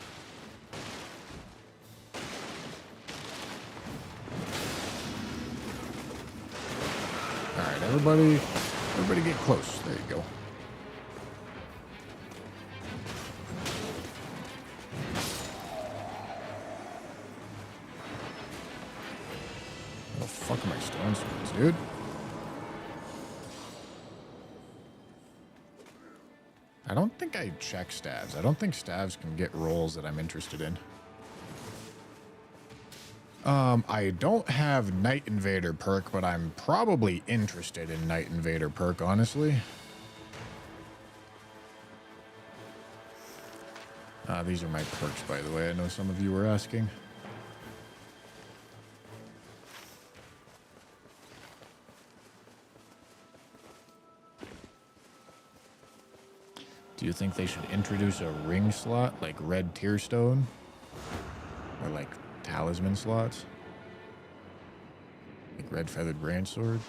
All right, everybody get close. There you go. What the fuck are my stone swords, dude? I don't think I check stabs. I don't think stabs can get rolls that I'm interested in. I don't have Night Invader perk, but I'm probably interested in Night Invader perk, honestly. These are my perks, by the way. I know some of you were asking. Do you think they should introduce a ring slot like Red Tearstone? Or like talisman slots? Like Red Feathered Branch Sword?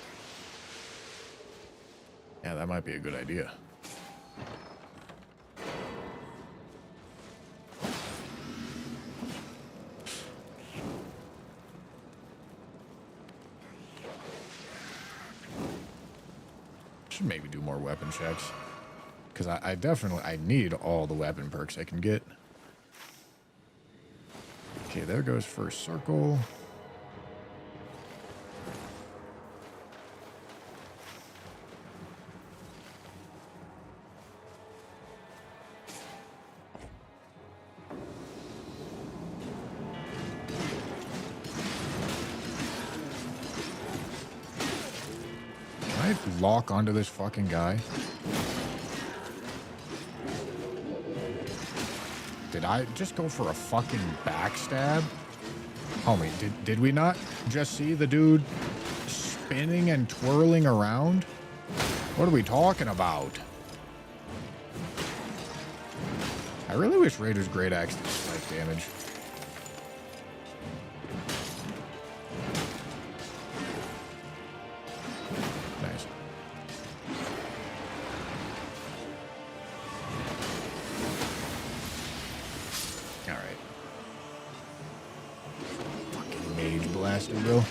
Yeah, that might be a good idea. Should maybe do more weapon checks. Because I need all the weapon perks I can get. Okay, there goes first circle. Can I lock onto this fucking guy? Did I just go for a fucking backstab? Homie, did we not just see the dude spinning and twirling around? What are we talking about? I really wish Raider's Great Axe did spike damage. Nice. Alright. Fucking Mage Blaster, bro.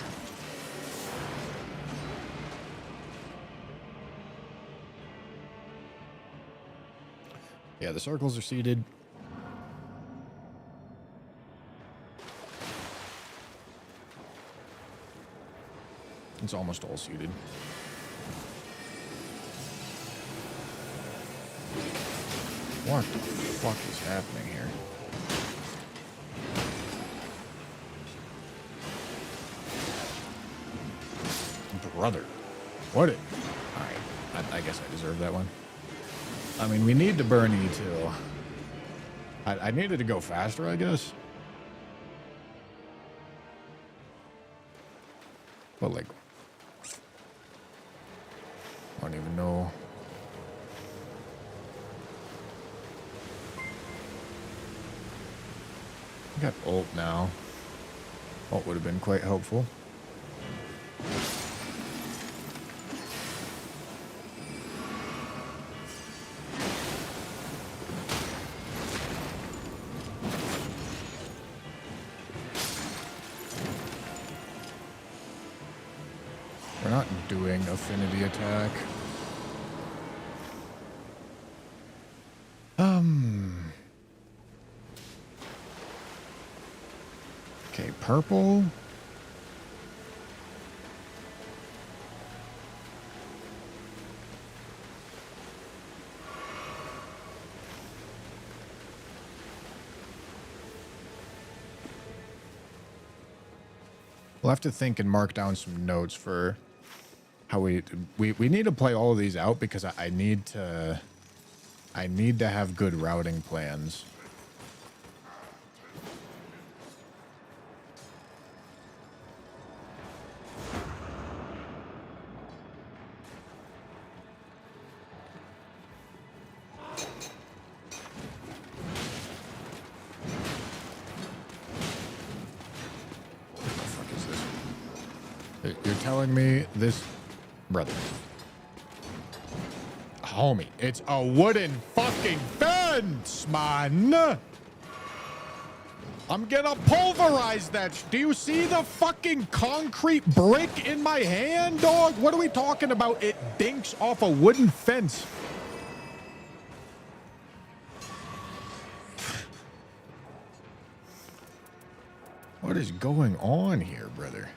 Yeah, the circles are seated. It's almost all seated. What the fuck is happening here? Brother. What it? Alright. I guess I deserve that one. I mean, we need to burn E2. I needed to go faster, I guess. But, like, I don't even know. I got ult now. Ult would have been quite helpful. We're not doing affinity attack. Okay, purple. We'll have to think and mark down some notes for how we need to play all of these out because I need to have good routing plans. What the fuck is this? You're telling me this, brother. Homie, it's a wooden fucking fence, man. I'm gonna pulverize that. Do you see the fucking concrete brick in my hand, dog? What are we talking about? It dinks off a wooden fence. What is going on here, brother?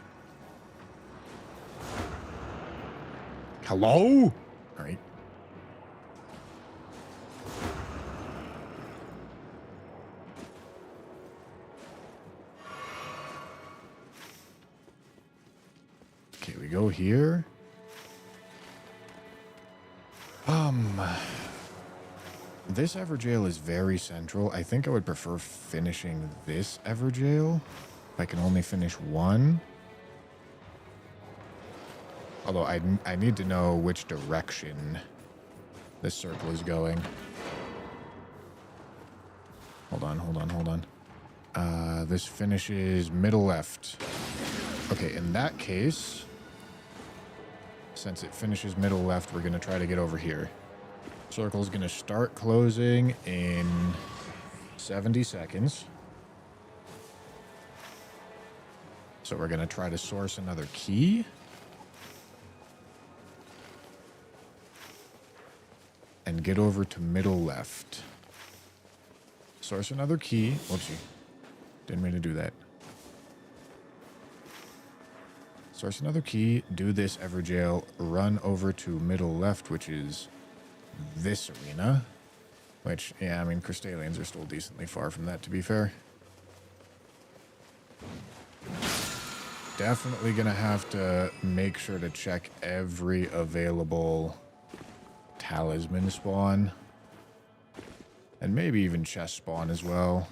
Hello? All right. Okay, we go here. This Everjail is very central. I think I would prefer finishing this Everjail if I can only finish one. Although I need to know which direction this circle is going. Hold on. This finishes middle left. Okay, in that case, since it finishes middle left, we're going to try to get over here. Circle's going to start closing in 70 seconds. So we're going to try to source another key. And get over to middle left. Source another key. Whoopsie. Didn't mean to do that. Source another key. Do this Everjail. Run over to middle left, which is this arena. Which, yeah, I mean, Crystalians are still decently far from that, to be fair. Definitely gonna have to make sure to check every available talisman spawn. And maybe even chest spawn as well.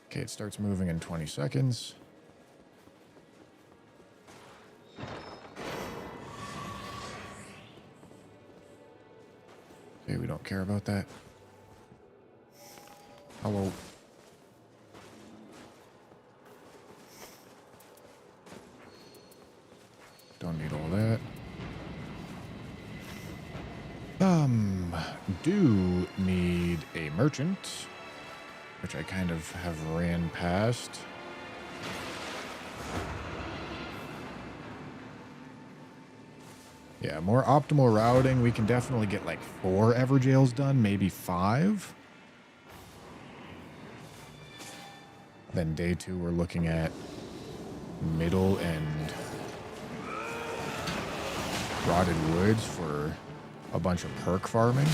Okay, it starts moving in 20 seconds. Okay, we don't care about that. Hello. Don't need all that. Do need a merchant, which I kind of have ran past. Yeah, more optimal routing. We can definitely get like 4 Everjails done, maybe 5. Then day 2, we're looking at middle and rotted woods for a bunch of perk farming.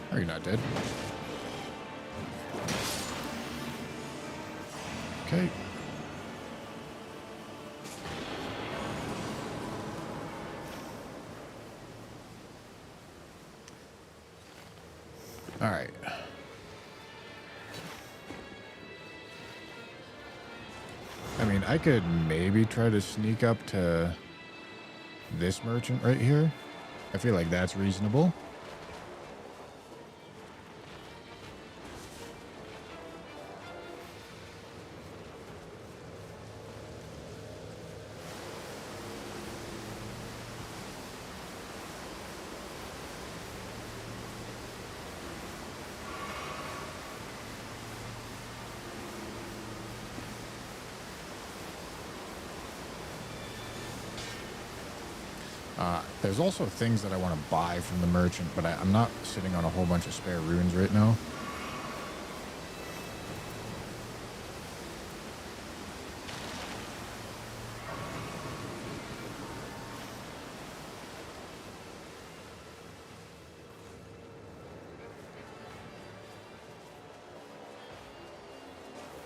Are you not dead? Okay. All right. I mean, I could maybe try to sneak up to this merchant right here. I feel like that's reasonable. There's also things that I want to buy from the merchant, but I'm not sitting on a whole bunch of spare runes right now.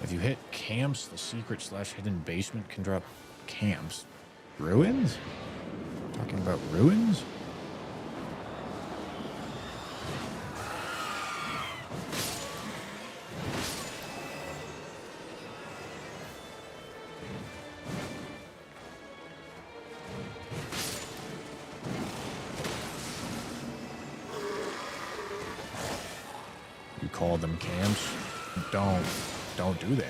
If you hit camps, the secret/hidden basement can drop camps. Ruins? Talking about ruins? You call them camps? Don't do that.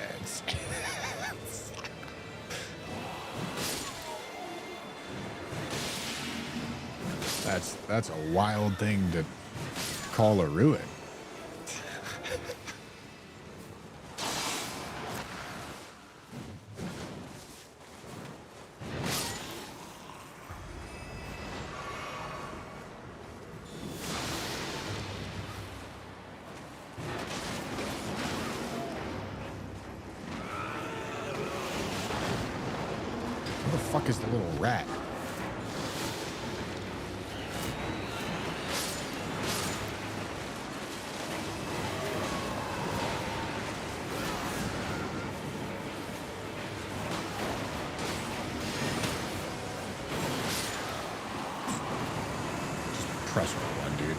That's a wild thing to call a ruin. Where the fuck is the little rat? Press one, dude.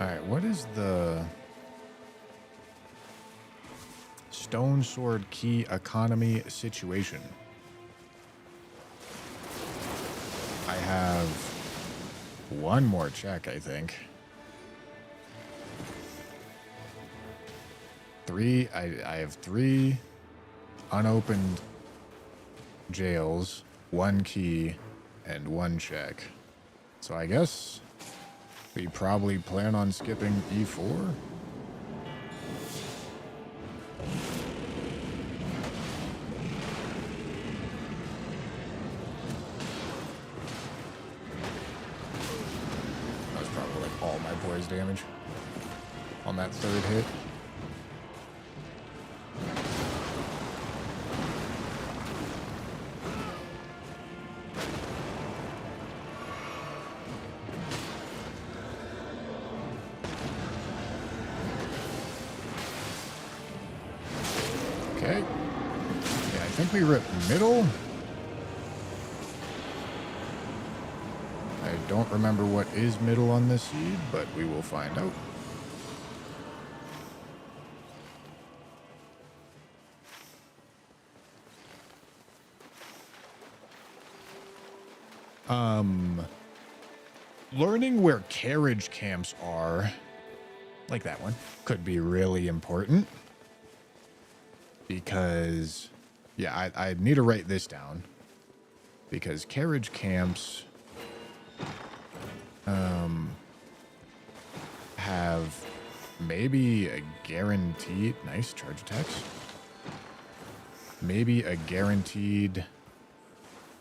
All right, what is the Stone Sword Key economy situation? I have one more check, I think. I have 3 unopened jails, 1 key, and 1 check. So I guess we probably plan on skipping E4. That was probably like all my boys' damage on that 3rd hit. Okay. Yeah, I think we ripped middle. I don't remember what is middle on this seed, but we will find out. Learning where carriage camps are, like that one, could be really important. Because, yeah, I need to write this down. Because carriage camps have maybe a guaranteed, nice charge attacks. Maybe a guaranteed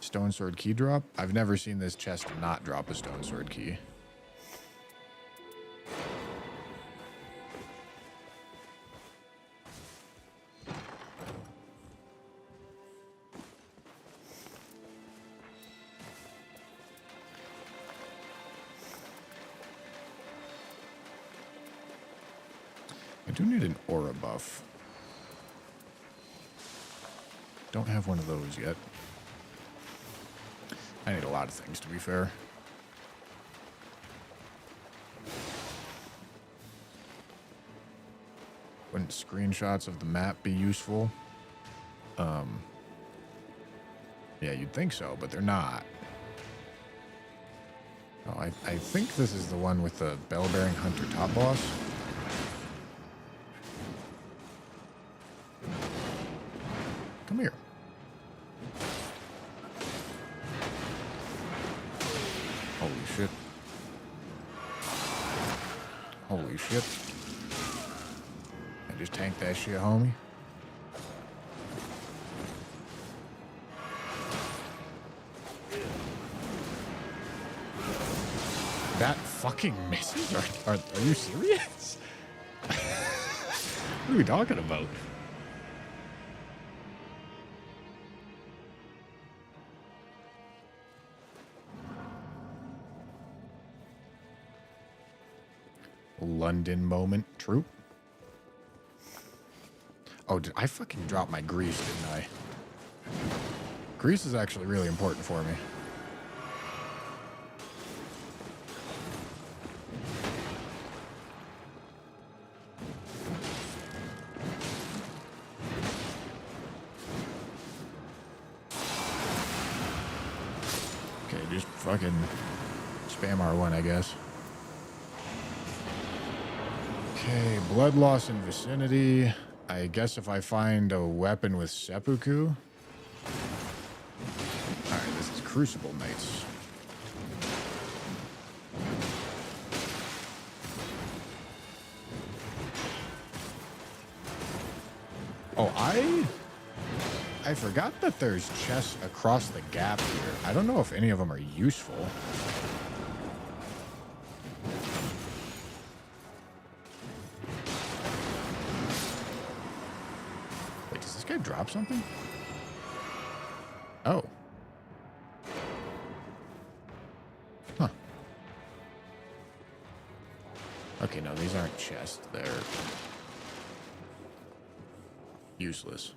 Stone Sword Key drop. I've never seen this chest not drop a Stone Sword Key. I do need an aura buff. Don't have one of those yet. I need a lot of things, to be fair. Wouldn't screenshots of the map be useful? Yeah, you'd think so, but they're not. Oh, I think this is the one with the Bell-Bearing Hunter top boss. Come here. shit. I just tank that shit, homie. That fucking misses? Are you serious? What are we talking about? London moment, troop. Oh, I fucking dropped my grease, didn't I? Grease is actually really important for me. Okay, just fucking spam R1, I guess. Okay, blood loss in vicinity. I guess if I find a weapon with seppuku. Alright, this is Crucible Knights. Oh, I forgot that there's chests across the gap here. I don't know if any of them are useful. Wait, does this guy drop something? Oh. Huh. Okay, no, these aren't chests. They're useless.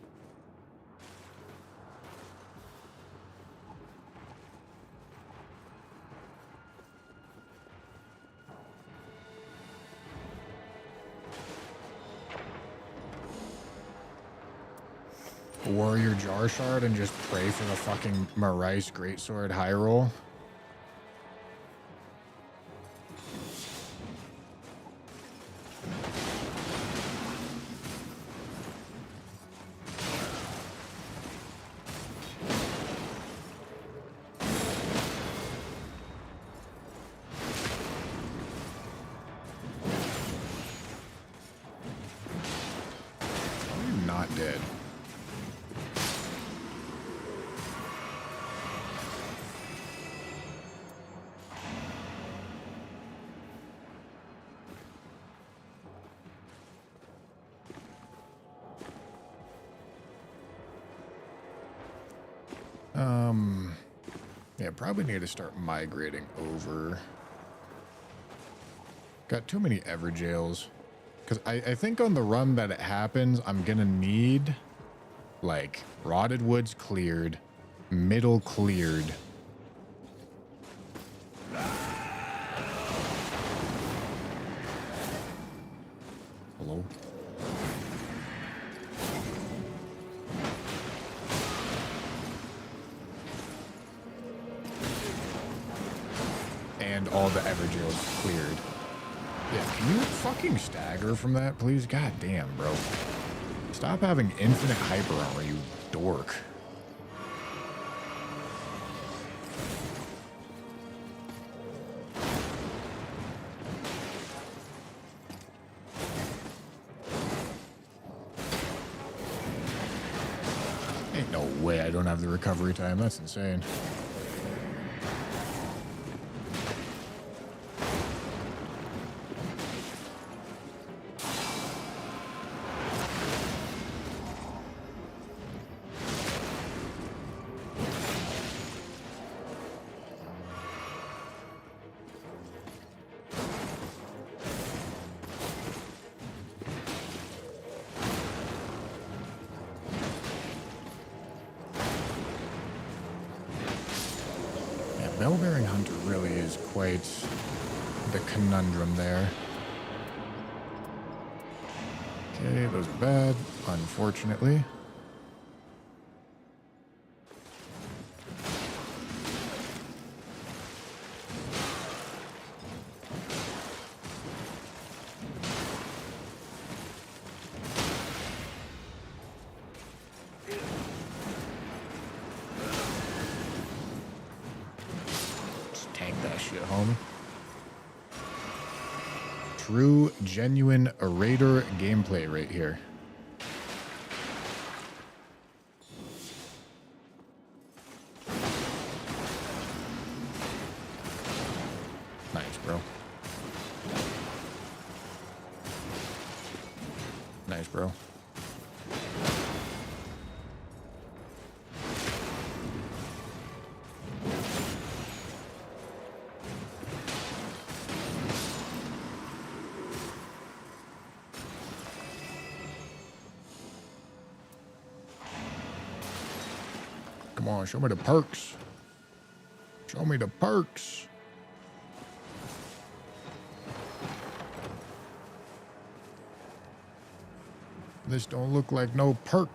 Warrior Jar Shard and just pray for the fucking Marais Greatsword high roll. I'm not dead. Yeah, probably need to start migrating over. Got too many Everjails. Because I think on the run that it happens, I'm going to need, like, Rotted Woods cleared, Middle cleared. Hello? And all the Everjails cleared. Yeah, can you fucking stagger from that, please? God damn, bro. Stop having infinite hyper armor, you dork. Ain't no way I don't have the recovery time. That's insane. Bellbearing Hunter really is quite the conundrum there. Okay, those are bad, unfortunately. true, genuine Raider gameplay right here. Nice, bro. Nice, bro. Come on, show me the perks. Show me the perks. This don't look like no perk.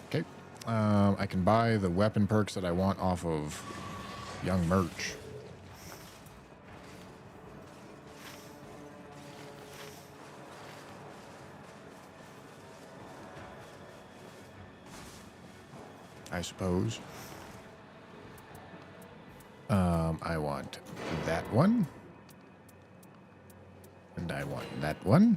Okay. I can buy the weapon perks that I want off of Young Merch. I suppose. I want that one. And I want that one.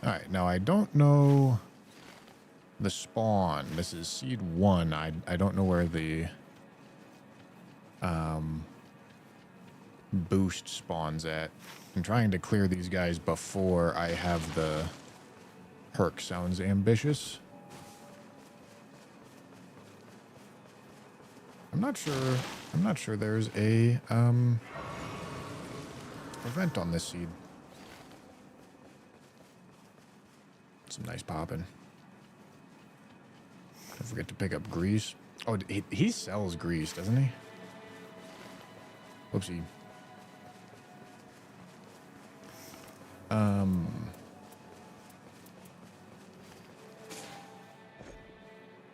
All right, now I don't know the spawn. This is seed 1. I don't know where the boost spawns at. I'm trying to clear these guys before I have the perk. Sounds ambitious. I'm not sure there's a event on this seed. Some nice popping. Don't forget to pick up grease. Oh, he sells grease, doesn't he? Whoopsie.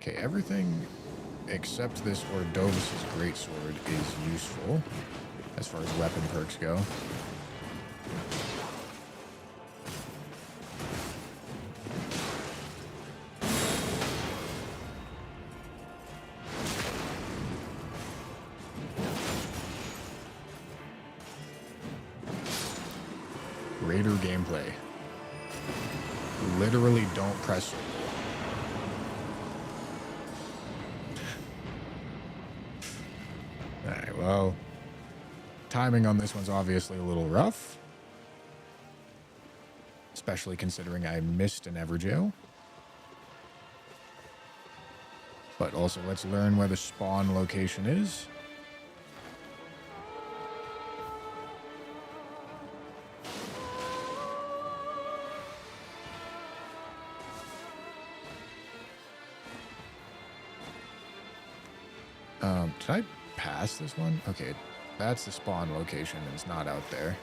Okay, everything except this Ordovis's greatsword is useful as far as weapon perks go. Raider gameplay. Literally don't press. Alright, well, timing on this one's obviously a little rough. Especially considering I missed an Everjail. But also, let's learn where the spawn location is. Did I pass this one? Okay, that's the spawn location and it's not out there.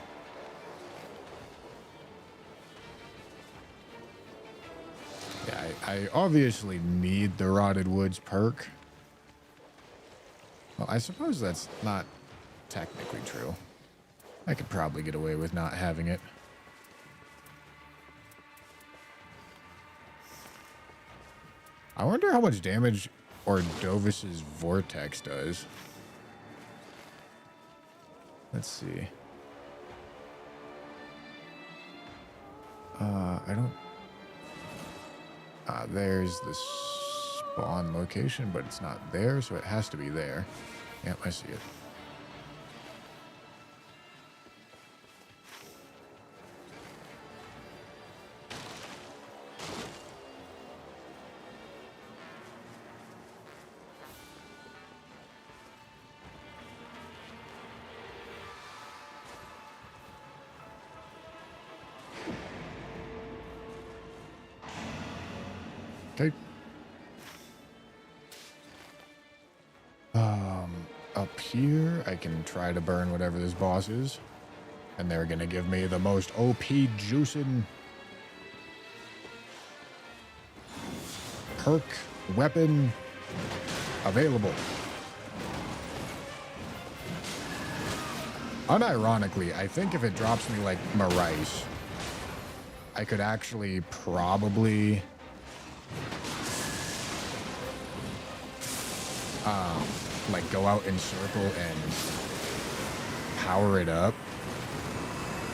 Yeah, I obviously need the Rotted Woods perk. Well, I suppose that's not technically true. I could probably get away with not having it. I wonder how much damage Ordovis's Vortex does. Let's see. I don't... there's the spawn location, but it's not there, so it has to be there. Yep, I see it. Okay. Up here, I can try to burn whatever this boss is. And they're gonna give me the most OP juicing perk weapon available. Unironically, I think if it drops me like Marais, I could actually probably like go out in circle and power it up.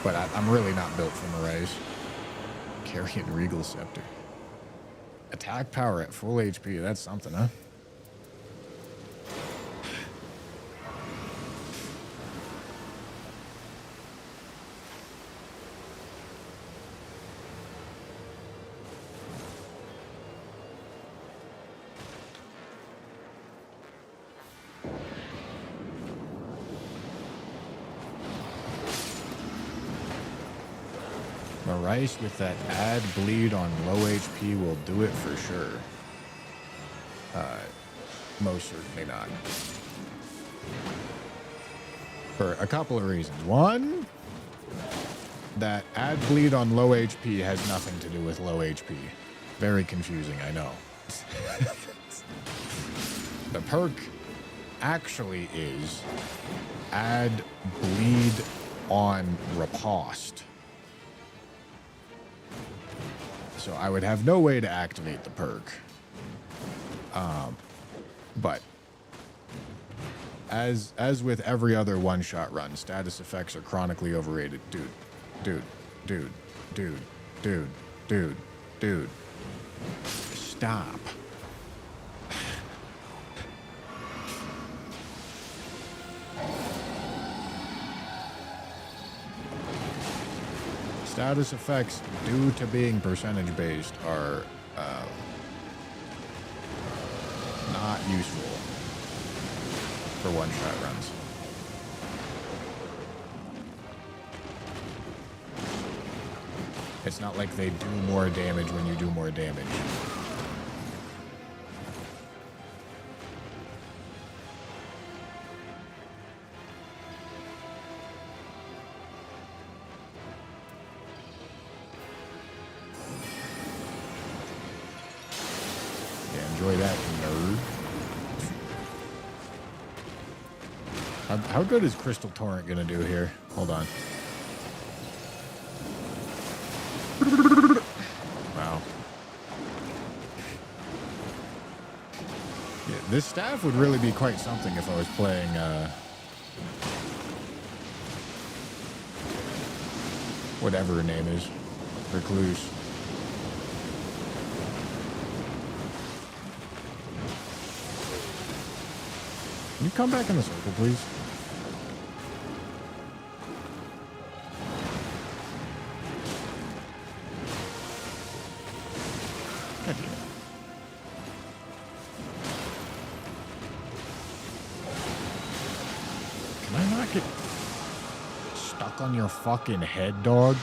But I'm really not built for Marais. Carrion Regal Scepter. Attack power at full HP. That's something, huh? Marais with that add bleed on low HP will do it for sure. Most certainly not. For a couple of reasons. One, that add bleed on low HP has nothing to do with low HP. Very confusing, I know. The perk actually is add bleed on riposte. So I would have no way to activate the perk. But as with every other one-shot run, status effects are chronically overrated. Dude. Stop. Status effects, due to being percentage-based, are not useful for one-shot runs. It's not like they do more damage when you do more damage. Enjoy that, nerd. How good is Crystal Torrent gonna do here? Hold on. Wow. Yeah, this staff would really be quite something if I was playing, whatever her name is. Recluse. Can you come back in the circle, please? God damn it. Can I not get stuck on your fucking head, dog?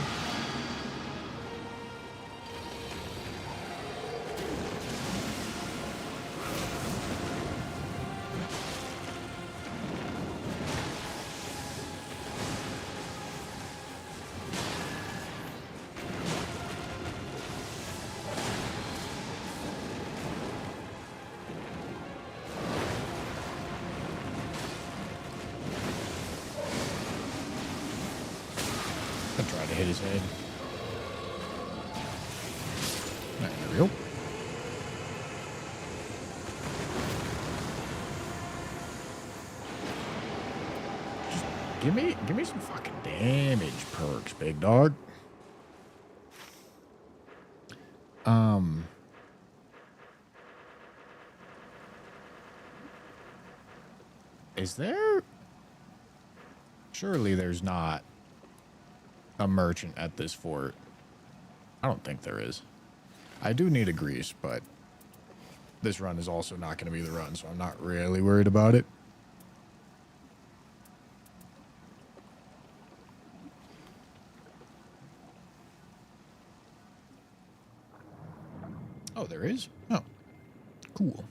I tried to hit his head. There we go. Just give me some fucking damage perks, big dog. Is there? Surely there's not a merchant at this fort. I don't think there is. I do need a grease, but this run is also not going to be the run, so I'm not really worried about it. Oh, there is? Oh, cool.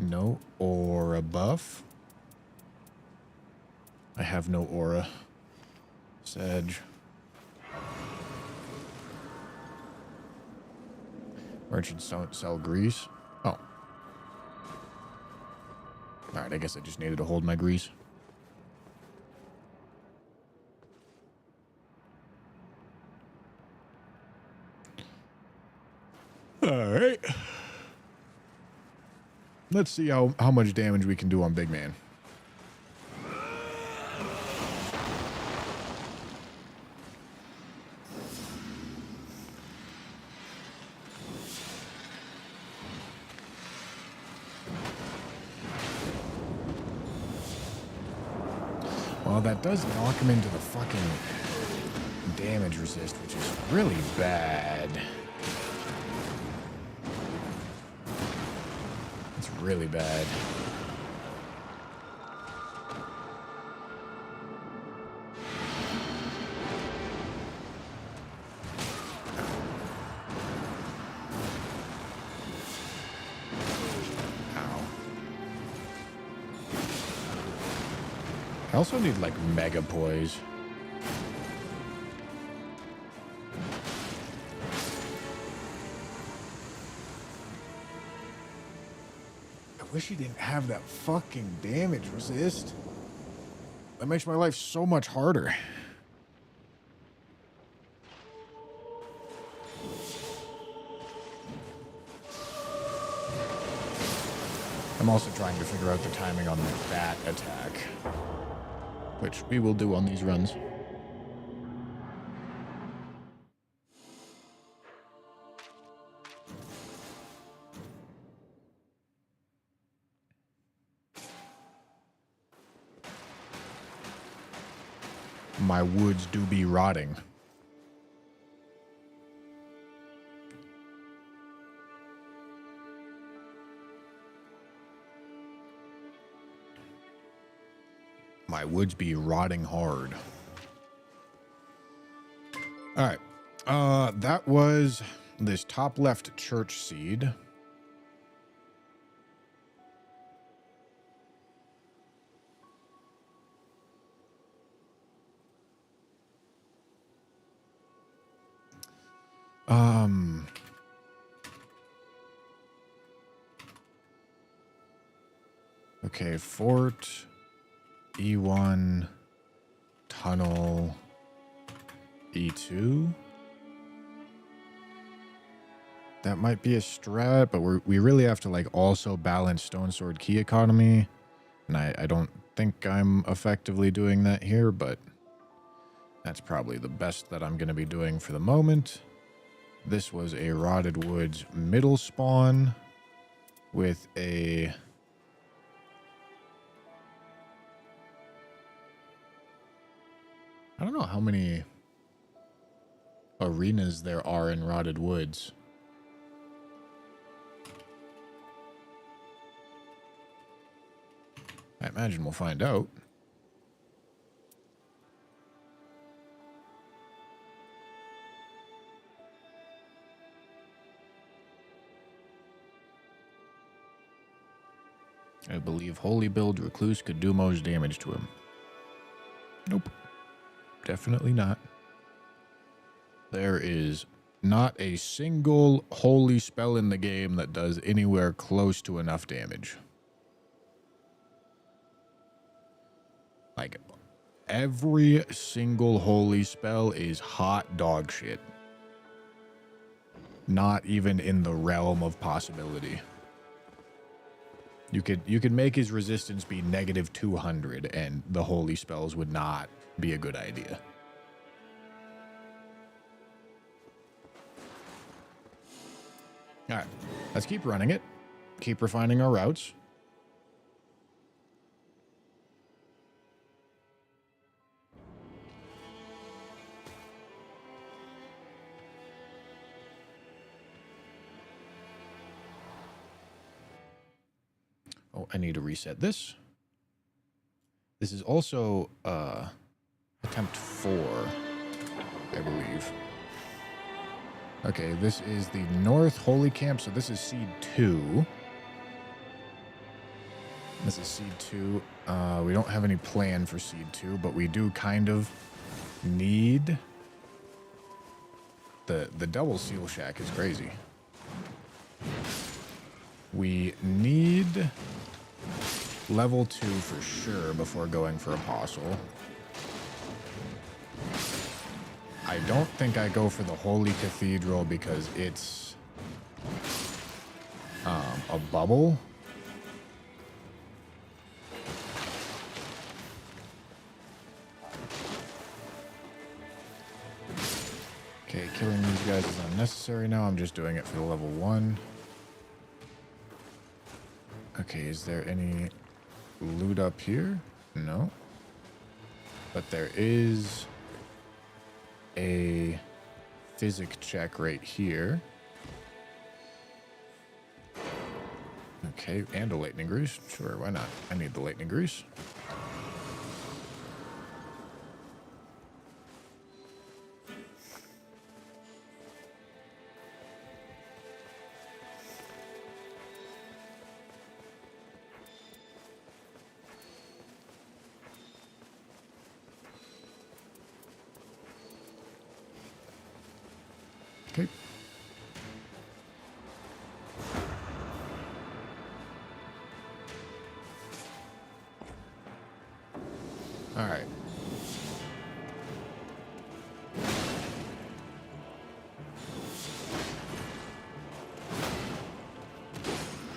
No aura buff. I have no aura. Sedge. Merchants don't sell grease. Oh. Alright, I guess I just needed to hold my grease. Alright. Let's see how much damage we can do on Big Man. Well, that does knock him into the fucking damage resist, which is really bad. It's really bad. I also need, like, mega poise. I wish he didn't have that fucking damage resist. That makes my life so much harder. I'm also trying to figure out the timing on the bat attack, which we will do on these runs. My woods do be rotting. My woods be rotting hard. All right. That was this top left church seed. Okay, fort, E1, tunnel, E2. That might be a strat, but we really have to, like, also balance Stone Sword key economy. And I don't think I'm effectively doing that here, but that's probably the best that I'm going to be doing for the moment. This was a Rotted Woods middle spawn with a... I don't know how many arenas there are in Rotted Woods. I imagine we'll find out. I believe Holy Build Recluse could do most damage to him. Nope. Definitely not. There is not a single holy spell in the game that does anywhere close to enough damage. Like, every single holy spell is hot dog shit. Not even in the realm of possibility. You could make his resistance be -200 and the holy spells would not be a good idea. All right, let's keep running it. Keep refining our routes. Oh, I need to reset this. This is also attempt 4, I believe. Okay, this is the North Holy Camp, so this is Seed 2. This is Seed 2. We don't have any plan for Seed 2, but we do kind of need... The double seal shack is crazy. We need level 2 for sure before going for Apostle. I don't think I go for the Holy Cathedral because it's a bubble. Okay, killing these guys is unnecessary now. I'm just doing it for the level 1. Okay, is there any loot up here? No. But there is a physic check right here. Okay, and a lightning grease. Sure, why not? I need the lightning grease. Okay. All right.